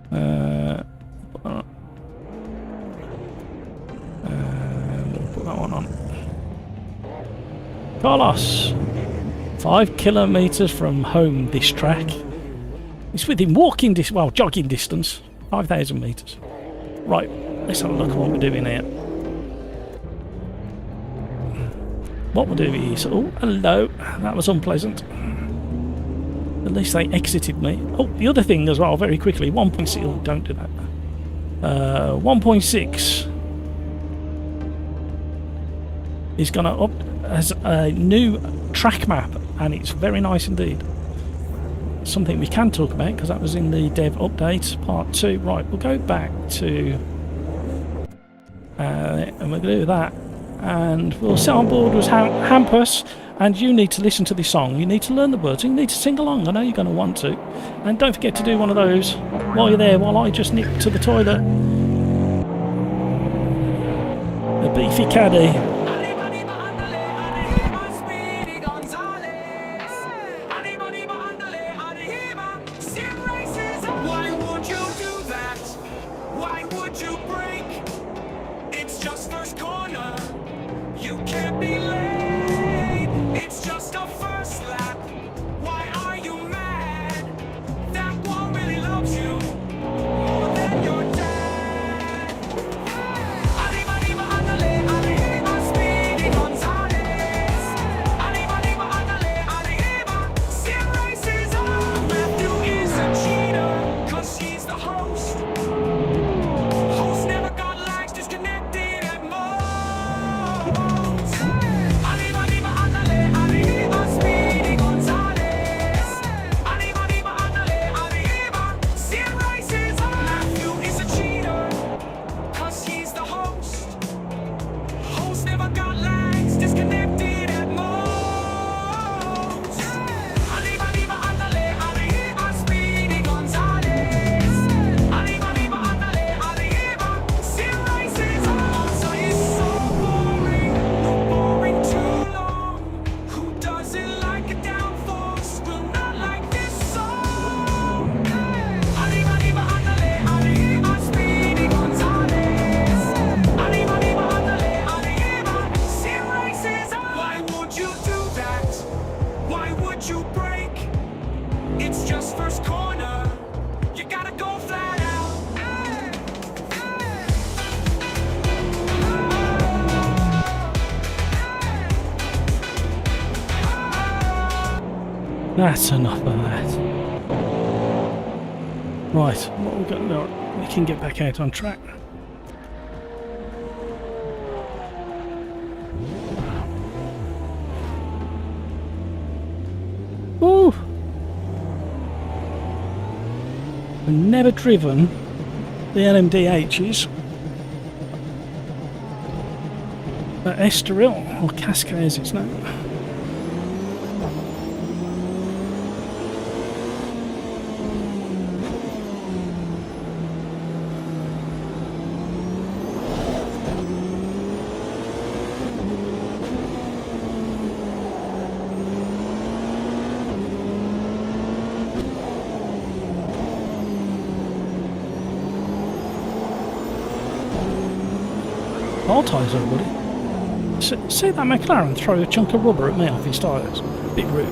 We'll put that one on. Carlos. 5 kilometres from home, this track. It's within walking distance, well, jogging distance. 5,000 metres. Right, let's have a look at what we're doing here. What we'll do is... Oh, hello. That was unpleasant. At least they exited me. Oh, the other thing as well, very quickly, 1.6, oh, don't do that. 1.6 is going to up as a new track map, and it's very nice indeed. Something we can talk about because that was in the dev update part 2. Right, we'll go back to and we'll do that, and we'll sit on board with Hampus. And you need to listen to this song, you need to learn the words, you need to sing along. I know you're going to want to. And don't forget to do one of those while you're there, while I just nip to the toilet. A beefy caddy. Why would you do that? Why would you break? It's just first corner. You can't be late. It's just a first lap. Why are you mad? That one really loves you more than your dad. Arriba, arriba, andale, arriba, Speedy Gonzales. Arriba, arriba, andale, arriba, Sim Racers Arms. Matthew is a cheater, 'cause he's the host. Host never got lags, disconnected at most. Arriba, arriba, andale, arriba, Speedy Gonzales. Arriba, arriba, andale, arriba, Sim Racers Arms. Matthew is a cheater, 'cause he's the host. Host never got lags, disconnected at most. Arriba, arriba, andale, arriba, Speedy Gonzales. Arriba, arriba, andale, arriba, Sim Racers Arms. So it's so boring, no boring too long. Who doesn't like a downforce will not like this song. Arriba, arriba, andale, arriba, Speedy Gonzales. Arriba, arriba, andale, arriba, Sim Racers Arms. Why would you do that? Why would you break? It's just first corner. You gotta go flat out. That's enough of that. Right, what we got now? We can get back out on track. Ooh! I've never driven the LMDHs at Estoril, or Cascais it's now. All tyres everybody. See that McLaren throw a chunk of rubber at me off his tyres? Bit rude.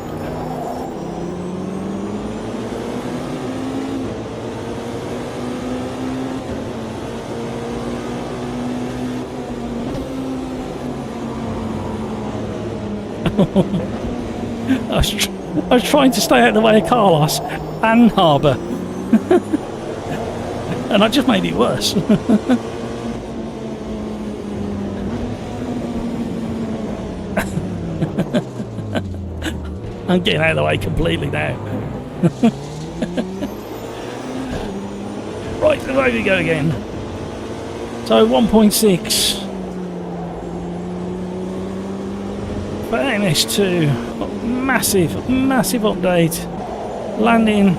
I was trying to stay out of the way of Carlos and Harbour. And I just made it worse. I'm getting out of the way completely now. Right, away we go again. So 1.6 for AMS2, massive update, landing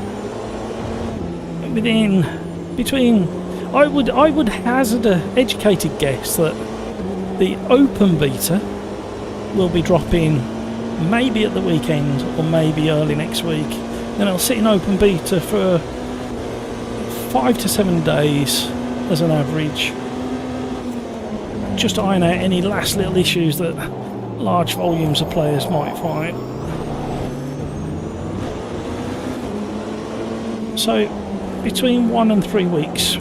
between. I would hazard a educated guess that the open beta will be dropping maybe at the weekend or maybe early next week. Then I'll sit in open beta for 5 to 7 days as an average, just to iron out any last little issues that large volumes of players might find. So between 1 and 3 weeks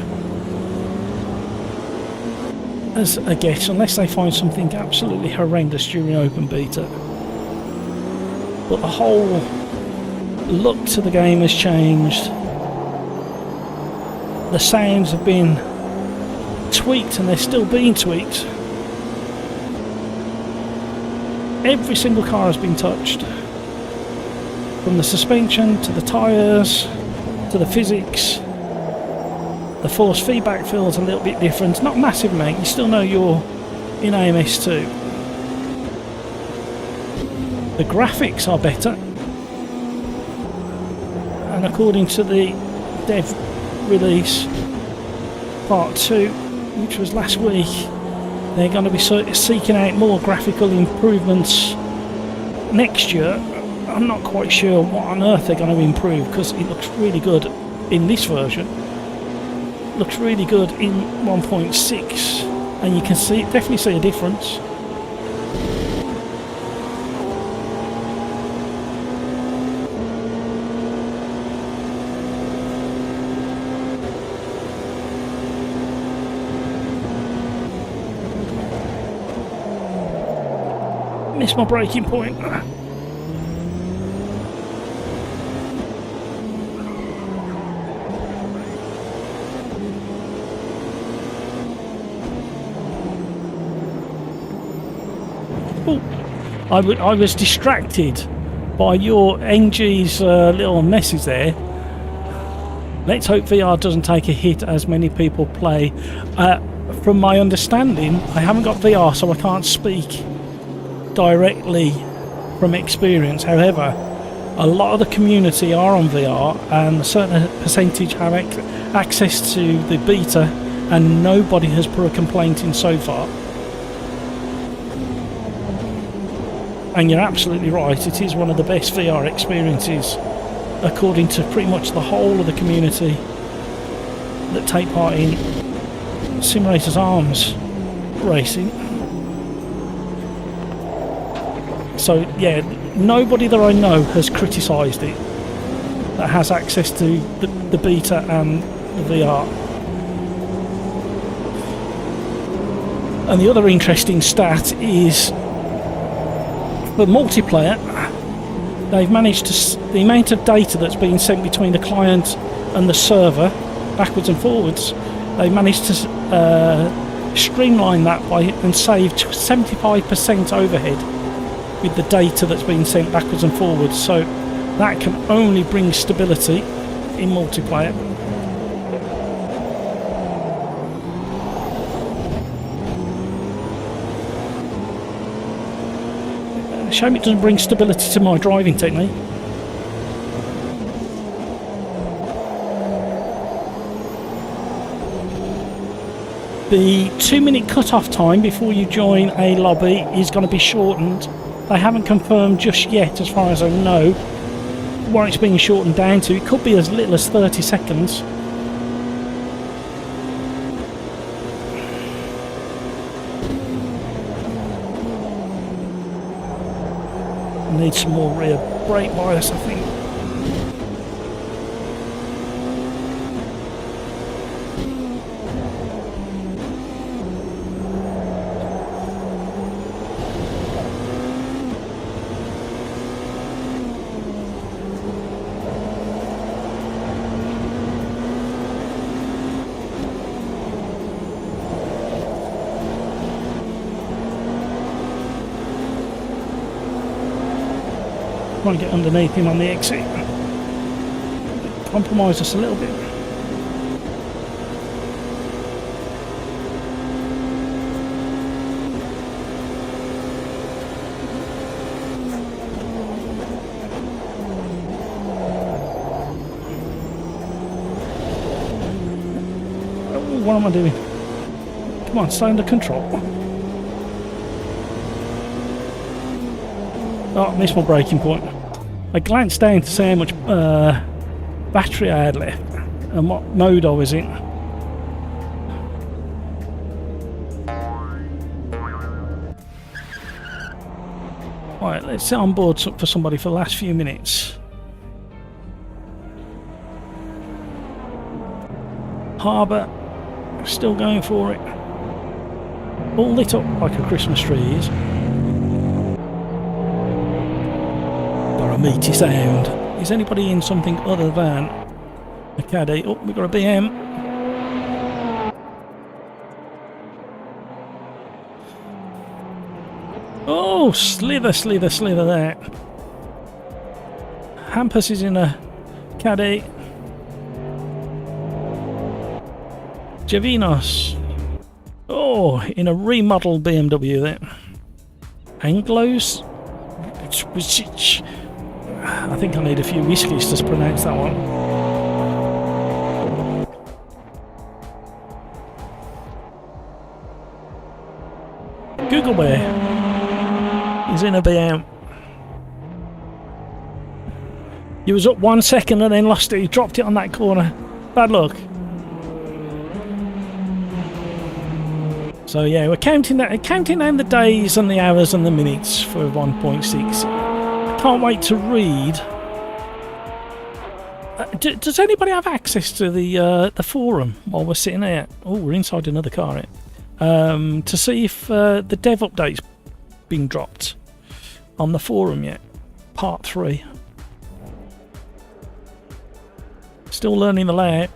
as a guess, unless they find something absolutely horrendous during open beta. But the whole look to the game has changed. The sounds have been tweaked, and they're still being tweaked. Every single car has been touched, from the suspension to the tyres to the physics. The force feedback feels a little bit different, not massive, mate. You still know you're in AMS2. The graphics are better, and according to the dev release part 2, which was last week, they're going to be seeking out more graphical improvements next year. I'm not quite sure what on earth they're going to improve, because it looks really good in this version. It looks really good in 1.6, and you can definitely see a difference. Missed my braking point. Oh, I was distracted by your NG's little message there. Let's hope VR doesn't take a hit as many people play. From my understanding, I haven't got VR, so I can't speak directly from experience. However, a lot of the community are on VR, and a certain percentage have access to the beta, and nobody has put a complaint in so far. And you're absolutely right, it is one of the best VR experiences, according to pretty much the whole of the community that take part in SimRacersArms racing. So yeah, nobody that I know has criticised it that has access to the beta and the VR. And the other interesting stat is the multiplayer. They've managed to, the amount of data that's being sent between the client and the server, backwards and forwards, they've managed to streamline that and save 75% overhead with the data that's being sent backwards and forwards. So that can only bring stability in multiplayer. Shame it doesn't bring stability to my driving technique. The 2-minute cut-off time before you join a lobby is going to be shortened. They haven't confirmed just yet, as far as I know, what it's being shortened down to. It could be as little as 30 seconds. Need some more rear brake bias, I think. Trying to get underneath him on the exit. Compromise us a little bit. Oh, what am I doing? Come on, stay under control. Oh, I missed my braking point. I glanced down to see how much battery I had left and what mode I was in. Right, let's sit on board for somebody for the last few minutes. Harbour, still going for it. All lit up like a Christmas tree is. Got a meaty sound. Is anybody in something other than a caddy? Oh, we've got a BM. Oh, slither there. Hampus is in a caddy. Javinos. Oh, in a remodeled BMW there. Anglos. I think I need a few whiskies to pronounce that one. Google Bear is in a BM. He was up 1 second and then lost it. He dropped it on that corner. Bad luck. So yeah, we're counting down the days and the hours and the minutes for 1.6. Can't wait to read. Does anybody have access to the forum while we're sitting here? Oh, we're inside another car here. To see if the dev update's been dropped on the forum yet. Part 3. Still learning the layout.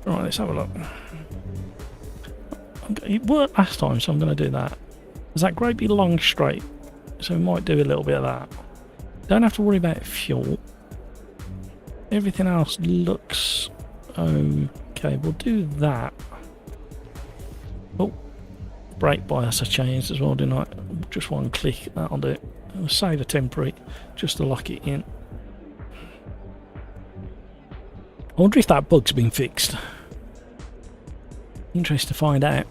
Right, let's have a look. It worked last time, so I'm going to do that. There's that great big long straight, so we might do a little bit of that. Don't have to worry about fuel. Everything else looks okay. We'll do that. Oh, brake bias I changed as well, didn't I? Just one click, that'll do it. I'll save a temporary just to lock it in. I wonder if that bug's been fixed. Interesting to find out.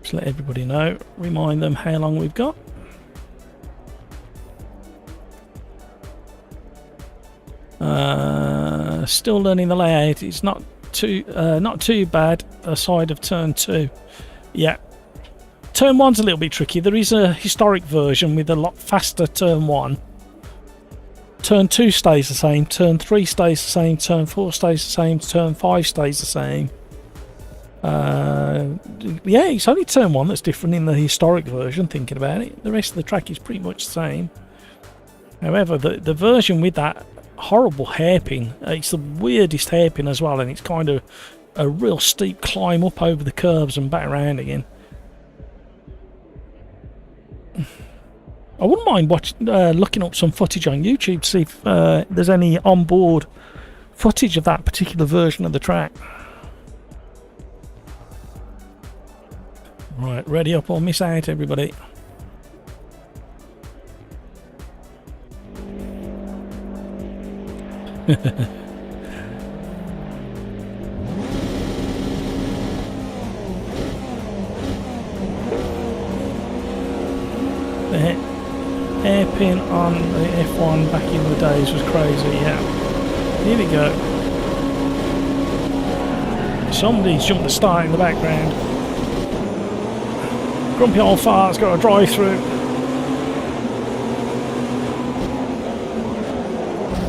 Just let everybody know. Remind them how long we've got. Still learning the layout. It's not too bad aside of turn 2. Yeah, turn 1's a little bit tricky. There is a historic version with a lot faster turn 1. Turn 2 stays the same, turn 3 stays the same, turn 4 stays the same, turn 5 stays the same. Yeah, it's only turn 1 that's different in the historic version, thinking about it. The rest of the track is pretty much the same. However, the version with that horrible hairpin, it's the weirdest hairpin as well, and it's kind of a real steep climb up over the curves and back around again. I wouldn't mind looking up some footage on YouTube to see if there's any onboard footage of that particular version of the track. Right, ready up or miss out, everybody. The hairpin on the F1 back in the days was crazy, yeah. Here we go. Somebody's jumped the start in the background. Grumpy old fart's got a drive through.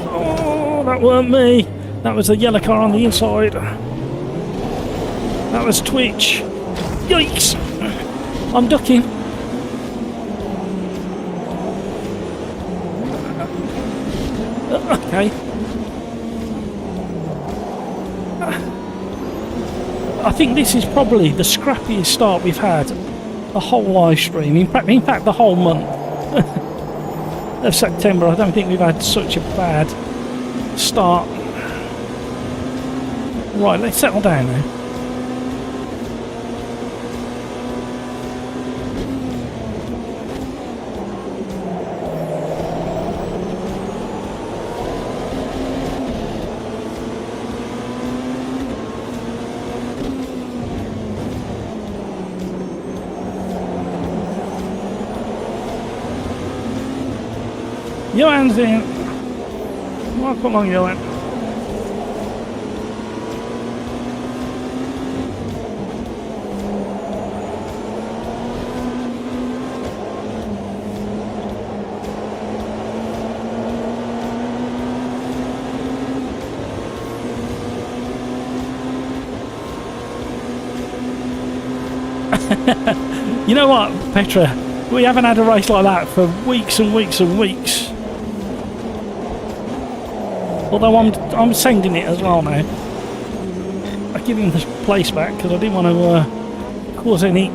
Oh, that weren't me. That was the yellow car on the inside. That was Twitch. Yikes! I'm ducking. Okay. I think this is probably the scrappiest start we've had the whole live stream. In fact, the whole month of September. I don't think we've had such a bad start. Right, let's settle down now. Johan's in. Walk along, Johan. You know what, Petra? We haven't had a race like that for weeks and weeks and weeks. Although I'm sending it as well now. I'm giving the place back because I didn't want to cause any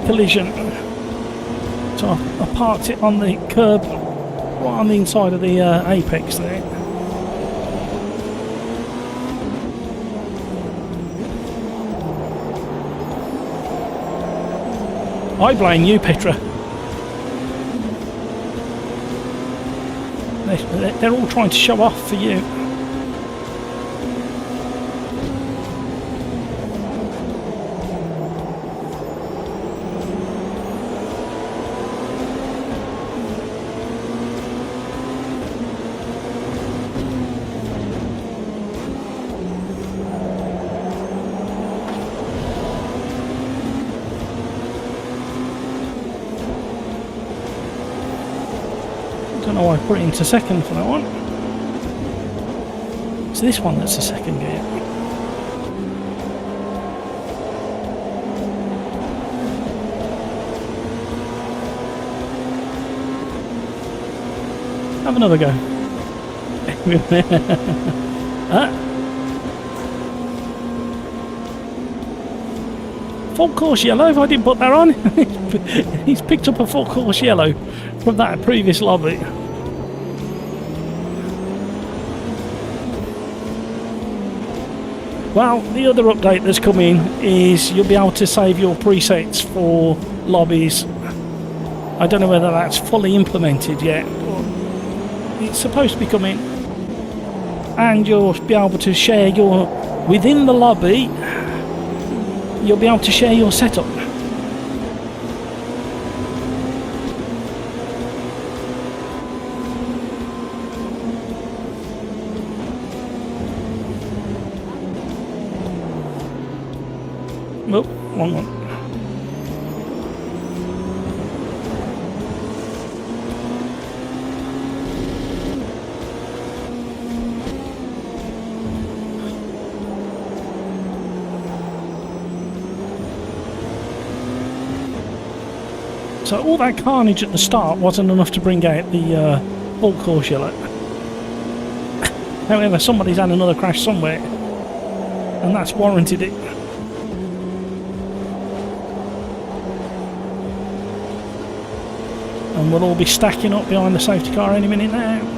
collision. So I parked it on the curb, right on the inside of the apex there. I blame you, Petra. They're all trying to show off for you. I don't know why I put it into second for that one. It's this one that's the second gear. Have another go. Full course yellow, if I didn't put that on. He's picked up a full course yellow from that previous lobby. Well, the other update that's coming is you'll be able to save your presets for lobbies. I don't know whether that's fully implemented yet, but it's supposed to be coming. And you'll be able to share your, within the lobby, you'll be able to share your setup. Oh, wrong one. So all that carnage at the start wasn't enough to bring out the full course yellow. However, somebody's had another crash somewhere, and that's warranted it. And we'll all be stacking up behind the safety car any minute now.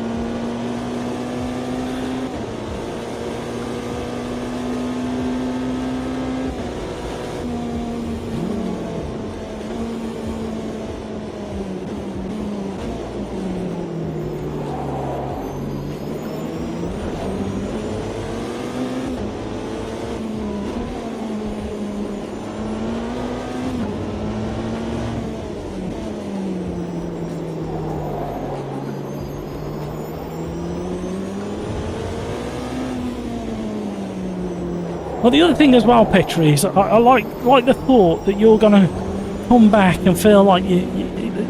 Well, the other thing as well, Petra, is I like the thought that you're going to come back and feel like you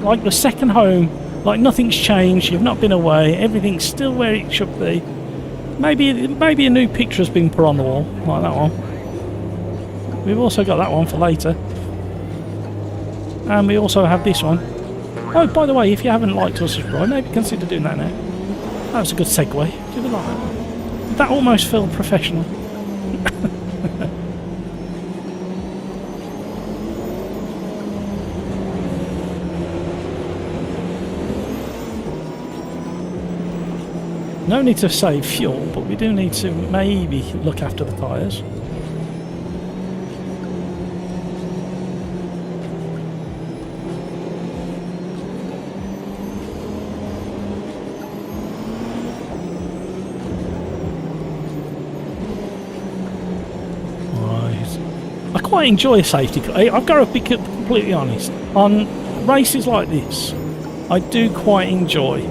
like the second home, like nothing's changed, you've not been away, everything's still where it should be. Maybe a new picture has been put on the wall, like that one. We've also got that one for later. And we also have this one. Oh, by the way, if you haven't liked or subscribed, maybe consider doing that now. That was a good segue. Did you like that? That almost felt professional. No need to save fuel, but we do need to maybe look after the tyres. I quite enjoy a safety car. I've got to be completely honest. On races like this, I do quite enjoy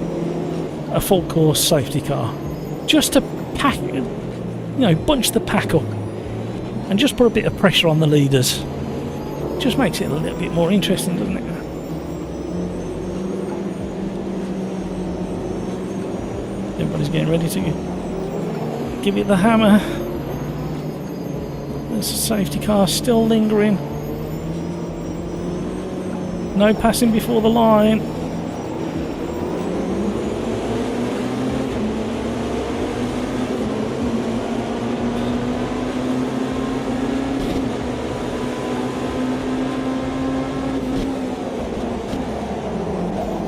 a full course safety car, just to pack, bunch the pack up and just put a bit of pressure on the leaders. Just makes it a little bit more interesting, doesn't it? Everybody's getting ready to give it the hammer. There's a safety car still lingering. No passing before the line.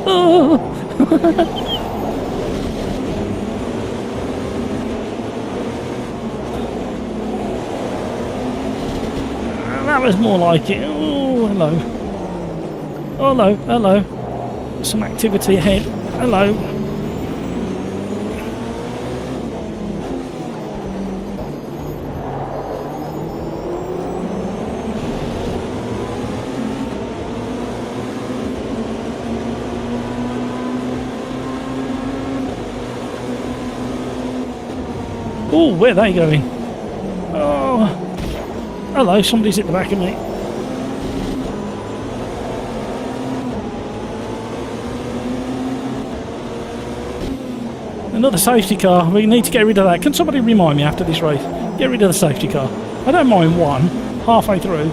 Oh. That was more like it. Oh, hello. Oh, hello, hello. Some activity ahead. Hello. Oh, where are they going? Oh, hello, somebody's at the back of me. Another safety car. We need to get rid of that. Can somebody remind me after this race? Get rid of the safety car. I don't mind one, halfway through.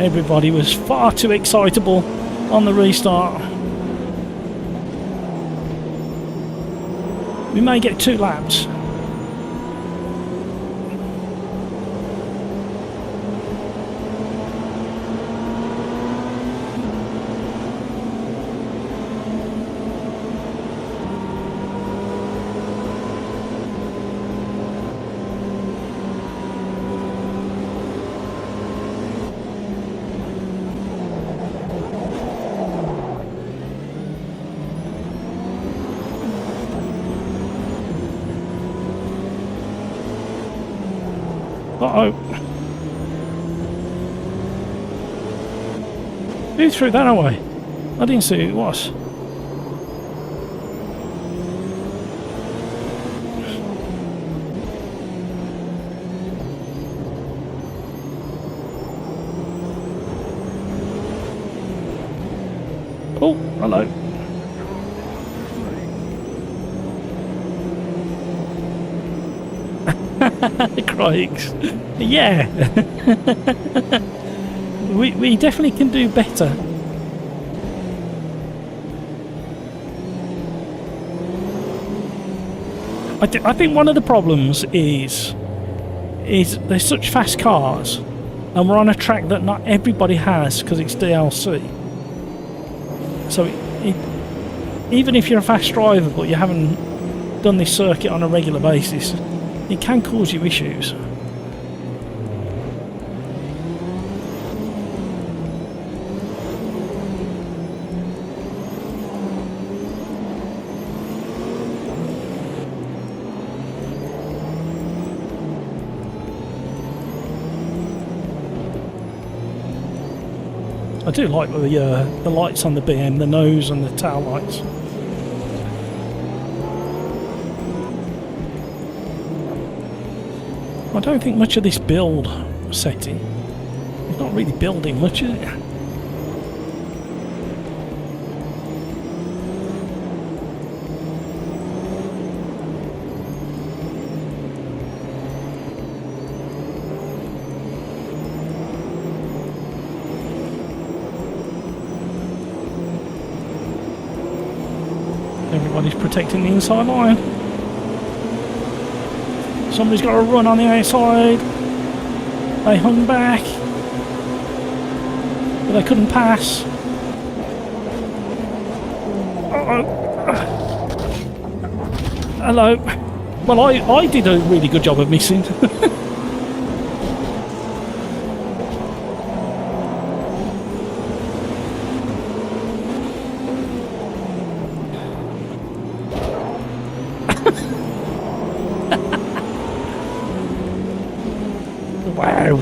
Everybody was far too excitable on the restart. We may get 2 laps. Uh-oh. Who threw that away? I didn't see who it was. Oh, hello. Crikes. Yeah. we definitely can do better. I think one of the problems is there's such fast cars and we're on a track that not everybody has because it's DLC. So even if you're a fast driver but you haven't done this circuit on a regular basis, it can cause you issues. I do like the lights on the BM, the nose and the tail lights. I don't think much of this build setting. It's not really building much, is it? Everybody's protecting the inside line. Somebody's got to run on the outside. They hung back, but they couldn't pass. Uh-oh. Hello. Well, I did a really good job of missing. Wow.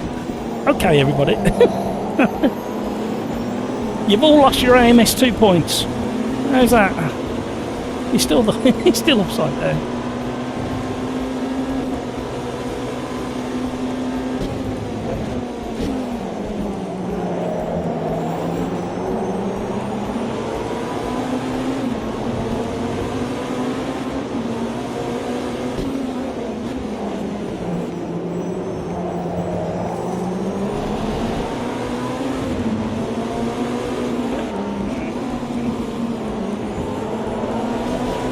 Okay, everybody. You've all lost your AMS2 points. How's that? He's still upside down.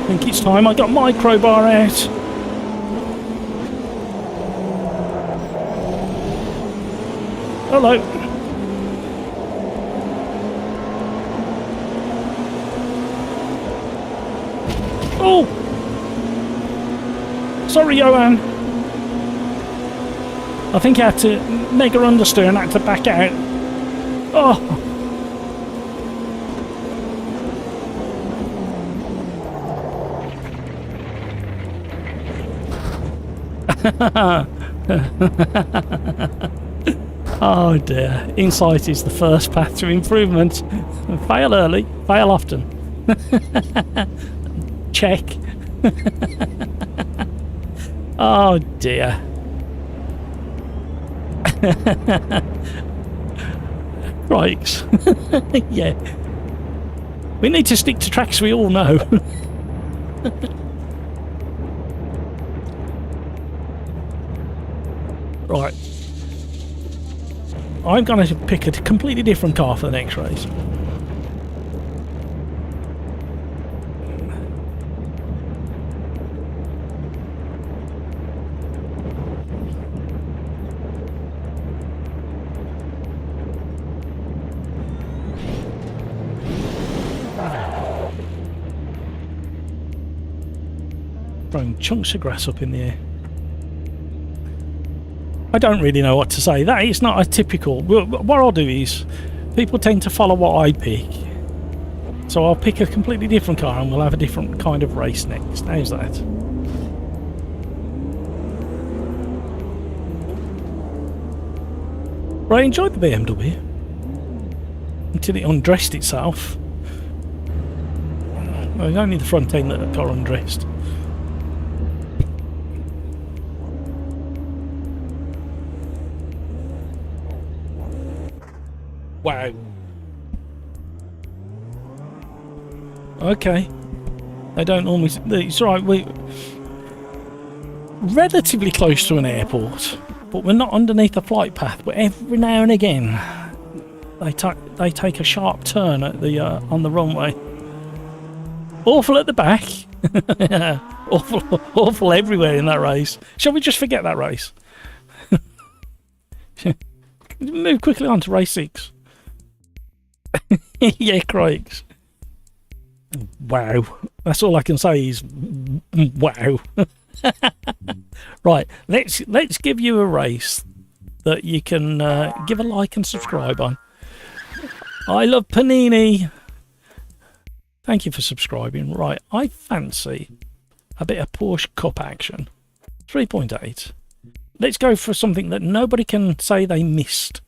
think it's time I got my crowbar out. Hello. Oh! Sorry, Johan. I think I had to mega understeer and had to back out. Oh! Oh dear. Insight is the first path to improvement. Fail early, fail often. Check. Oh dear. Right. Yeah. We need to stick to tracks we all know. Right. I'm going to pick a completely different car for the next race. Throwing chunks of grass up in the air. I don't really know what to say. That is not a typical... What I'll do is, people tend to follow what I pick. So I'll pick a completely different car and we'll have a different kind of race next. How's that? But I enjoyed the BMW. Until it undressed itself. Well, it was only the front end that got undressed. Wow. Okay. They don't normally... It's right, we're relatively close to an airport, but we're not underneath the flight path, but every now and again they take a sharp turn at the on the runway. Awful at the back. awful everywhere in that race. Shall we just forget that race? Move quickly on to race 6. Yeah, crikes. Wow. That's all I can say is wow. Right, let's give you a race that you can give a like and subscribe on. I love Panini. Thank you for subscribing. Right, I fancy a bit of Porsche Cup action. 3.8. Let's go for something that nobody can say they missed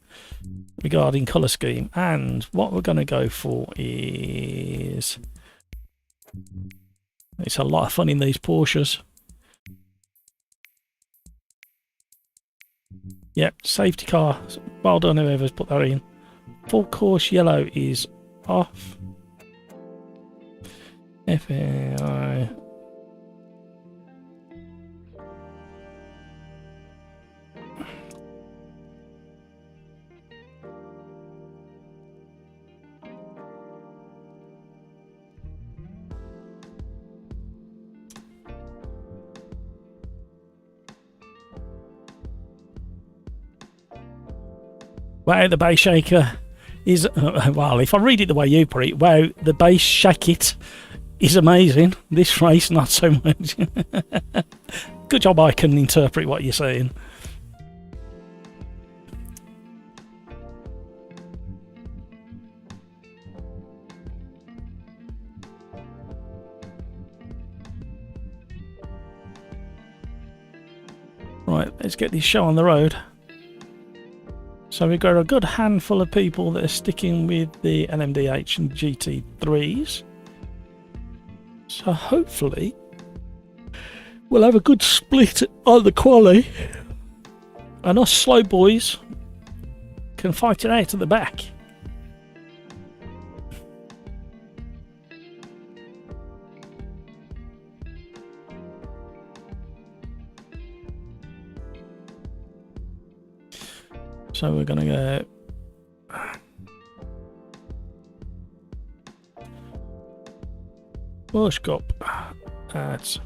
regarding colour scheme, and what we're going to go for is... It's a lot of fun in these Porsches. Yep, safety car. Well done whoever's put that in. Full course yellow is off. FAI. Wow, the bass shaker is... well, if I read it the way you put it, wow, the bass shake it is amazing. This race, not so much. Good job I can interpret what you're saying. Right, let's get this show on the road. So we've got a good handful of people that are sticking with the LMDH and GT3s. So hopefully we'll have a good split on the quali. And us slow boys can fight it out at the back. So we're going to go... Porsche Cup. at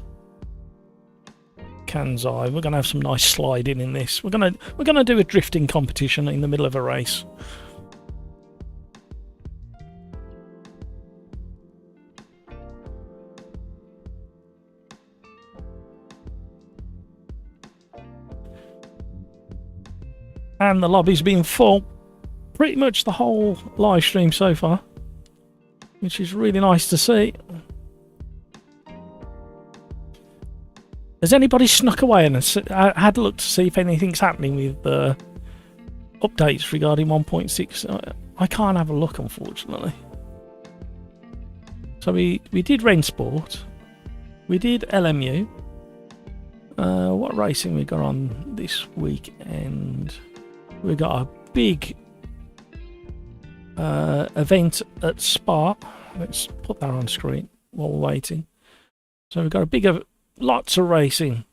Kansai. We're gonna have some nice sliding in this. We're gonna do a drifting competition in the middle of a race. And the lobby's been full pretty much the whole live stream so far, which is really nice to see. Has anybody snuck away and had a look to see if anything's happening with updates regarding 1.6? I can't have a look, unfortunately. So we did Rensport, we did LMU. What racing we got on this weekend? We got a big event at Spa. Let's put that on screen while we're waiting. So we've got a big, lots of racing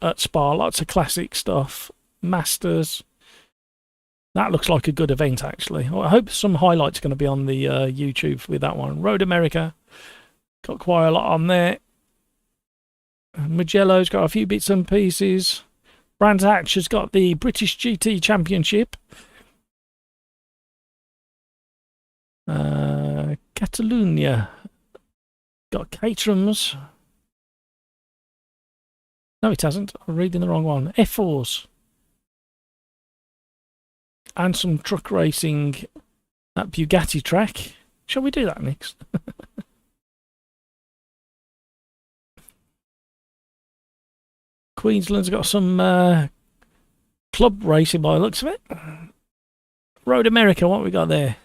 at Spa, lots of classic stuff, Masters. That looks like a good event, actually. I hope some highlights are going to be on the YouTube with that one. Road America, got quite a lot on there. Mugello's got a few bits and pieces. Brands Hatch has got the British GT Championship. Catalonia got Caterhams. No, it hasn't. I'm reading the wrong one. F4s. And some truck racing at Bugatti track. Shall we do that next? Queensland's got some club racing by the looks of it. Road America, what we got there?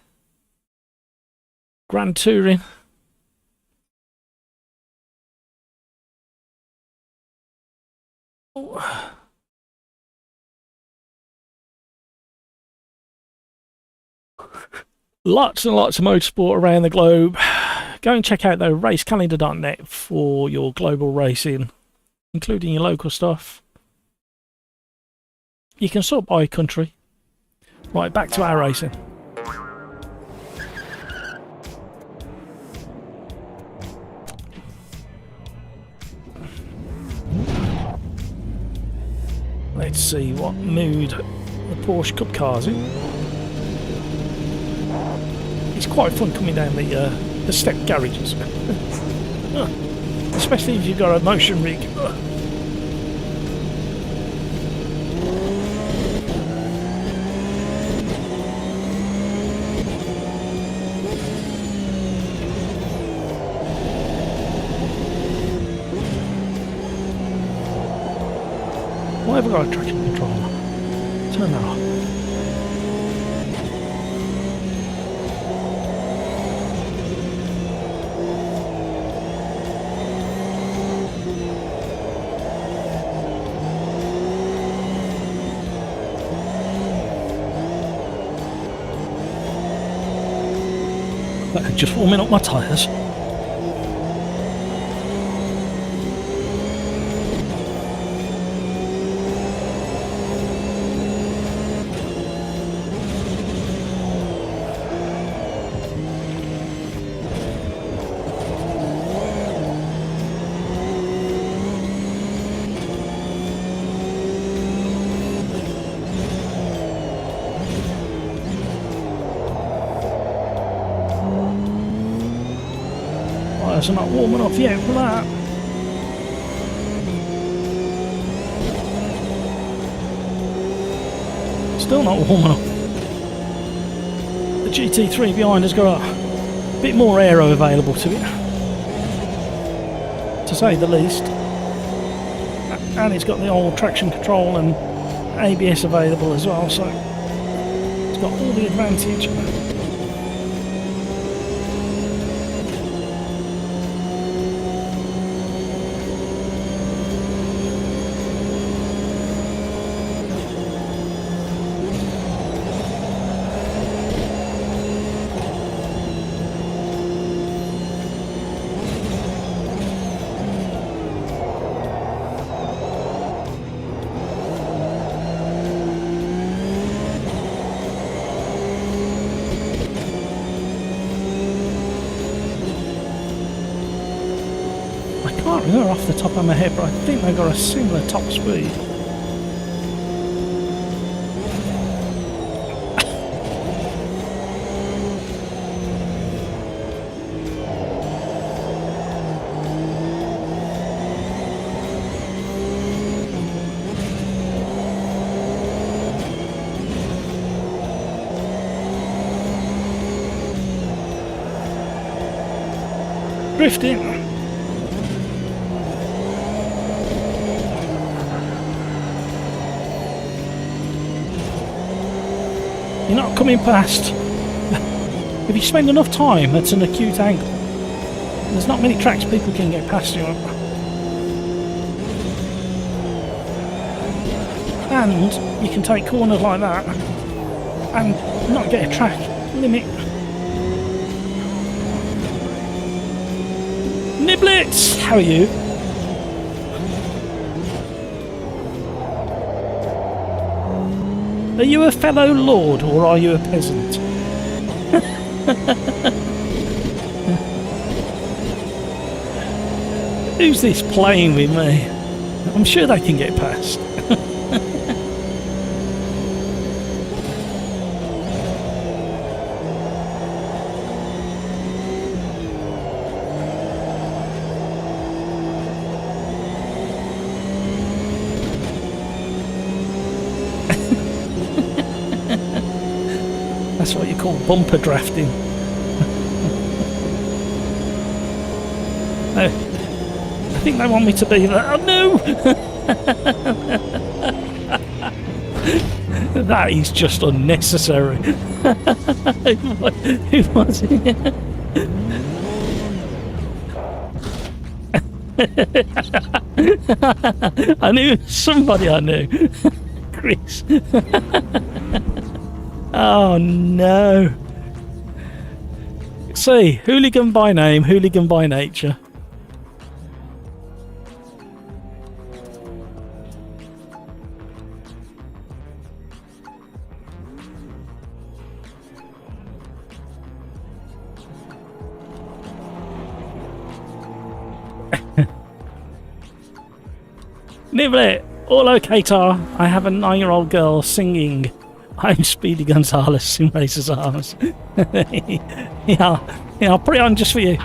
Grand Touring. Oh. Lots and lots of motorsport around the globe. Go and check out though racecalendar.net for your global racing, including your local stuff. You can sort by country. Right, back to our racing. Let's see what mood the Porsche Cup car's in. It's quite fun coming down the step garages. Especially if you've got a motion rig. Why have I got a traction control on? Turn that off. Just warming up my tyres. I'm not warm enough yet for that. Still not warm enough. The GT3 behind has got a bit more aero available to it, to say the least. And it's got the old traction control and ABS available as well, so it's got all the advantage. can't remember off the top of my head, but I think they got a similar top speed. Drifting. You're not coming past. If you spend enough time at an acute angle, there's not many tracks people can get past you on. And you can take corners like that and not get a track limit. Niblets! How are you? Are you a fellow lord or are you a peasant? Who's this playing with me? I'm sure they can get past. That's what you call bumper drafting. No, I think they want me to be that. Oh no! That is just unnecessary. Who was it? I knew somebody I knew. Chris. Oh no. See, hooligan by name, hooligan by nature. Niblet, all okay, Tar. I have a 9-year-old girl singing I'm Speedy Gonzales, Sim Racers Arms. Yeah, I'll put it on just for you.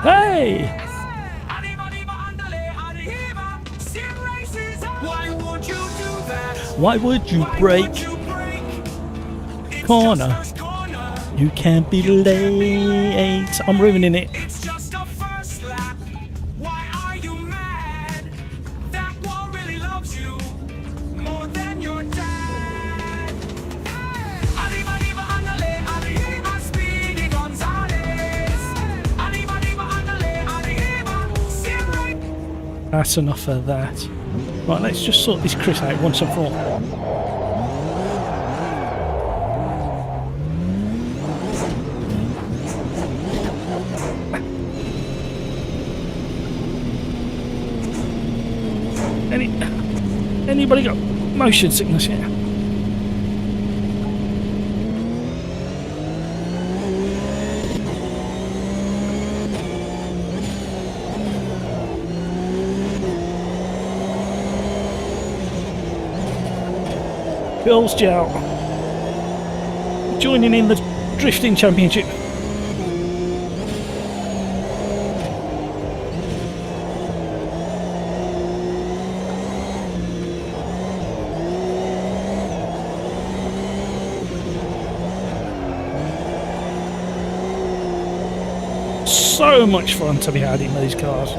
Hey! Why would you break corner? You can't be late. I'm ruining it. It's just a first lap. Why are you mad? That wall really loves you more than your dad. Arriba, arriba, andale, arriba, Speedy Gonzales. Arriba, arriba, andale, arriba, Sim. That's enough of that. Right, let's just sort this Chris out once and for all. Anybody got motion sickness here? Girls Jowl joining in the drifting championship. So much fun to be had in these cars.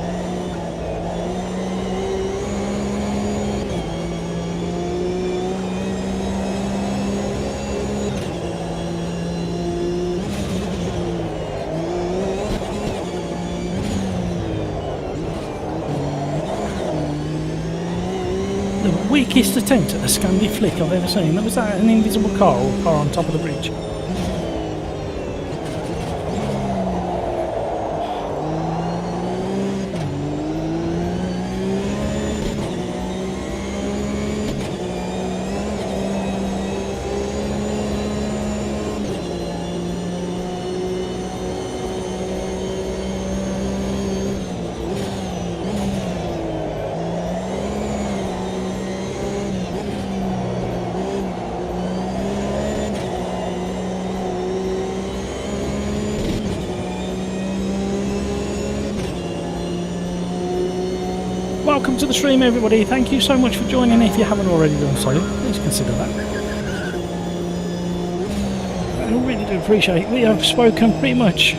The weakest attempt at a Scandi flick I've ever seen. That was that an invisible car or a car on top of the bridge? welcome to the stream, everybody. Thank you so much for joining. If you haven't already done so, please consider that. I really do appreciate it. We have spoken pretty much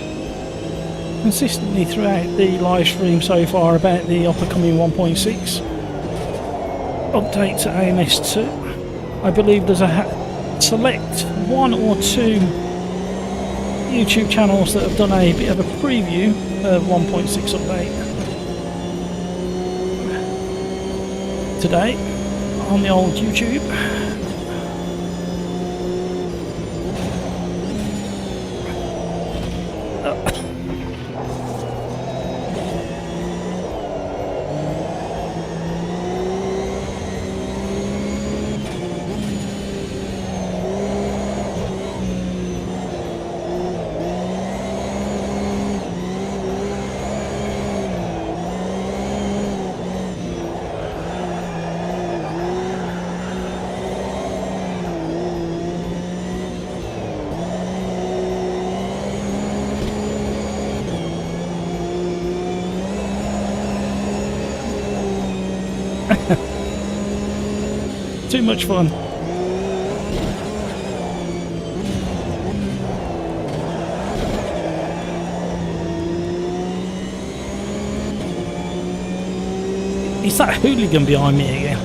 consistently throughout the live stream so far about the upcoming 1.6 update to AMS2. I believe there's a select 1 or 2 YouTube channels that have done a bit of a preview of 1.6 update today on the old YouTube. Too much fun. Is that hooligan behind me again?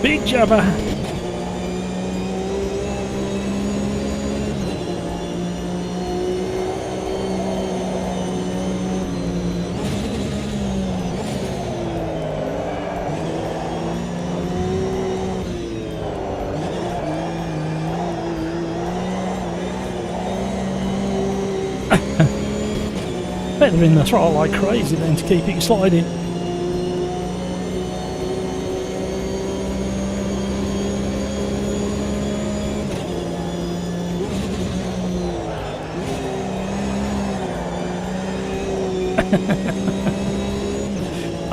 Big jabber. Better in the throttle like crazy then to keep it sliding.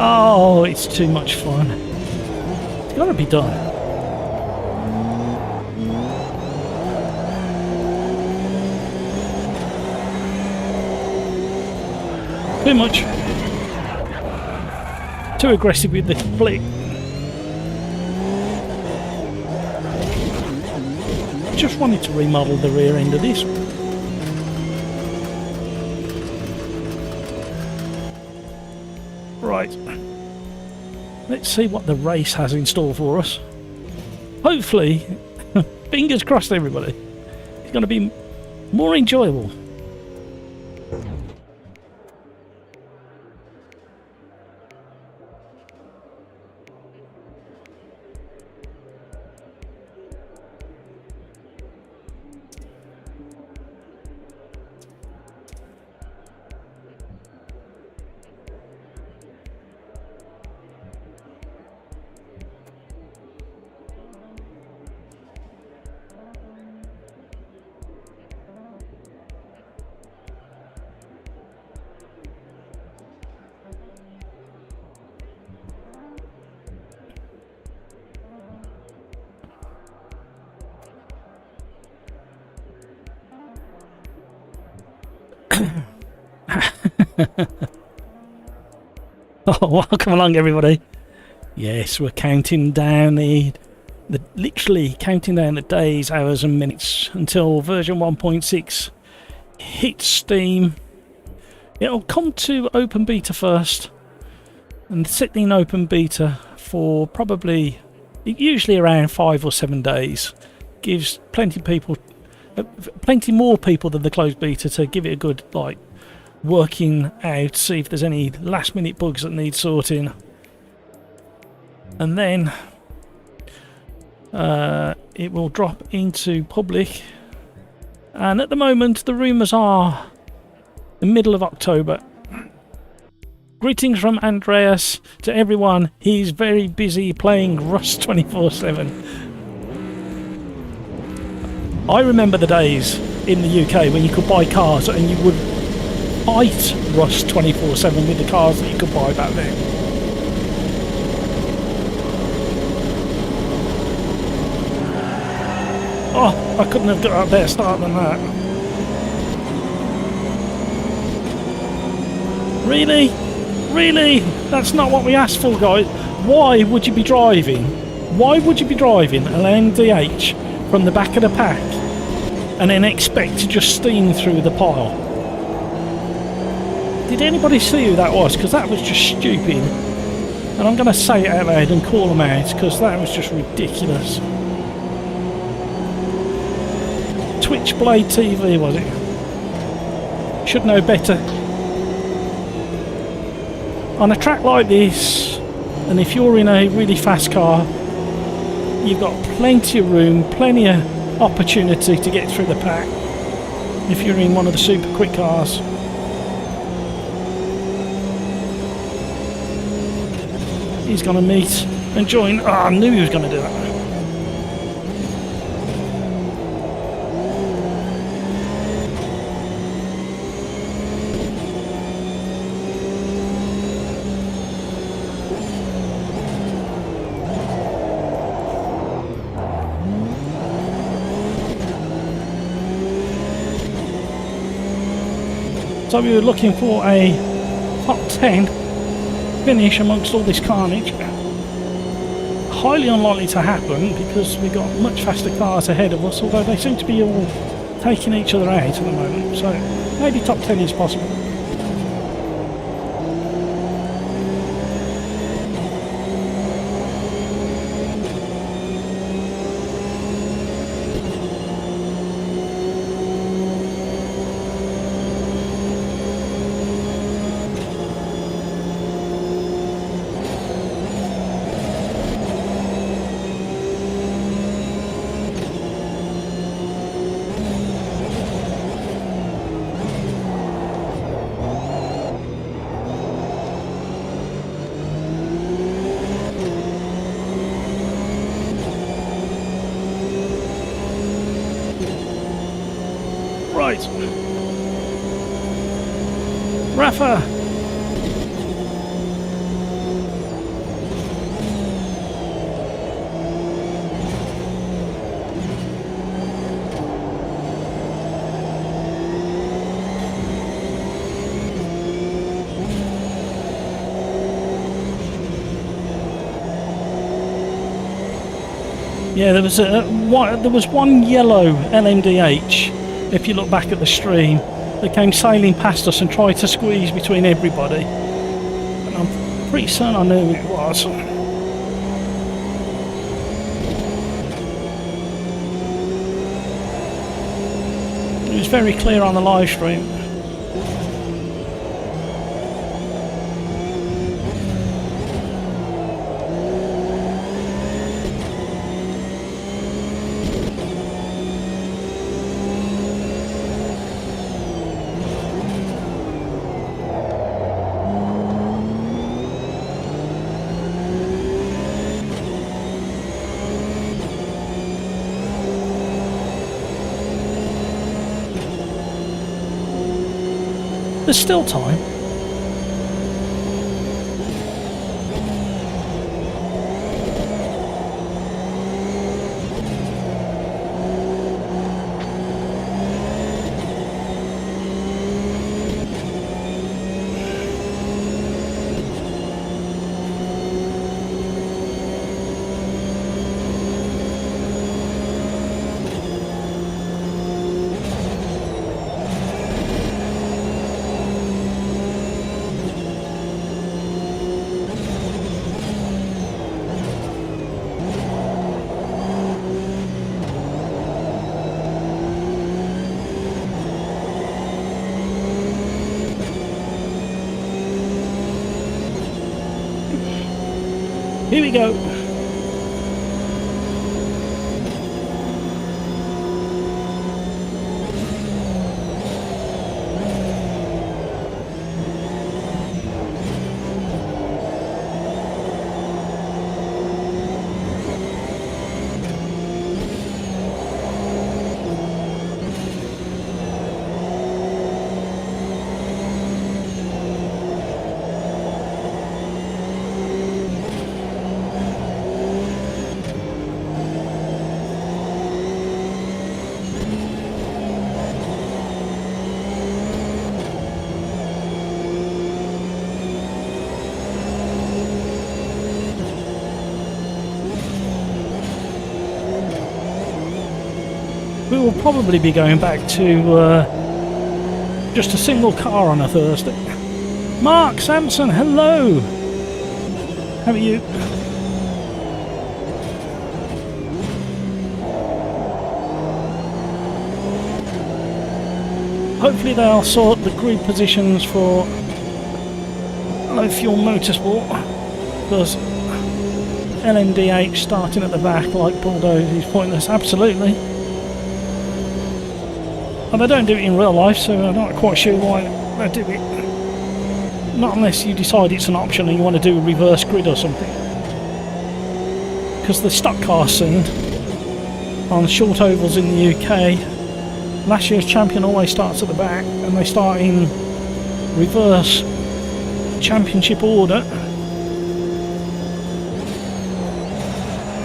Oh, it's too much fun. It's got to be done. Too much. Too aggressive with the flick. Just wanted to remodel the rear end of this. Right, let's see what the race has in store for us. Hopefully, fingers crossed everybody, it's going to be more enjoyable. Oh, welcome along everybody. Yes, we're counting down the literally counting down the days, hours and minutes until version 1.6 hits Steam. It'll come to open beta first and sit in open beta for probably usually around 5 or 7 days. Gives plenty more people than the closed beta to give it a good like working out, see if there's any last minute bugs that need sorting, and then it will drop into public. And at the moment the rumours are the middle of October. Greetings from Andreas to everyone. He's very busy playing Rust 24/7. I remember the days in the UK where you could buy cars and you would fight Rust 24/7 with the cars that you could buy back then. Oh, I couldn't have got a better start than that. Really? Really? That's not what we asked for, guys. Why would you be driving? Why would you be driving an MDH from the back of the pack and then expect to just steam through the pile? Did anybody see who that was? Because that was just stupid. And I'm going to say it out loud and call them out because that was just ridiculous. Twitchblade TV, was it? Should know better. On a track like this, and if you're in a really fast car, you've got plenty of room, plenty of opportunity to get through the pack. If you're in one of the super quick cars. He's going to meet and join. Oh, I knew he was going to do that. So we were looking for a top 10 finish amongst all this carnage. Highly unlikely to happen because we've got much faster cars ahead of us, although they seem to be all taking each other out at the moment. So maybe top 10 is possible. Right. Rafa. Yeah, there was one yellow LMDH. If you look back at the stream, they came sailing past us and tried to squeeze between everybody. And I'm pretty certain I knew who it was. It was very clear on the live stream. There's still time. Here we go. we will probably be going back to just a single car on a Thursday. Mark Sampson, hello! How are you? Hopefully they'll sort the grid positions for low fuel motorsport, because LMDH starting at the back like bulldoze is pointless. Absolutely. And they don't do it in real life, so I'm not quite sure why they do it. Not unless you decide it's an option and you want to do a reverse grid or something. Because the stock car scene on short ovals in the UK, last year's champion always starts at the back, and they start in reverse championship order,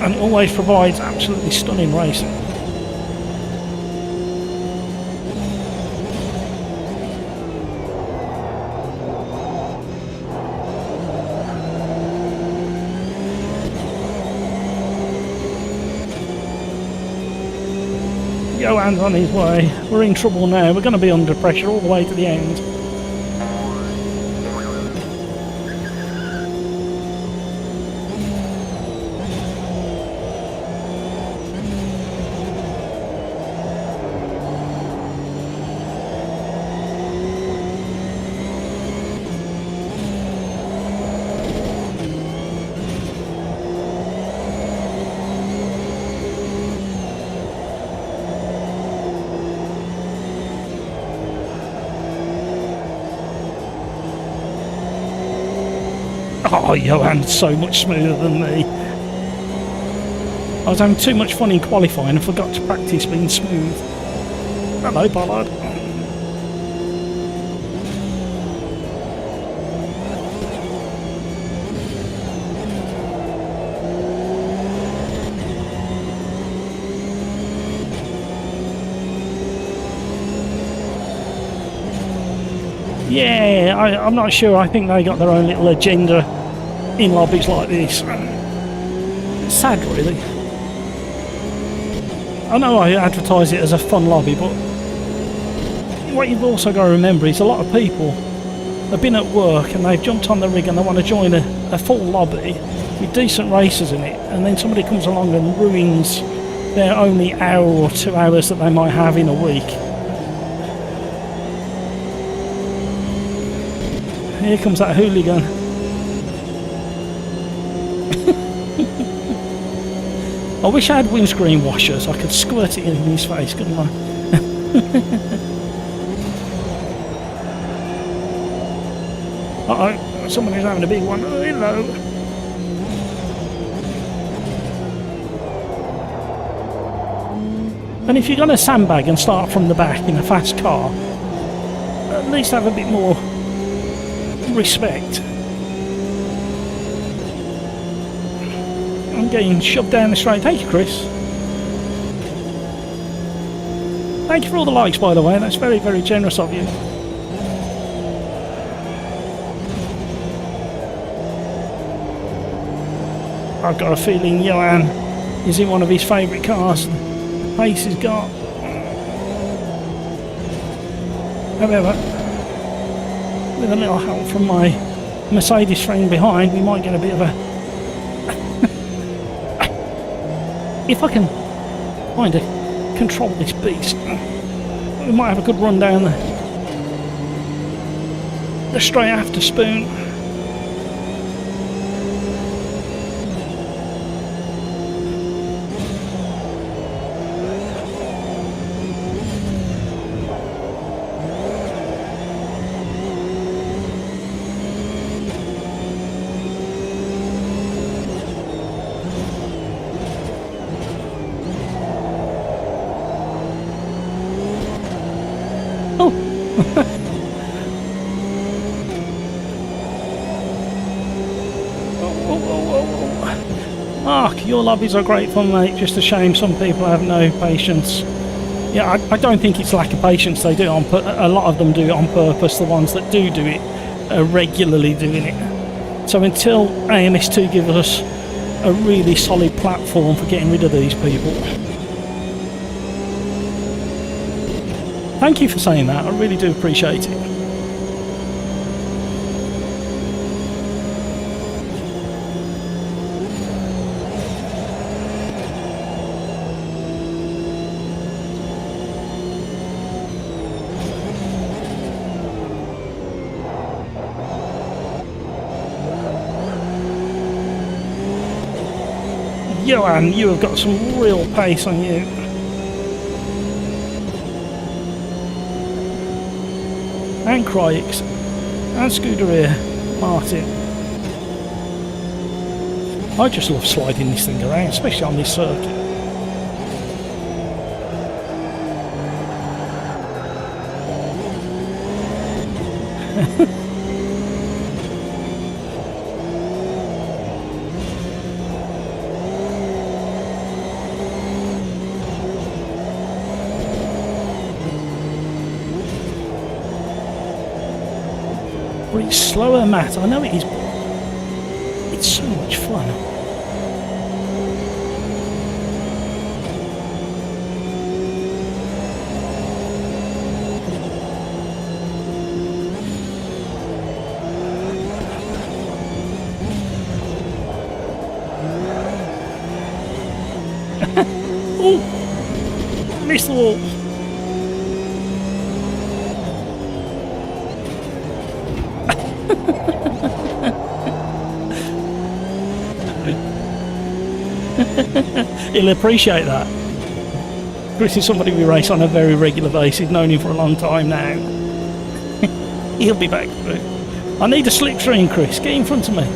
and always provides absolutely stunning racing. Johan's on his way. We're in trouble now. We're going to be under pressure all the way to the end. Oh, Johan's so much smoother than me. I was having too much fun in qualifying and forgot to practice being smooth. Hello, Pollard. Yeah, I'm not sure. I think they got their own little agenda in lobbies like this. It's sad, really. I know I advertise it as a fun lobby, but what you've also got to remember is a lot of people have been at work and they've jumped on the rig and they want to join a full lobby with decent racers in it, and then somebody comes along and ruins their only hour or 2 hours that they might have in a week. Here comes that hooligan. I wish I had windscreen washers. I could squirt it in his face, couldn't I? Uh-oh, somebody's having a big one. Oh, hello. And if you're going to sandbag and start from the back in a fast car, at least have a bit more respect. I'm getting shoved down the straight. Thank you, Chris. Thank you for all the likes, by the way. That's very, very generous of you. I've got a feeling Johan is in one of his favourite cars. The pace he's got. However, with a little help from my Mercedes friend behind, we might get a bit of a... If I can find a control this beast, we might have a good run down the straight after spoon. Mark, your lobbies are great fun, mate. Just a shame some people have no patience. Yeah, I don't think it's lack of patience. They do it on a lot of them do it on purpose. The ones that do it are regularly doing it. So until AMS2 gives us a really solid platform for getting rid of these people, Thank you for saying that. I really do appreciate it. Johan, you have got some real pace on you. And Croix, and Scuderia, Martin. I just love sliding this thing around, especially on this circuit. But it's slower, Matt. I know it is, but it's so much fun. Oh, missed the wall. He'll appreciate that. Chris is somebody we race on a very regular basis, known him for a long time now. He'll be back through. I need a slipstream, Chris. Get in front of me.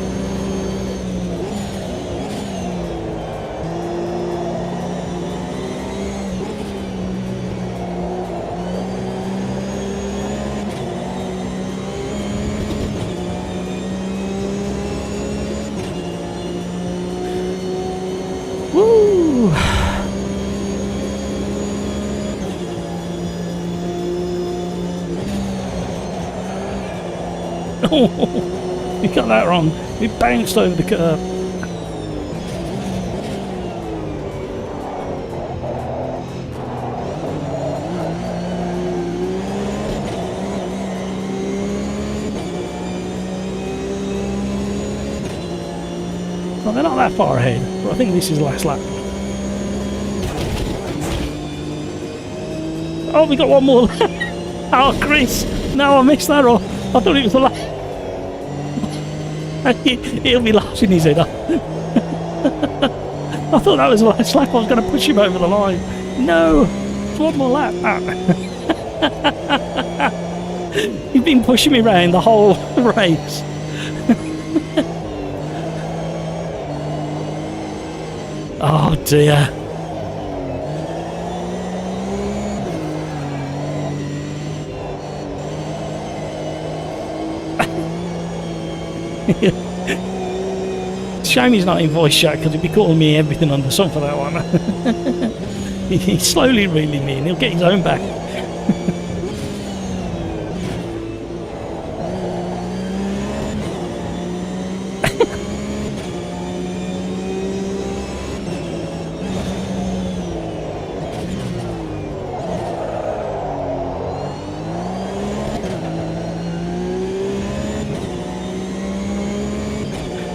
Woo! Oh, you got that wrong. We bounced over the curb. Well, they're not that far ahead, but I think this is the last lap. Oh, we got one more lap. Oh, Chris. No, I missed that off. I thought it was the last. He'll be laughing his head off. I thought that was the last lap. I was going to push him over the line. No, it's one more lap. You've been pushing me around the whole race. Oh dear. Shame he's not in voice chat, because he'd be calling me everything under sun for that one. He's slowly reeling me in. He'll get his own back.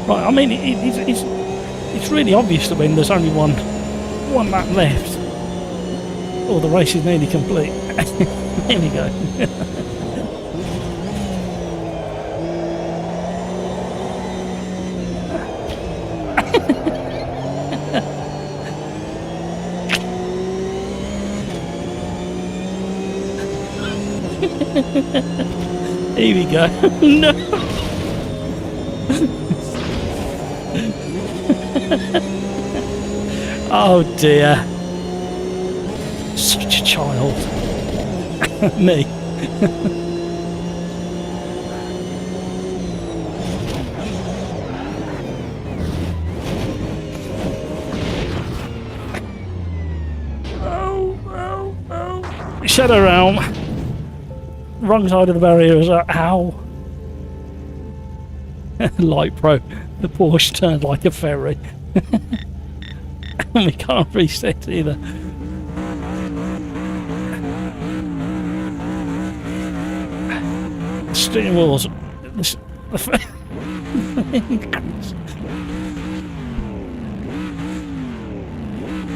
Right, I mean, it's really obvious that when there's only one lap left, or the race is nearly complete. There we go. Here we go. No. Oh dear. Such a child. Me. Oh. Shadow Realm. Wrong side of the barrier is ow. Light Pro. The Porsche turned like a ferry. And we can't reset either. steering wheels.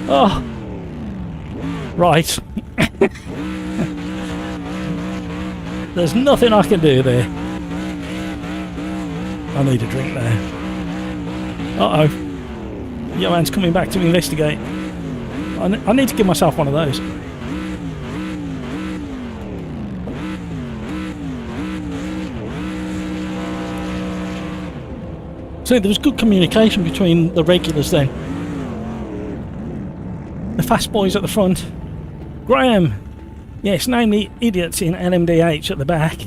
Oh, right. There's nothing I can do there. I need a drink there. Uh-oh. Johan's coming back to investigate. I need to give myself one of those. So there was good communication between the regulars then. The fast boys at the front. Graham! Yes, name the idiots in LMDH at the back.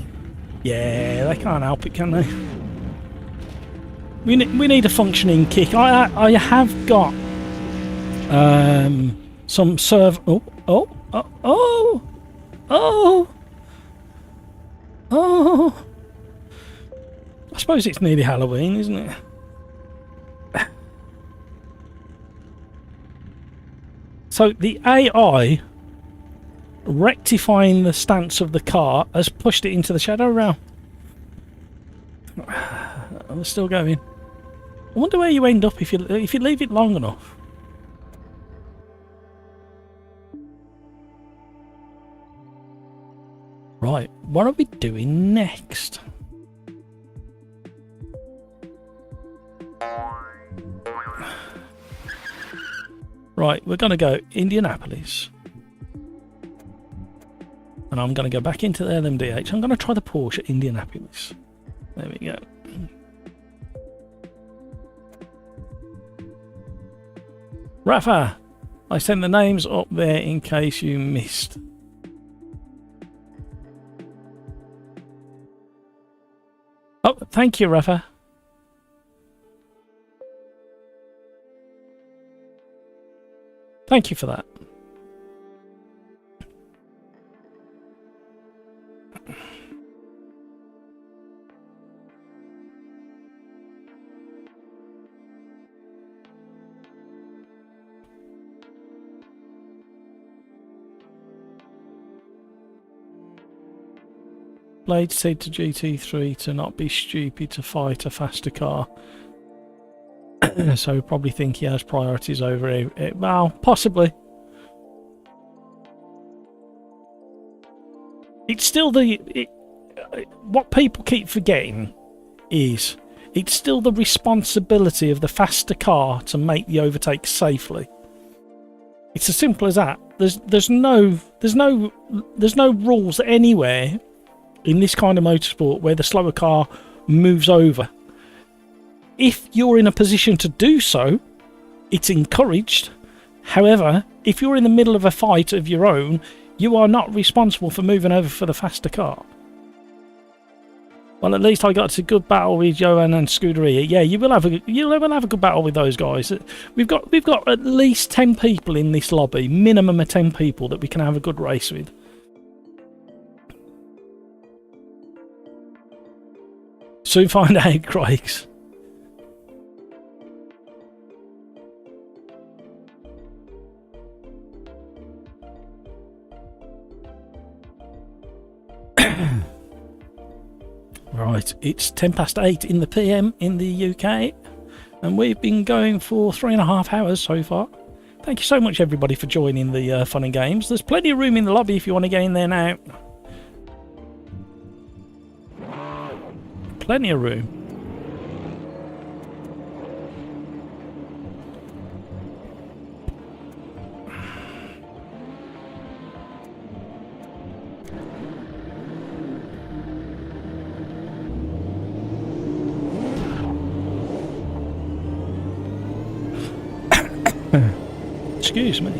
Yeah, they can't help it, can they? We need a functioning kick. I have got some serve. Oh! I suppose it's nearly Halloween, isn't it? So the AI rectifying the stance of the car has pushed it into the shadow realm. I'm still going. I wonder where you end up if you leave it long enough. Right, what are we doing next? Right, we're going to go Indianapolis. And I'm going to go back into the LMDH. I'm going to try the Porsche at Indianapolis. There we go. Rafa, I sent the names up there in case you missed. Oh, thank you, Rafa. Thank you for that. Blade said to GT3 to not be stupid to fight a faster car. So probably think he has priorities over it. Well, possibly. It's still what people keep forgetting is it's still the responsibility of the faster car to make the overtake safely. It's as simple as that. There's no rules anywhere in this kind of motorsport where the slower car moves over. If you're in a position to do so, it's encouraged. However, if you're in the middle of a fight of your own, you are not responsible for moving over for the faster car. Well, at least I got a good battle with Johan and Scuderia. Yeah, you will have a good battle with those guys. We've got at least 10 people in this lobby, minimum of 10 people that we can have a good race with. Soon find out, Craigs. Right, it's 8:10 in the PM in the UK, and we've been going for 3.5 hours so far. Thank you so much, everybody, for joining the fun and games. There's plenty of room in the lobby if you want to get in there now. Plenty of room. Excuse me.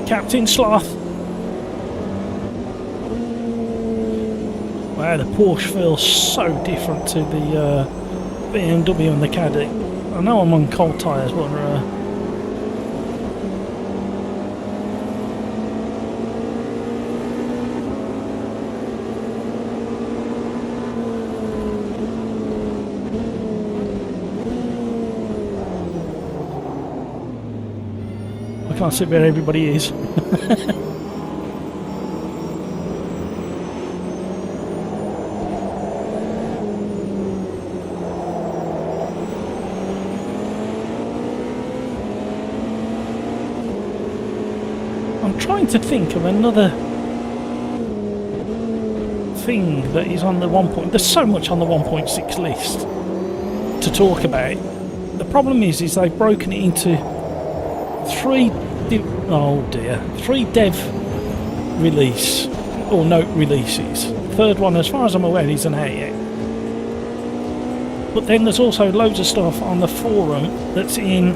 Captain Sloth. Wow, the Porsche feels so different to the BMW and the Caddy. I know I'm on cold tyres, but can't see where everybody is. I'm trying to think of another thing that is on the 1. There's so much on the 1.6 list to talk about. The problem is they've broken it into three dev release or note releases. Third one, as far as I'm aware, isn't out yet. But then there's also loads of stuff on the forum that's in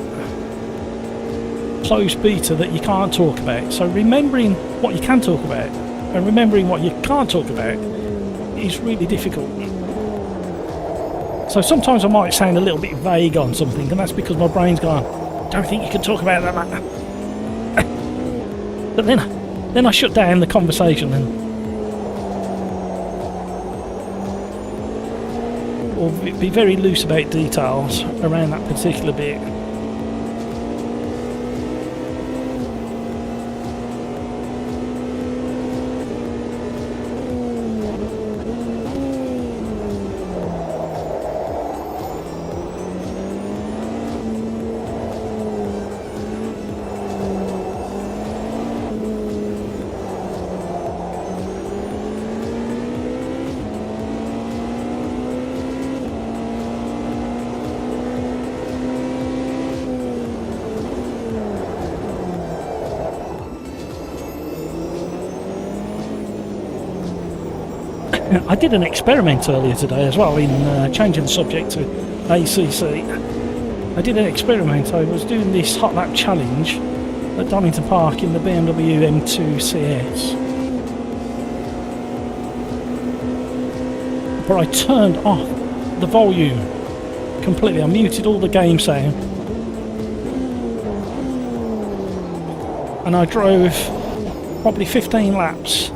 closed beta that you can't talk about. So remembering what you can talk about and remembering what you can't talk about is really difficult. So sometimes I might sound a little bit vague on something, and that's because my brain's gone, don't think you can talk about that matter. But then I shut down the conversation or be very loose about details around that particular bit. I did an experiment earlier today as well in changing the subject to ACC. I did an experiment. I was doing this hot lap challenge at Donington Park in the BMW M2 CS. But I turned off the volume completely. I muted all the game sound. And I drove probably 15 laps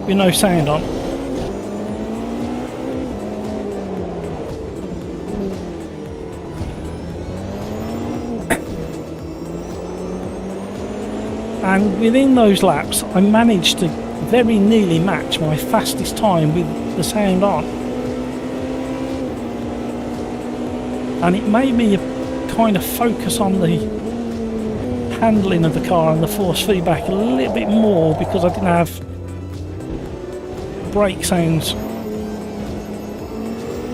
with no sound on. And within those laps, I managed to very nearly match my fastest time with the sound on. And it made me kind of focus on the handling of the car and the force feedback a little bit more, because I didn't have brake sounds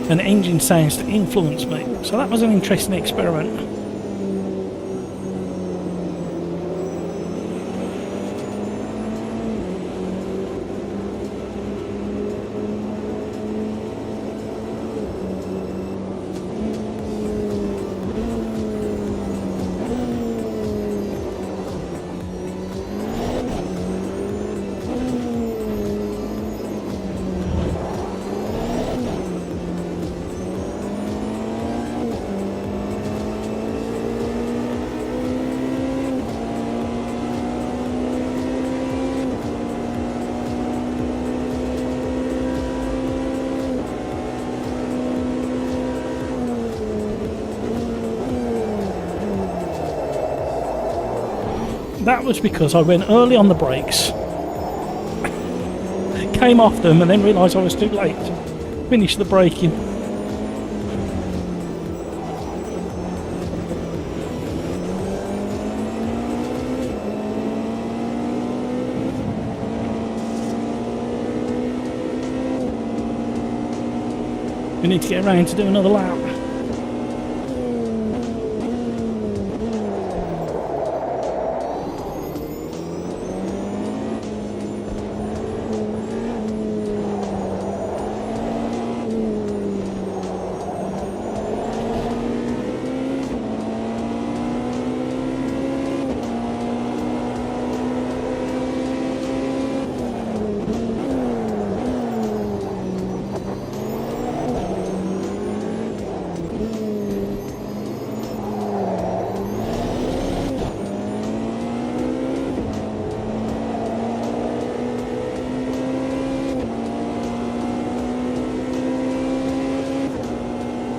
and engine sounds to influence me. So that was an interesting experiment. That was because I went early on the brakes, came off them, and then realised I was too late to finish the braking. We need to get around to do another lap.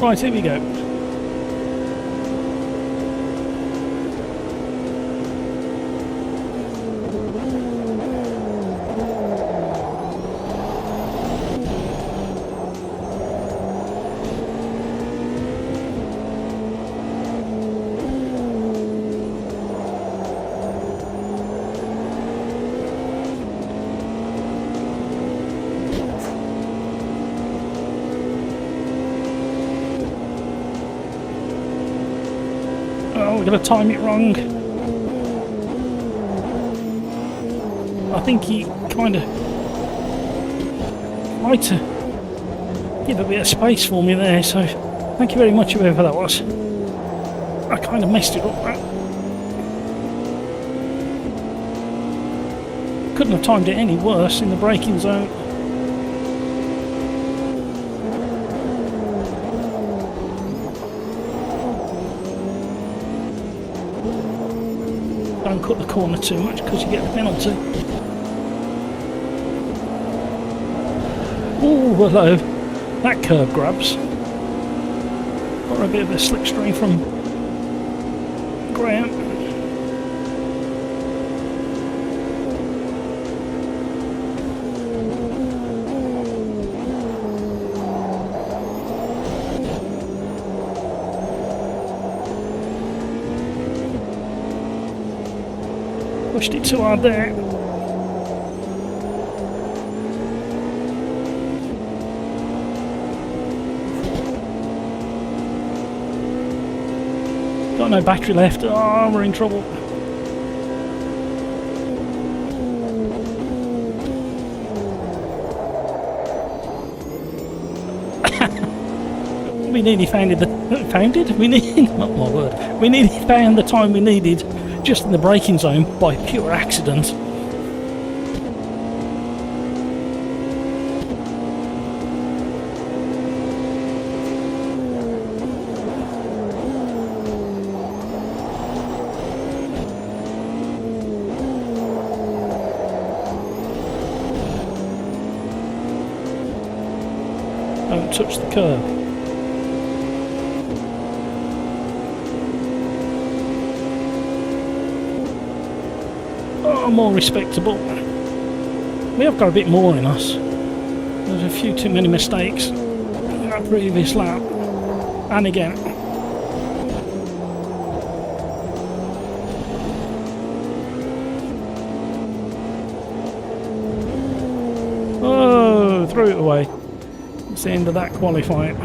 Right, here we go. we're going to time it wrong. I think he kind of tried to give a bit of space for me there, so thank you very much, whoever that was. I kind of messed it up. Couldn't have timed it any worse in the braking zone. Don't cut the corner too much because you get the penalty. Oh, hello. That curb grabs. Got a bit of a slipstream from Graham. Pushed it too hard there. Got no battery left. Oh, we're in trouble. We nearly found the time we needed just in the braking zone by pure accident. Don't touch the curb. Oh, more respectable. We have got a bit more in us. There's a few too many mistakes in that previous lap. And again. Oh, threw it away. It's the end of that qualifying.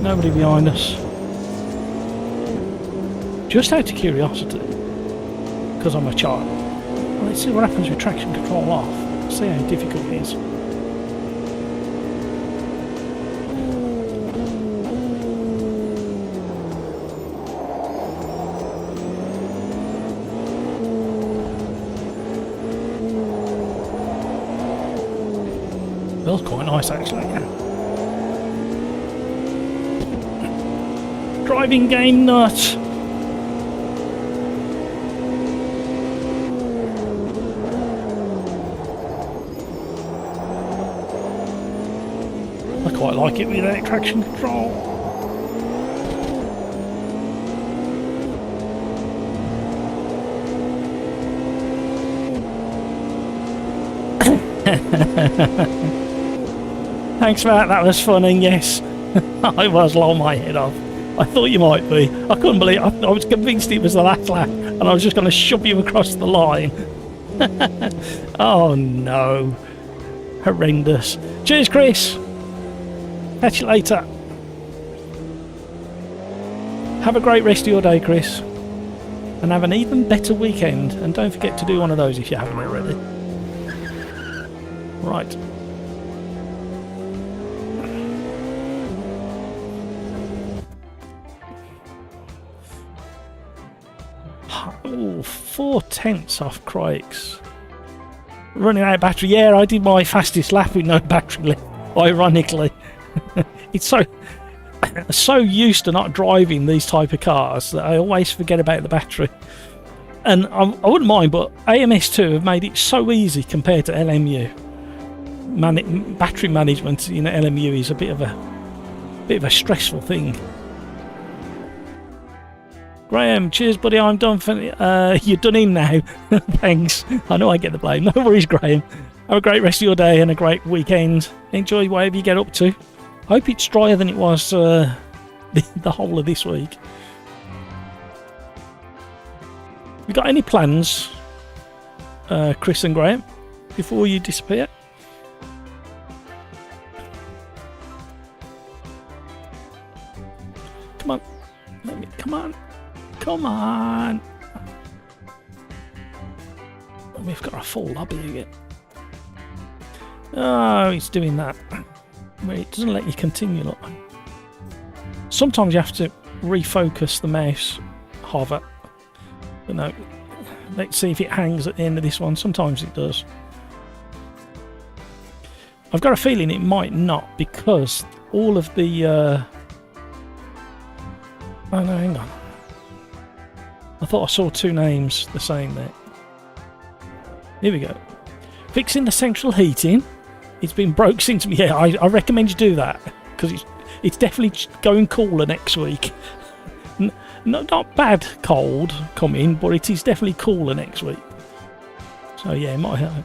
Nobody behind us. Just out of curiosity, because I'm a child, let's see what happens with traction control off. See how difficult it is. Feels quite nice actually. Driving game nut. I quite like it without traction control. Thanks for that, that was fun, and yes, I was blowing my head off. I thought you might be. I couldn't believe it. I was convinced it was the last lap, and I was just going to shove you across the line. Oh no. Horrendous. Cheers, Chris. Catch you later. Have a great rest of your day, Chris. And have an even better weekend. And don't forget to do one of those if you haven't already. Right. Oh, 4/10 off Craig's. Running out of battery. Yeah, I did my fastest lap with no battery left, ironically. It's so used to not driving these type of cars that I always forget about the battery. And I wouldn't mind, but AMS2 have made it so easy compared to LMU. Battery management in LMU is a bit of a stressful thing. Graham, cheers buddy, I'm done for you're done in now. Thanks. I know I get the blame. No worries, Graham. Have a great rest of your day and a great weekend. Enjoy whatever you get up to. Hope it's drier than it was the whole of this week. You got any plans, Chris and Graham, before you disappear? Come on. Come on. Come on. We've got a full lobby again. Oh, he's doing that. Where it doesn't let you continue, look. Sometimes you have to refocus the mouse hover. But no, let's see if it hangs at the end of this one. Sometimes it does. I've got a feeling it might not, because all of the... Oh no, hang on. I thought I saw two names the same there. Here we go. Fixing the central heating. It's been broke since... Yeah, I recommend you do that, because it's definitely going cooler next week. Not bad cold coming, but it is definitely cooler next week. So yeah, it might help.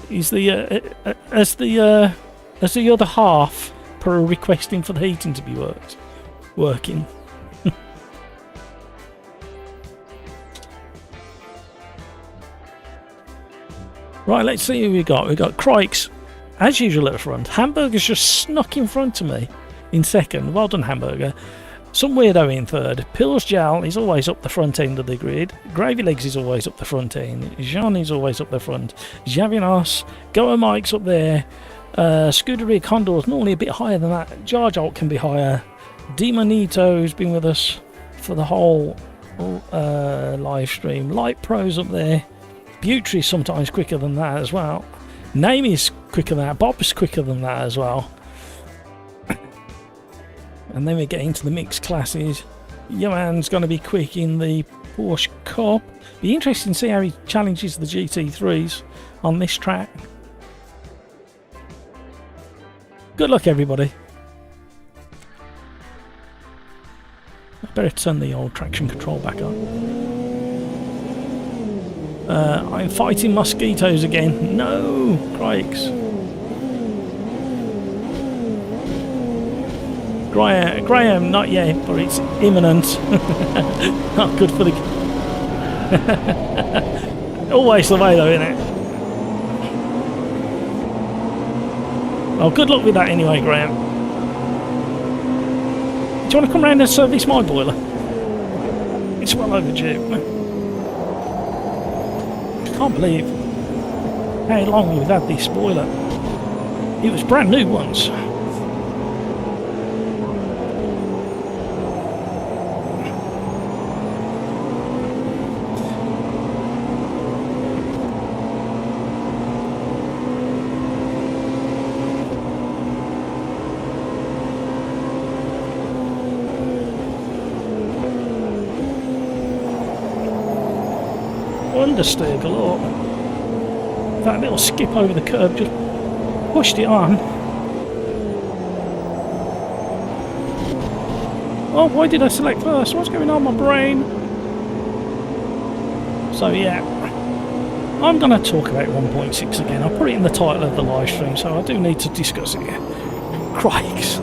Is the as the other half per requesting for the heating to be working. Right, let's see who we got. We've got Crikes, as usual, at the front. Hamburger's just snuck in front of me in second. Well done, Hamburger. Some weirdo in third. Pills Jal is always up the front end of the grid. Gravy Legs is always up the front end. Jean is always up the front. Javinos. Goa Mike's up there. Scuderia Condor's normally a bit higher than that. Jar Jolt can be higher. Demonito's been with us for the whole live stream. Light Pro's up there. Butry's sometimes quicker than that as well. Name is quicker than that. Bob's quicker than that as well. And then we get into the mixed classes. Johan's going to be quick in the Porsche Cup. Be interesting to see how he challenges the GT3s on this track. Good luck, everybody. I better turn the old traction control back on. I'm fighting mosquitoes again. No, crikes. Graham, not yet, but it's imminent. Not good for the... Always the way though, isn't it? Well, good luck with that anyway, Graham. Do you want to come round and service my boiler? It's well overdue. I can't believe how long we've had this boiler. It was brand new once. Understeer galore. That little skip over the curb just pushed it on. Oh, why did I select first? What's going on, my brain? So yeah, I'm going to talk about 1.6 again. I'll put it in the title of the live stream, so I do need to discuss it. Crikes.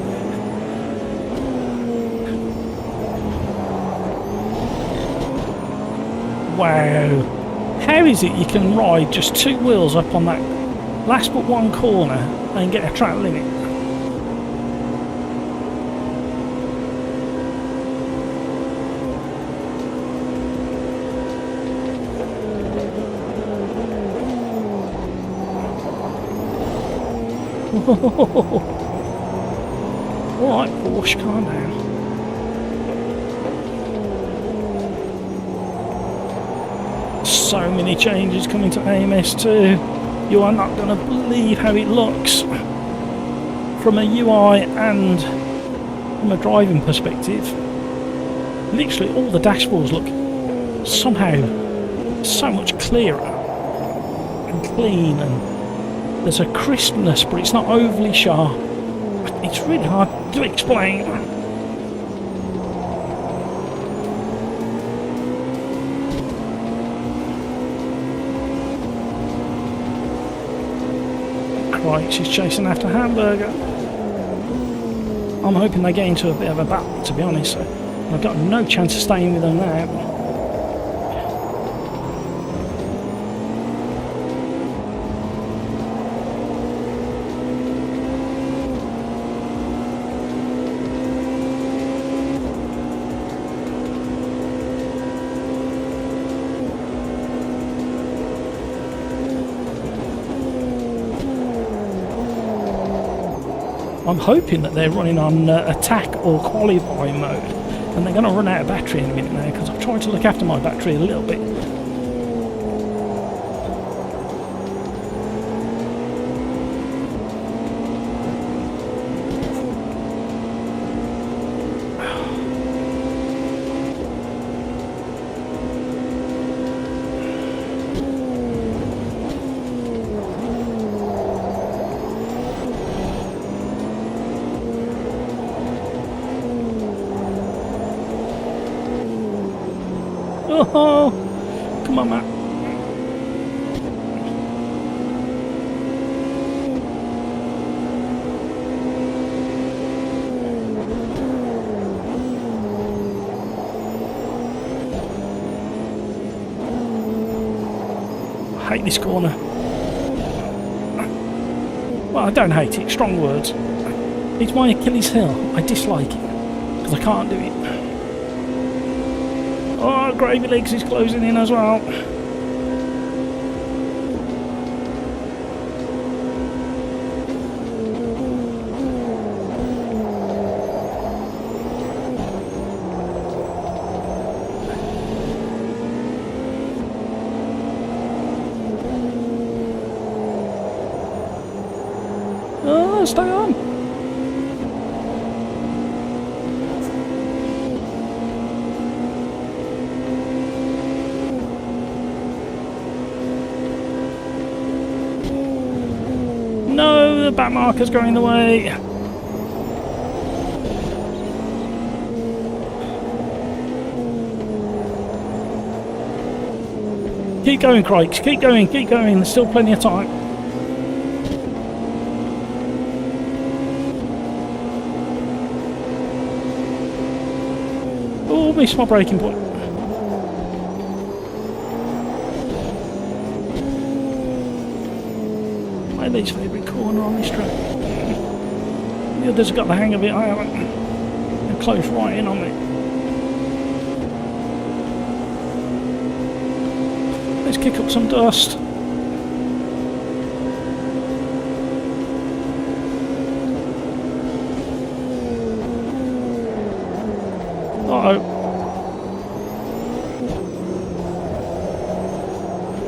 Wow. How is it you can ride just two wheels up on that last but one corner and get a track limit? Alright, Porsche, calm down. So many changes coming to AMS2. You are not going to believe how it looks from a UI and from a driving perspective. Literally all the dashboards look somehow so much clearer and clean, and there's a crispness, but it's not overly sharp. It's really hard to explain. Right, she's chasing after Hamburger. I'm hoping they get into a bit of a battle, to be honest. I've got no chance of staying with them now. I'm hoping that they're running on attack or qualify mode, and they're going to run out of battery in a minute now because I've tried to look after my battery a little bit. Oh, come on, Matt. I hate this corner. Well, I don't hate it, strong words. It's my Achilles heel. I dislike it because I can't do it. Oh, Gravy Legs is closing in as well. Oh, stay on. No, the back marker's going the way. Keep going, Crikes. Keep going, keep going. There's still plenty of time. Oh, missed my braking point. My least favourite corner on this track. The others have got the hang of it, I haven't. They're close right in on me. Let's kick up some dust. Uh-oh.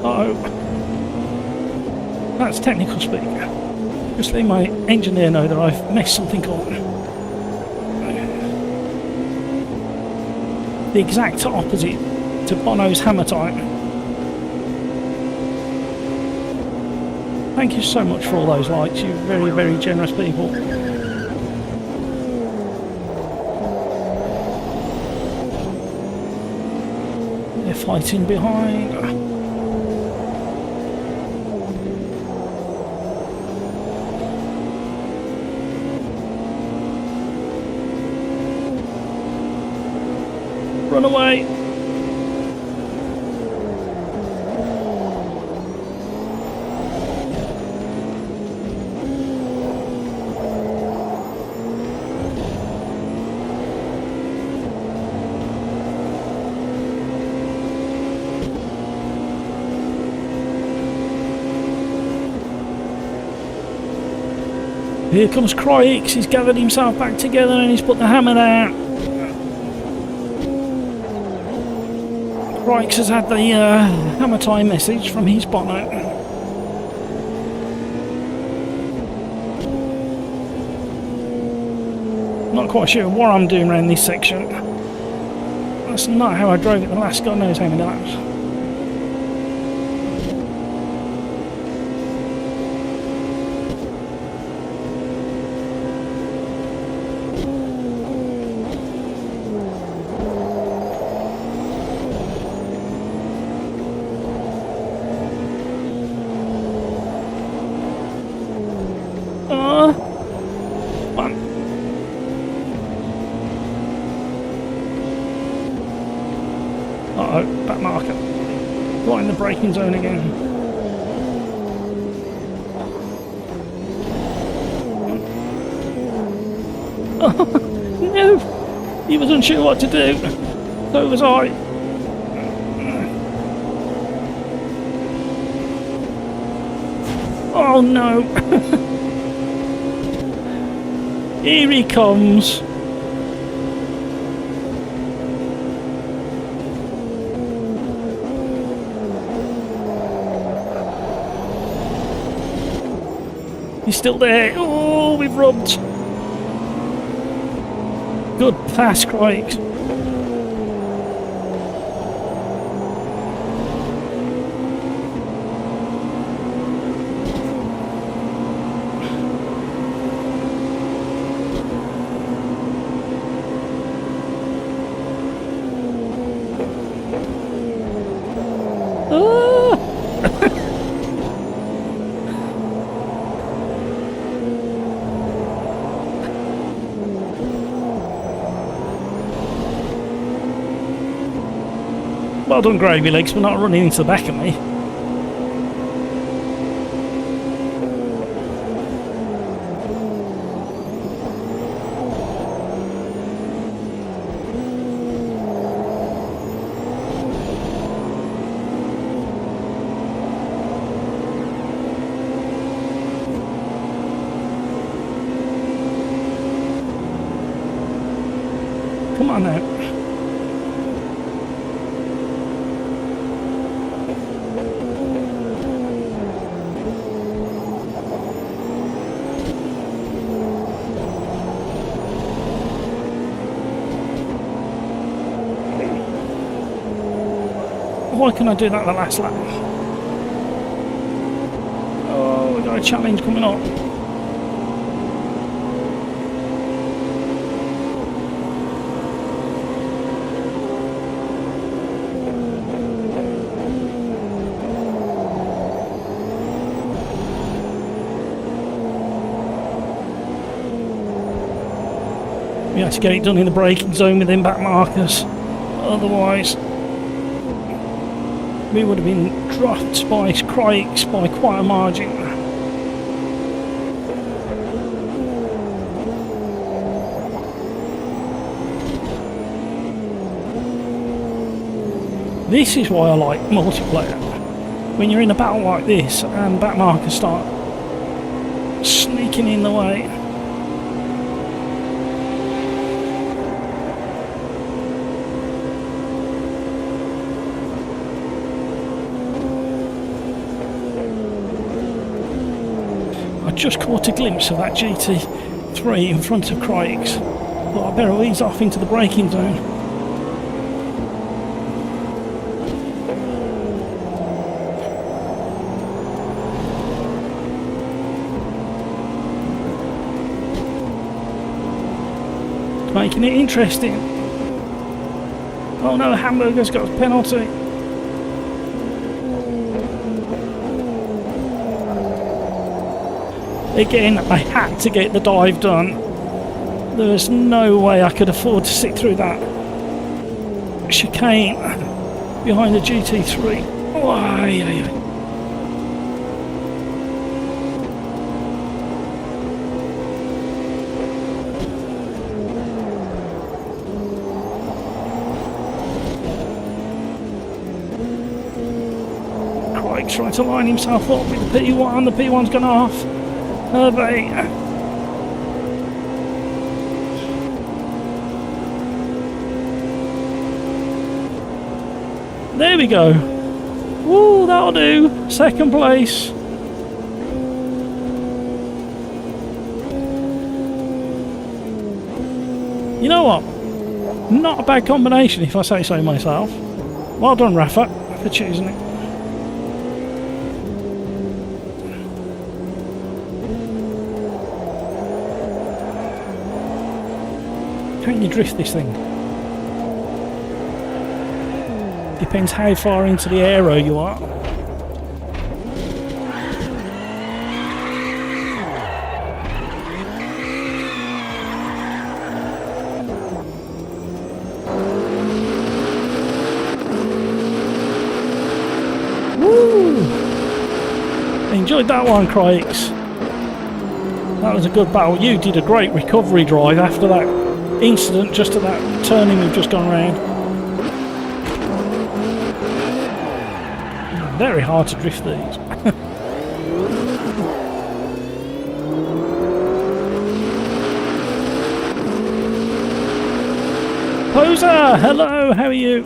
Uh-oh. That's technical speak. Just let my engineer know that I've messed something up. The exact opposite to Bono's hammer time. Thank you so much for all those likes, you very, very generous people. They're fighting behind. Run away! Here comes Crikes, he's gathered himself back together and he's put the hammer down. Crikes has had the hammer time message from his Bono. Not quite sure what I'm doing around this section. That's not how I drove it the last God knows how many laps. Uh-oh, back marker. Right in the braking zone again. Oh, no! He was unsure what to do. So was I. Oh no! Here he comes. He's still there. Oh, we've rubbed. Good pass, Craig. Well done, Gravy Legs, for not running into the back of me. Come on now. Why can I do that the last lap? Oh, we got a challenge coming up. We have to get it done in the braking zone within back markers. Otherwise, we would have been dropped by Crikes by quite a margin. This is why I like multiplayer. When you're in a battle like this and back markers start sneaking in the way. Just caught a glimpse of that GT3 in front of Craig's. Thought I better ease off into the braking zone. Making it interesting. Oh no, the hamburger's got a penalty. Again, I had to get the dive done. There's no way I could afford to sit through that chicane behind the GT3. Oh, aye, aye, aye. Craig's trying to line himself up with the P1. The P1's gone off. There we go. Woo, that'll do. Second place. You know what? Not a bad combination if I say so myself. Well done, Rafa, for choosing it. Can you drift this thing? Depends how far into the aero you are. Woo! Enjoyed that one, Crikes. That was a good battle. You did a great recovery drive after that incident, just at that turning we've just gone around. Very hard to drift these. Rosa, hello, how are you?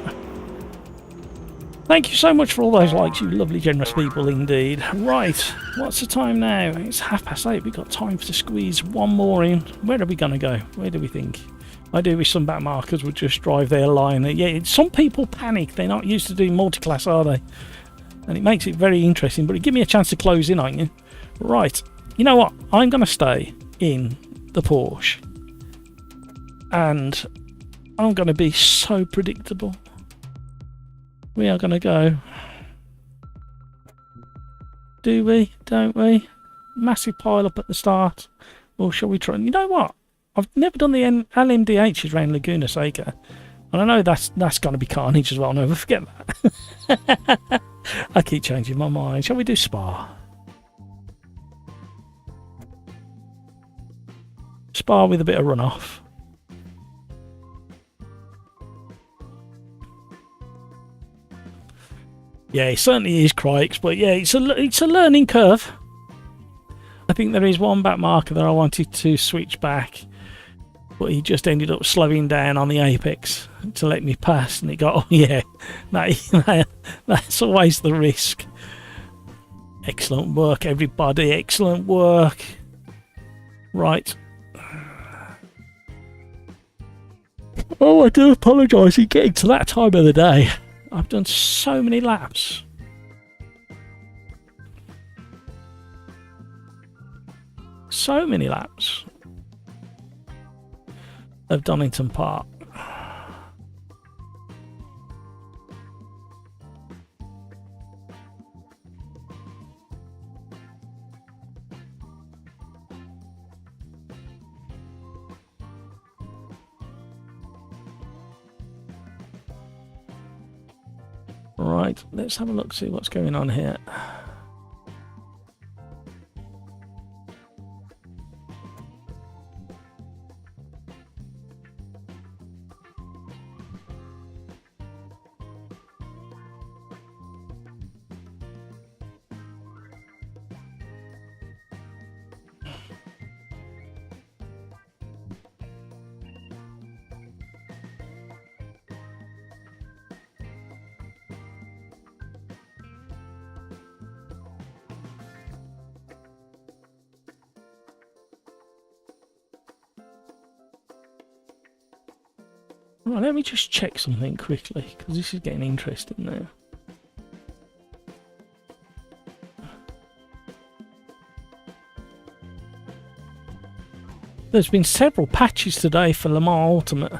Thank you so much for all those likes, you lovely generous people indeed. Right, what's the time now? It's 8:30. We've got time to squeeze one more in. Where are we going to go? Where do we think? I do wish some back markers would just drive their line. Yeah, some people panic. They're not used to doing multi-class, are they? And it makes it very interesting, but it give me a chance to close in, aren't you? Right, you know what? I'm going to stay in the Porsche. And I'm going to be so predictable. We are going to go. Do we? Don't we? Massive pile up at the start. Or shall we try? You know what? I've never done the LMDHs around Laguna Seca. And I know that's going to be carnage as well. No, forget that. I keep changing my mind. Shall we do Spa? Spa with a bit of runoff. Yeah, it certainly is Crikes, but yeah, it's a learning curve. I think there is one back marker that I wanted to switch back, but he just ended up slowing down on the apex to let me pass, and it got, oh yeah, that's always the risk. Excellent work, everybody, excellent work. Right. Oh, I do apologise, it's getting to that time of the day. I've done so many laps. So many laps of Donington Park. Right, let's have a look, see what's going on here. Right, let me just check something quickly, because this is getting interesting now. There's been several patches today for Le Mans Ultimate.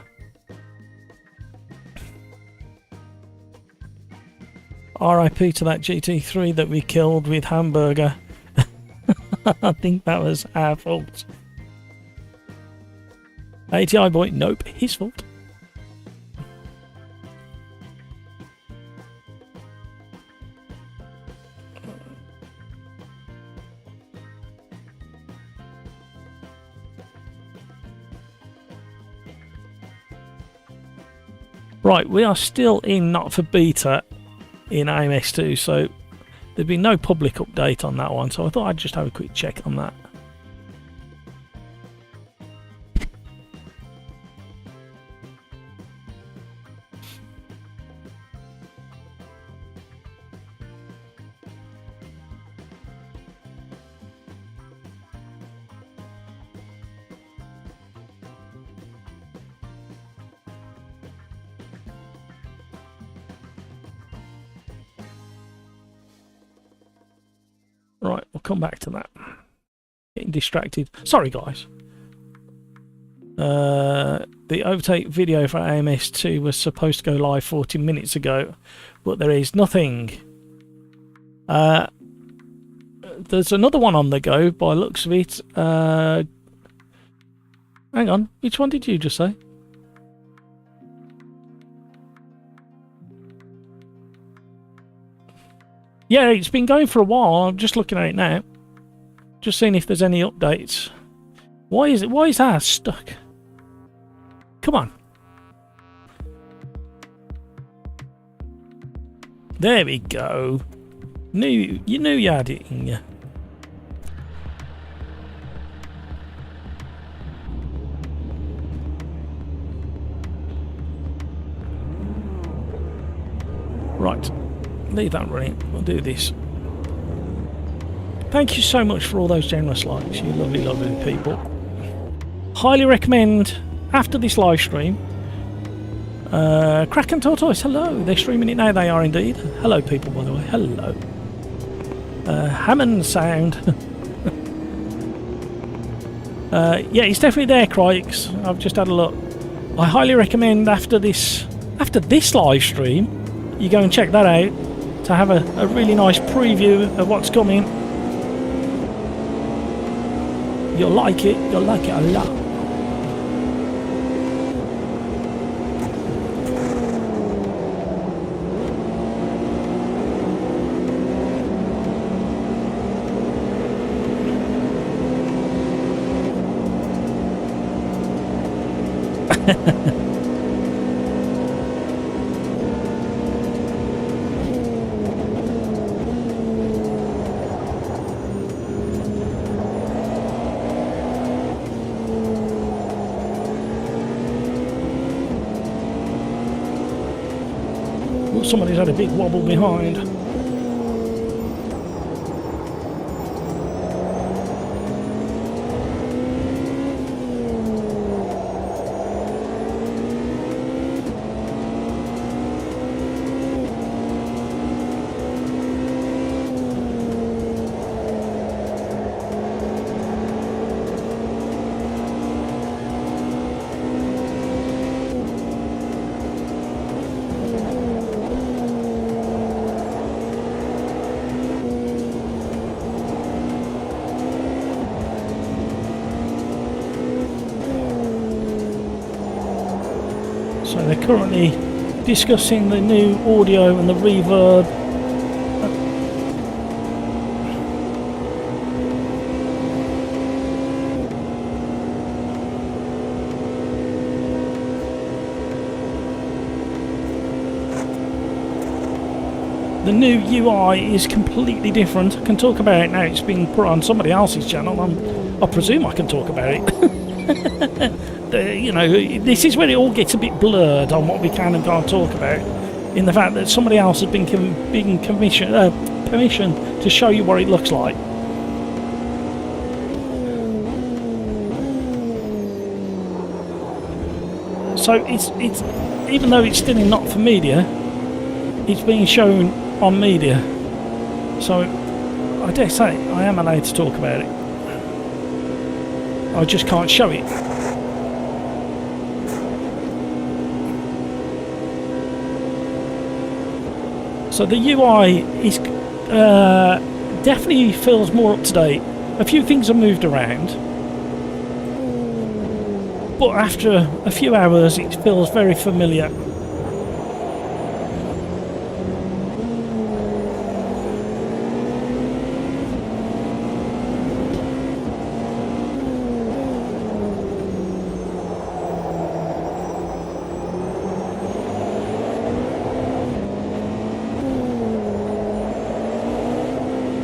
RIP to that GT3 that we killed with Hamburger. I think that was our fault. ATI boy, nope, his fault. Right, we are still in not for beta in AMS2, so there'd been no public update on that one, so I thought I'd just have a quick check on that. Right, we'll come back to that. Getting distracted. Sorry, guys. The overtake video for AMS2 was supposed to go live 40 minutes ago, but there is nothing. There's another one on the go by the looks of it. Hang on, which one did you just say? Yeah, it's been going for a while. I'm just looking at it now. Just seeing if there's any updates. Why is that stuck? Come on. There we go. You knew you had it in you. Right, leave that running. We'll do this. Thank you so much for all those generous likes, you lovely, lovely people. Highly recommend after this live stream. Kraken Tortoise, hello. They're streaming it now. They are indeed. Hello, people. By the way, hello. Hammond Sound. Yeah, it's definitely there, Crikes. I've just had a look. I highly recommend after this live stream, you go and check that out to have a really nice preview of what's coming. You'll like it a lot. Well, somebody's had a big wobble behind. So they're currently discussing the new audio and the reverb. The new UI is completely different. I can talk about it now. It's been put on somebody else's channel. I presume I can talk about it. You know, this is where it all gets a bit blurred on what we can and can't talk about, in the fact that somebody else has been permission to show you what it looks like. So it's even though it's still in not for media, it's being shown on media. So I dare say I am allowed to talk about it. I just can't show it. So the UI is definitely feels more up to date. A few things have moved around, but after a few hours it feels very familiar.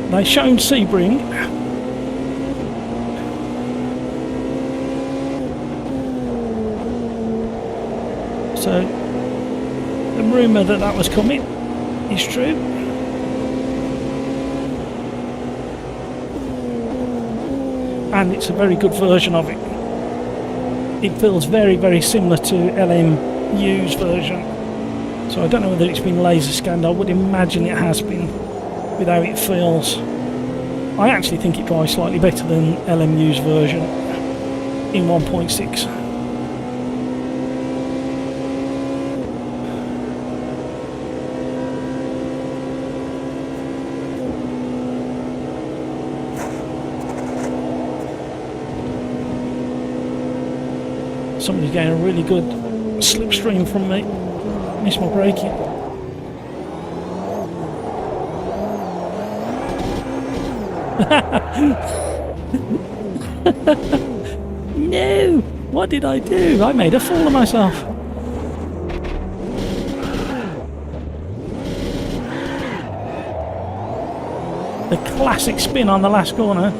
They've shown Sebring. So the rumour that was coming is true. And it's a very good version of it. It feels very, very similar to LMU's version. So I don't know whether it's been laser scanned. I would imagine it has been, with how it feels. I actually think it drives slightly better than LMU's version in 1.6. Somebody's getting a really good slipstream from me. Missed my braking. No! What did I do? I made a fool of myself. The classic spin on the last corner.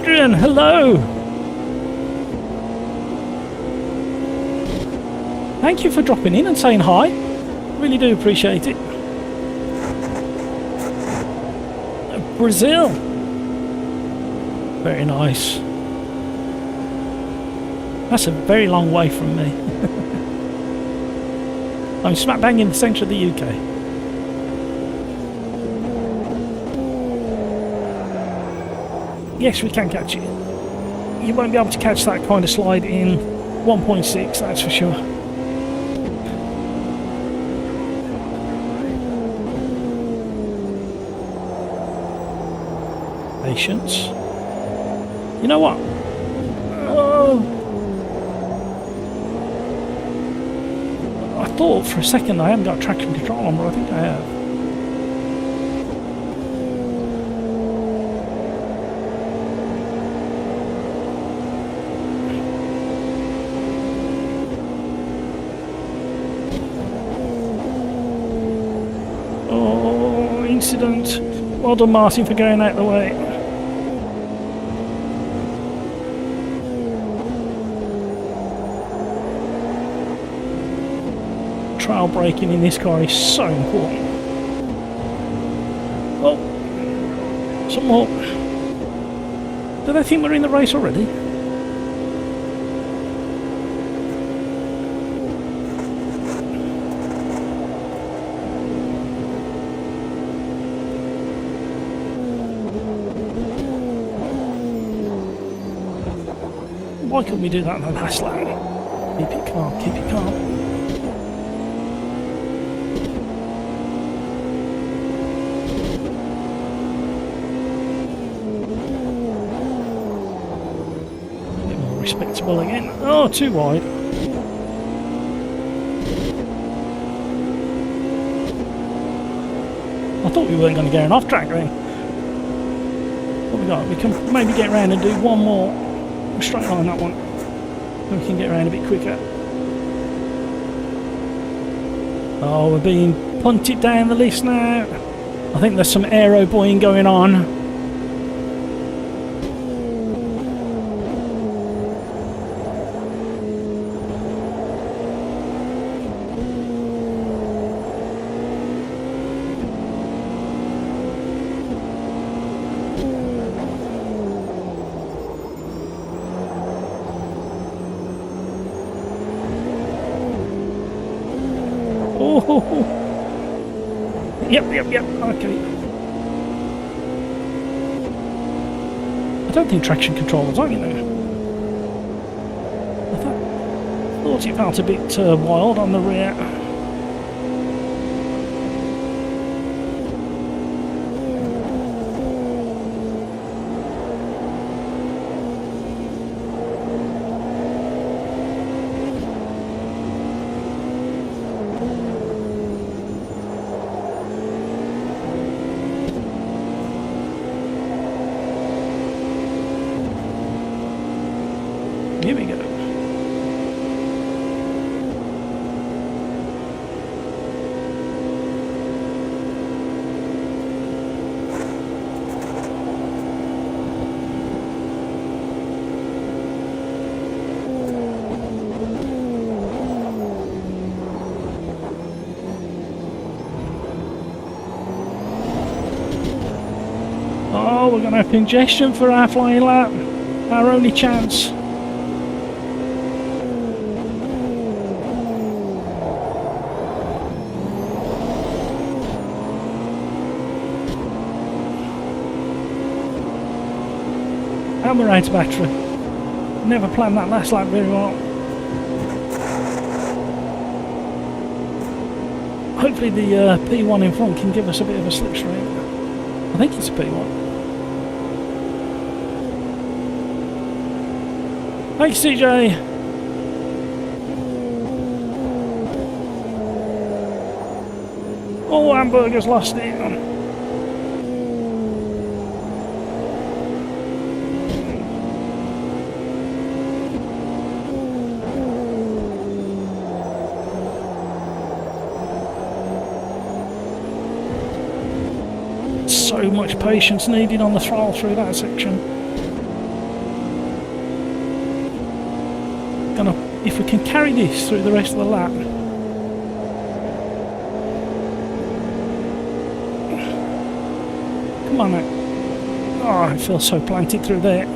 Adrian, hello. Thank you for dropping in and saying hi. Really do appreciate it. Brazil. Very nice. That's a very long way from me. I'm smack bang in the centre of the UK. Yes, we can catch it. You won't be able to catch that kind of slide in 1.6, that's for sure. Patience. You know what? Oh. I thought for a second I hadn't got traction control on, but I think I have. Oh, incident. Well done, Martin, for going out of the way. Trail braking in this car is so important. Oh, some more. Do they think we're in the race already? Why couldn't we do that in the last lap? Keep it calm, keep it calm. Respectable again. Oh, too wide. I thought we weren't going to get an off track then. What we got? We can maybe get around and do one more straight line that one. Then we can get around a bit quicker. Oh, we're being punted down the list now. I think there's some aero buoying going on. Oh, yep, okay. I don't think traction control was on, you know. I thought it felt a bit wild on the rear. Here we go. Oh, we're going to have congestion for our flying lap. Our only chance. And we're out of battery. Never planned that last lap very well. Hopefully the P1 in front can give us a bit of a slipstream. I think it's a P1. Thanks, CJ. Oh, Hamburger's lost it. So much patience needed on the throttle through that section. if we can carry this through the rest of the lap. Come on now. Oh, I feel so planted through there.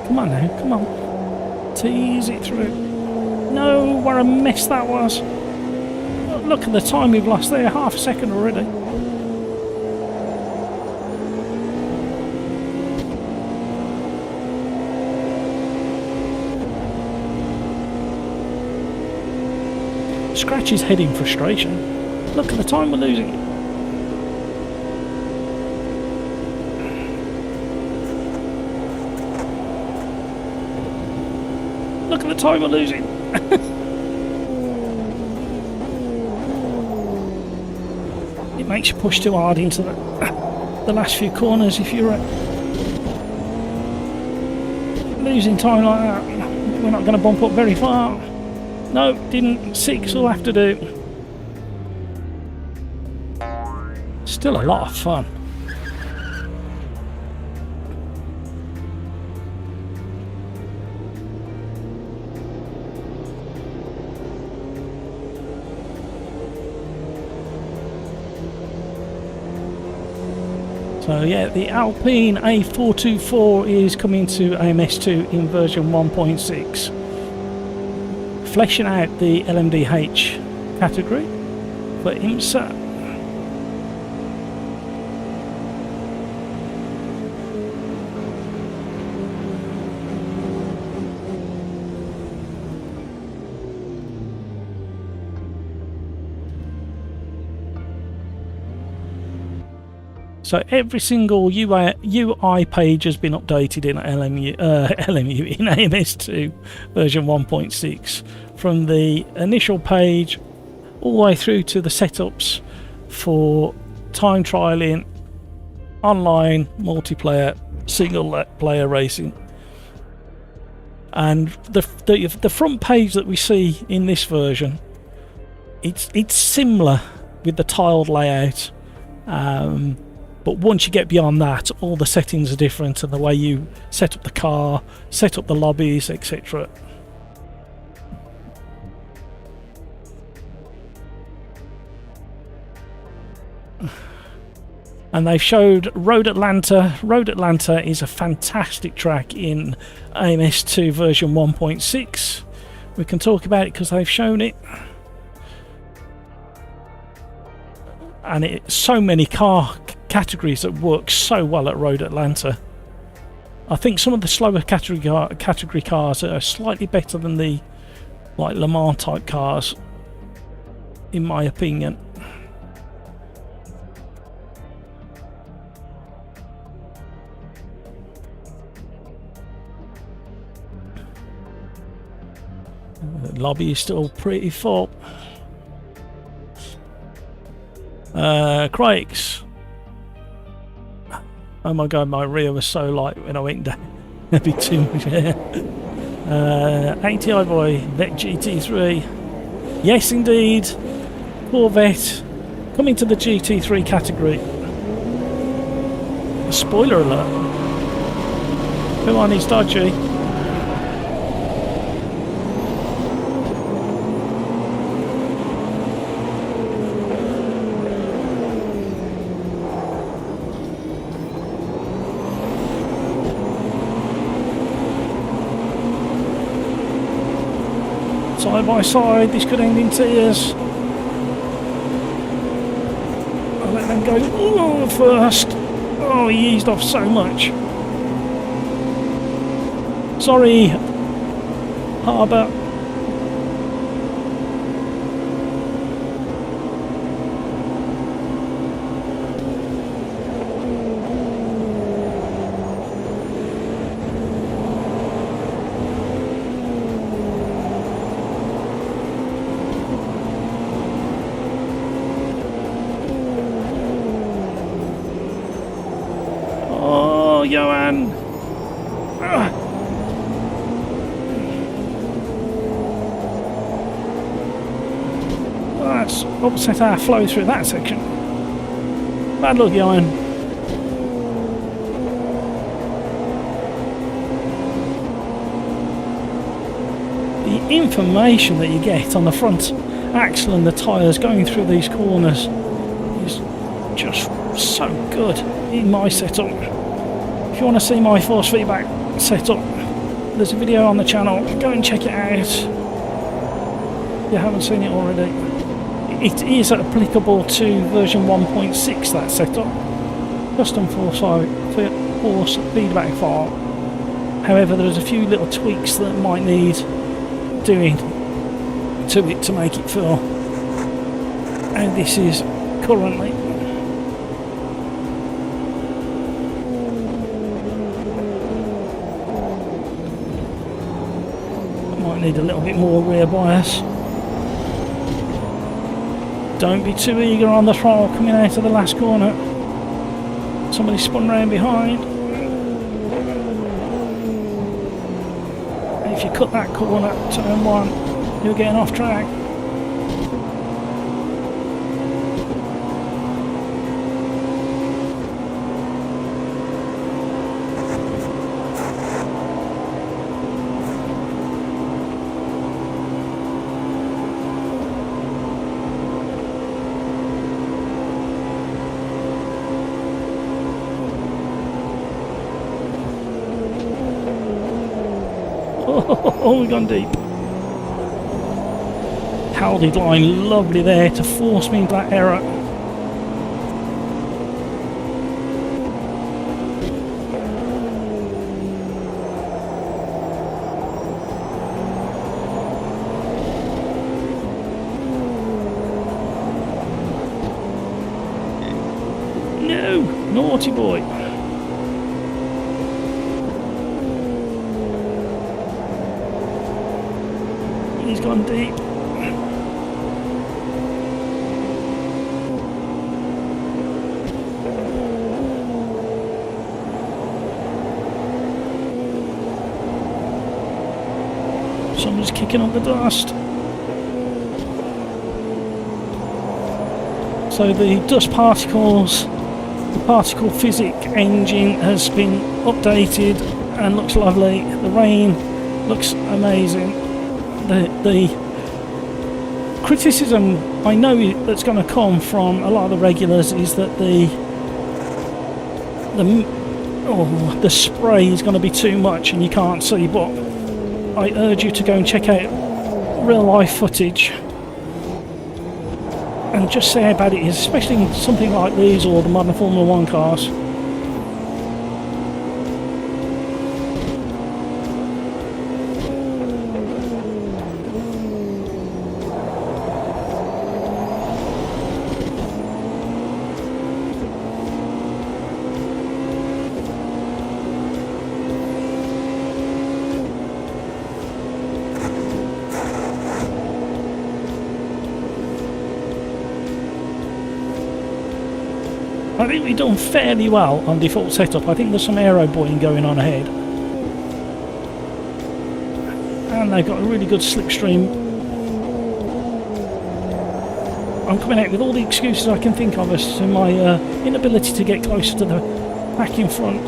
Come on now, come on. Tease it through. No, what a mess that was. Look at the time we've lost there, half a second already. Scratch his head in frustration. Look at the time we're losing. Look at the time we're losing. It makes you push too hard into the last few corners if you're losing time like that. We're not going to bump up very far. No, didn't. 6 will have to do. Still a lot of fun. So yeah, the Alpine A424 is coming to AMS2 in version 1.6, fleshing out the LMDH category for IMSA. So every single UI page has been updated in LMU in AMS2 version 1.6, from the initial page all the way through to the setups for time trialing, online, multiplayer, single player racing. And the front page that we see in this version, it's similar with the tiled layout. But once you get beyond that, all the settings are different, and the way you set up the car, set up the lobbies, etc. And they've showed Road Atlanta. Road Atlanta is a fantastic track in AMS2 version 1.6. We can talk about it because they've shown it. And it's so many car categories that work so well at Road Atlanta. I think some of the slower category cars are slightly better than the Le Mans type cars, in my opinion. The lobby is still pretty full. Craigs. Oh my god, my rear was so light when I went down. A bit too much air. ATI boy, Vet GT3. Yes indeed, Corvette coming to the GT3 category. Spoiler alert. Come on, he's dodgy. Side by side, this could end in tears. I'll let them go first. Oh, he eased off so much. Sorry, Harbour. Johan! That's upset our flow through that section. Bad luck, Johan. information that you get on the front axle and the tyres going through these corners is just so good in my setup. If you want to see my force feedback setup, there's a video on the channel, go and check it out if you haven't seen it already. It is applicable to version 1.6, that setup, custom force feedback file. However, there's a few little tweaks that might need doing to it to make it feel how this is currently. Might need a little bit more rear bias. Don't be too eager on the throttle coming out of the last corner. Somebody spun round behind. If you cut that corner, turn 1, you're getting off track. Oh, we've gone deep. Halded line, lovely there to force me into that error. No, naughty boy. He's gone deep. Someone's kicking up the dust. So the dust particles, the particle physics engine has been updated and looks lovely. The rain looks amazing. The criticism I know that's going to come from a lot of the regulars is that the spray is going to be too much and you can't see, but I urge you to go and check out real life footage and just see how bad it is, especially in something like these or the modern Formula 1 cars. I think we've done fairly well on default setup. I think there's some aero buoying going on ahead. And they've got a really good slipstream. I'm coming out with all the excuses I can think of as to my inability to get closer to the back in front.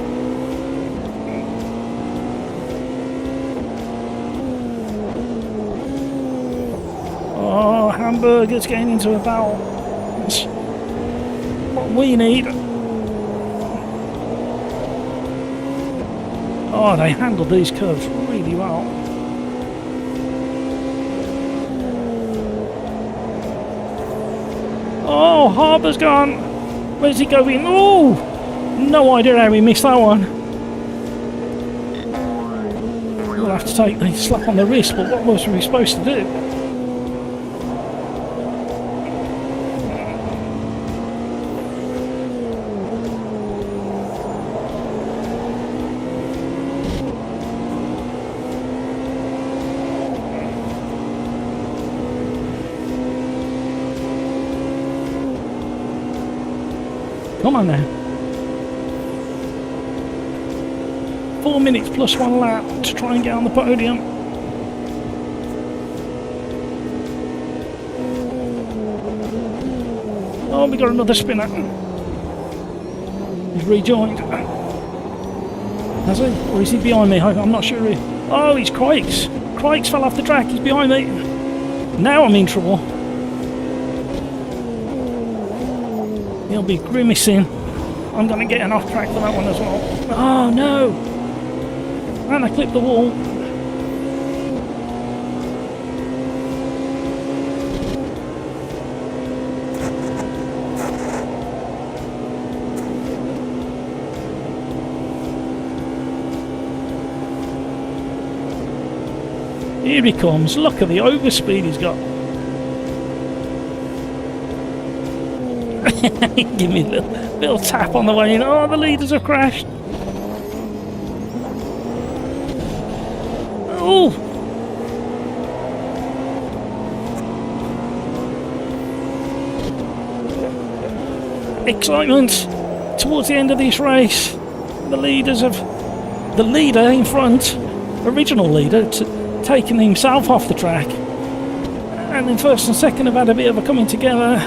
Oh, Hamburger's getting into a valve. That's what we need. Oh, they handled these curves really well. Oh, Harbour's gone. Where's he going? Oh, no idea how we missed that one. We'll have to take the slap on the wrist, but what was we supposed to do? Come on now. 4 minutes plus 1 lap to try and get on the podium. Oh, we got another spinner. He's rejoined. Has he? Or is he behind me? I'm not sure. Oh, he's Craig's Crikes fell off the track, he's behind me. Now I'm in trouble. He'll be grimacing. I'm going to get an off track for that one as well. Oh no! And I clipped the wall. Here he comes. Look at the overspeed he's got. Give me a little tap on the way in. Oh, the leaders have crashed. Oh! Excitement towards the end of this race. The leader in front, original leader, taking himself off the track. And then first and second have had a bit of a coming together.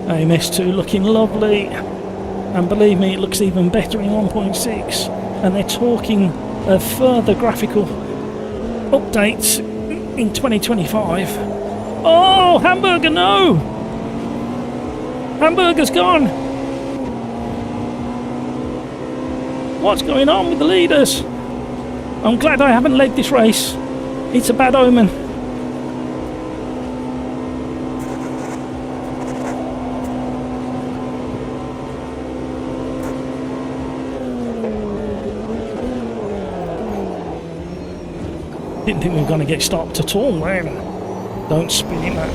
AMS2 looking lovely, and believe me, it looks even better in 1.6, and they're talking of further graphical updates in 2025. Oh, Hamburger, no! Hamburger's gone! What's going on with the leaders? I'm glad I haven't led this race. It's a bad omen. Didn't think we were going to get stopped at all then. Don't spin him out.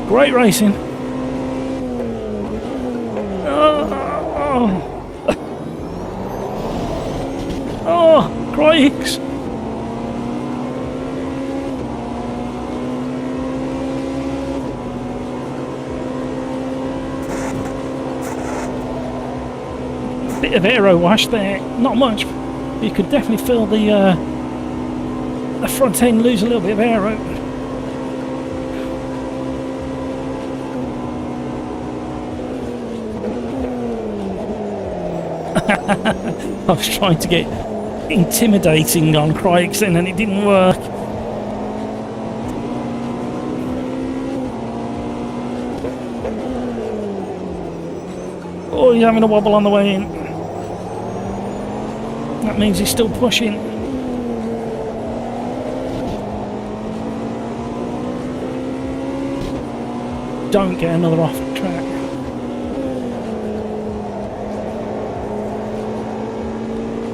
Great racing. Oh, crikes. Bit of aero wash there, not much. You could definitely feel the front end lose a little bit of aero. I was trying to get intimidating on Crikes then and it didn't work. Oh, he's having a wobble on the way in. That means he's still pushing. Don't get another off track.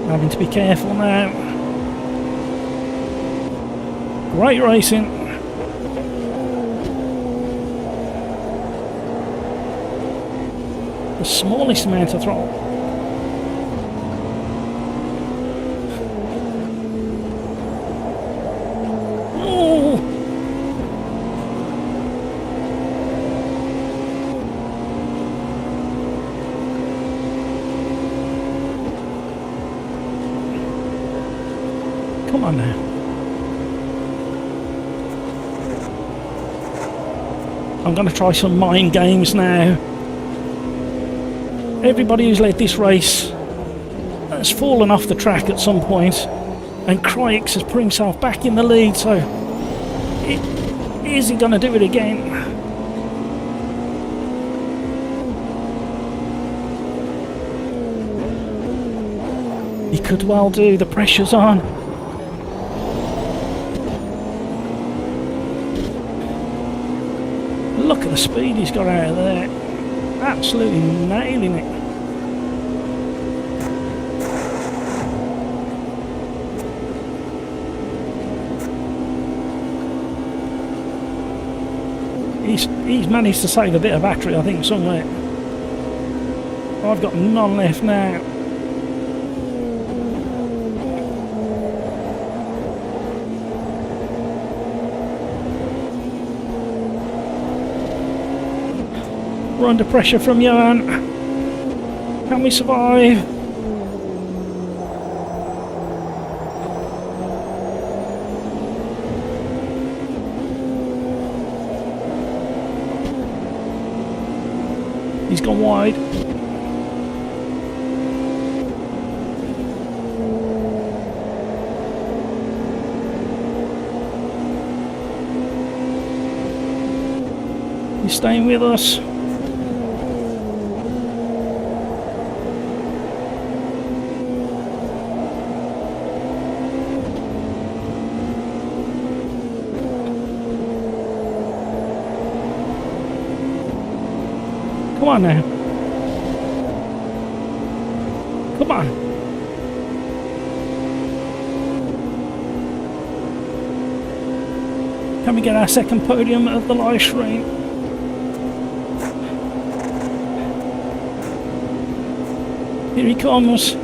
Having to be careful now. Great racing. The smallest amount of throttle. Oh! Come on now. I'm going to try some mind games now. Everybody who's led this race has fallen off the track at some point, and Crikes has put himself back in the lead, so is he going to do it again? He could well do, the pressure's on. Look at the speed he's got out of there. Absolutely nailing it. He's managed to save a bit of battery, I think, somewhere. I've got none left now. We're under pressure from Johan. Can we survive? gone wide. You staying with us? Come on now. Come on. Can we get our second podium of the live stream? Here he comes.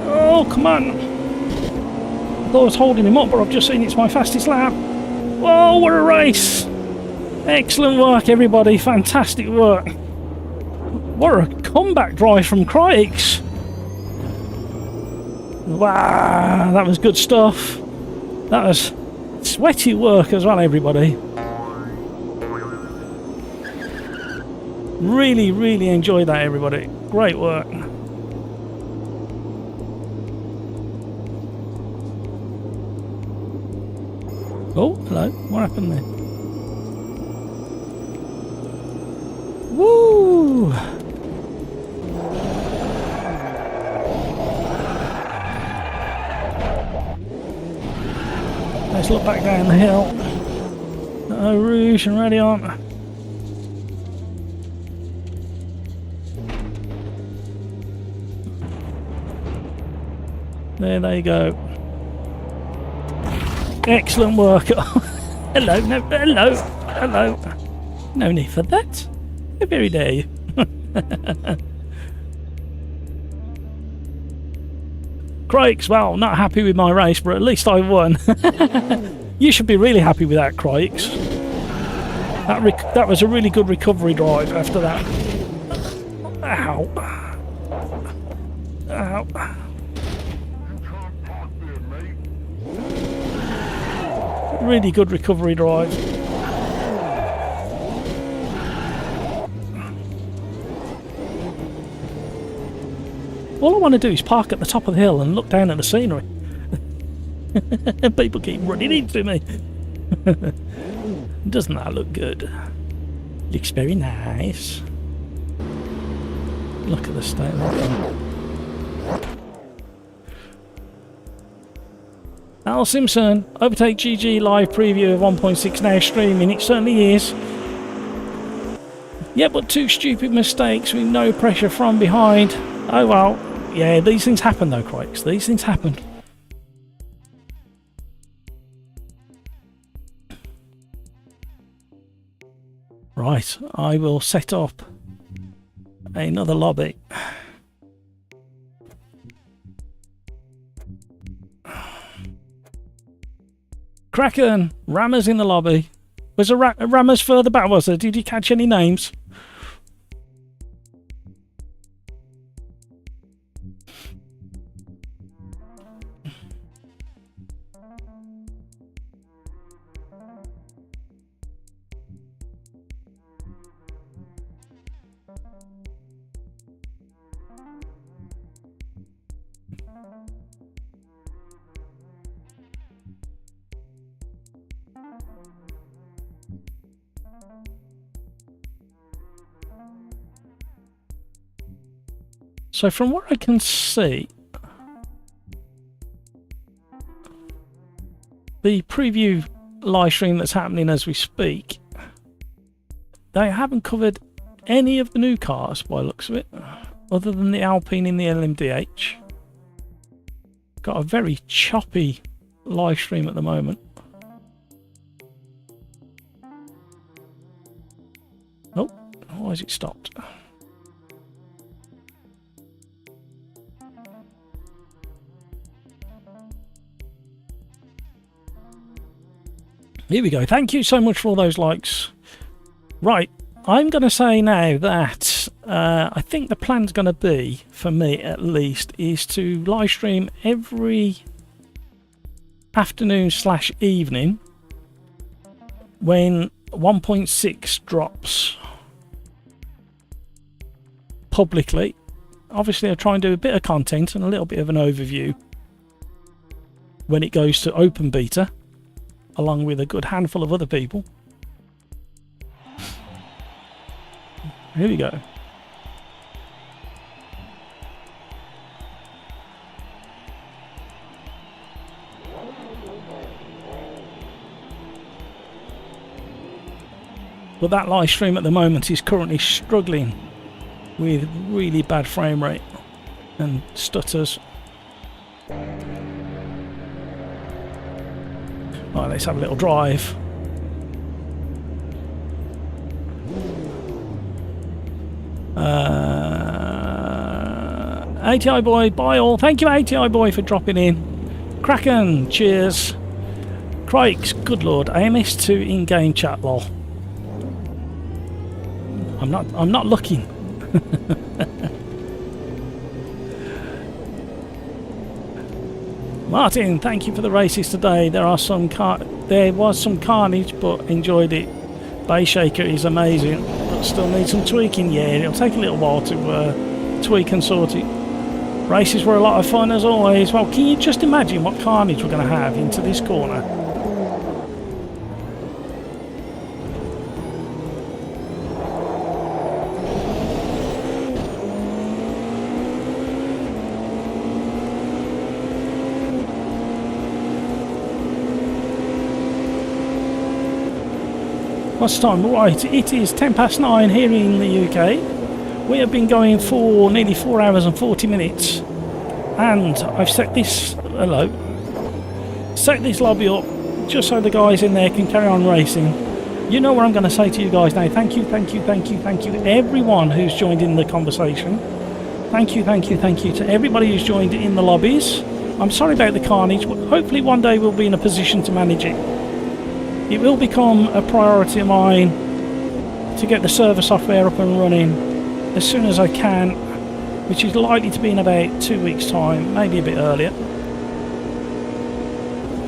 Oh, come on. I was holding him up, but I've just seen it's my fastest lap. Whoa, what a race! Excellent work, everybody. Fantastic work. What a comeback drive from Critics. Wow, that was good stuff. That was sweaty work as well, everybody. Really, really enjoyed that, everybody. Great work. Oh, hello. What happened there? Woo! Let's look back down the hill. Oh, Rouge and Radiant. There you go. Excellent work. Hello, no, hello. No need for that. How very dare you. Crikes, well, not happy with my race, but at least I won. You should be really happy with that, Crikes. That was a really good recovery drive after that. Ow. Ow. Really good recovery drive. All I want to do is park at the top of the hill and look down at the scenery. People keep running into me. Doesn't that look good? Looks very nice. Look at the state. Al Simpson, Overtake GG live preview of 1.6 now streaming. It certainly is. Yeah, but 2 stupid mistakes with no pressure from behind. Oh well. Yeah, these things happen though, Crikes. These things happen. Right, I will set up another lobby. Kraken, Rammers in the lobby. Was a Rammers further back, was there? Did you catch any names? So from what I can see, the preview live stream that's happening as we speak, they haven't covered any of the new cars by the looks of it, other than the Alpine in the LMDH. Got a very choppy live stream at the moment. Oh, why has it stopped? Here we go. Thank you so much for all those likes. Right, I'm going to say now that I think the plan's going to be, for me at least, is to live stream every afternoon / evening when 1.6 drops publicly. Obviously I'll try and do a bit of content and a little bit of an overview when it goes to open beta, along with a good handful of other people. Here we go. But that live stream at the moment is currently struggling with really bad frame rate and stutters. Right, let's have a little drive. ATI boy, bye all. Thank you ATI boy for dropping in. Kraken, cheers. Crikes, good lord. AMS2 in-game chat, lol. I'm not looking. Martin, thank you for the races today. There was some carnage, but enjoyed it. Bay Shaker is amazing, but still needs some tweaking. Yeah, it'll take a little while to tweak and sort it. Races were a lot of fun as always. Well, can you just imagine what carnage we're going to have into this corner? What's the time? Right, it is 9:10 here in the UK. We have been going for nearly 4 hours and 40 minutes, and I've set this lobby up just so the guys in there can carry on racing. You know what I'm going to say to you guys now. Thank you everyone who's joined in the conversation. Thank you to everybody who's joined in the lobbies. I'm sorry about the carnage, but hopefully one day we'll be in a position to manage it. It will become a priority of mine to get the server software up and running as soon as I can, which is likely to be in about 2 weeks' time, maybe a bit earlier.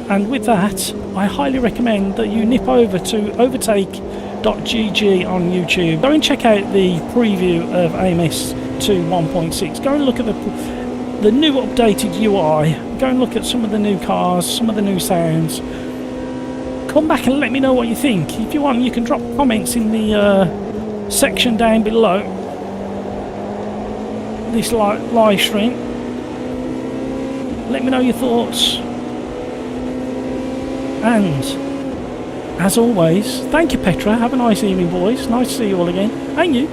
And with that, I highly recommend that you nip over to overtake.gg on YouTube. Go and check out the preview of AMS2 1.6. Go and look at the new updated UI. Go and look at some of the new cars, some of the new sounds. Come back and let me know what you think. If you want, you can drop comments in the section down below this live stream. Let me know your thoughts. And as always, thank you Petra. Have a nice evening, boys. Nice to see you all again. And you.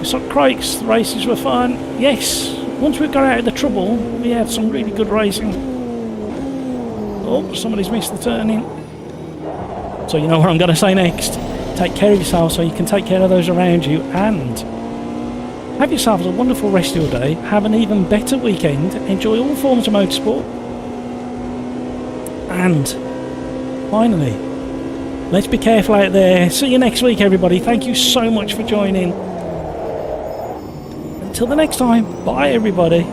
So Craigs, the races were fun. Yes, once we got out of the trouble, we had some really good racing. Oh, somebody's missed the turning. So you know what I'm going to say next. Take care of yourself so you can take care of those around you, and have yourselves a wonderful rest of your day. Have an even better weekend. Enjoy all forms of motorsport. And finally, let's be careful out there. See you next week, everybody. Thank you so much for joining. Until the next time, bye everybody.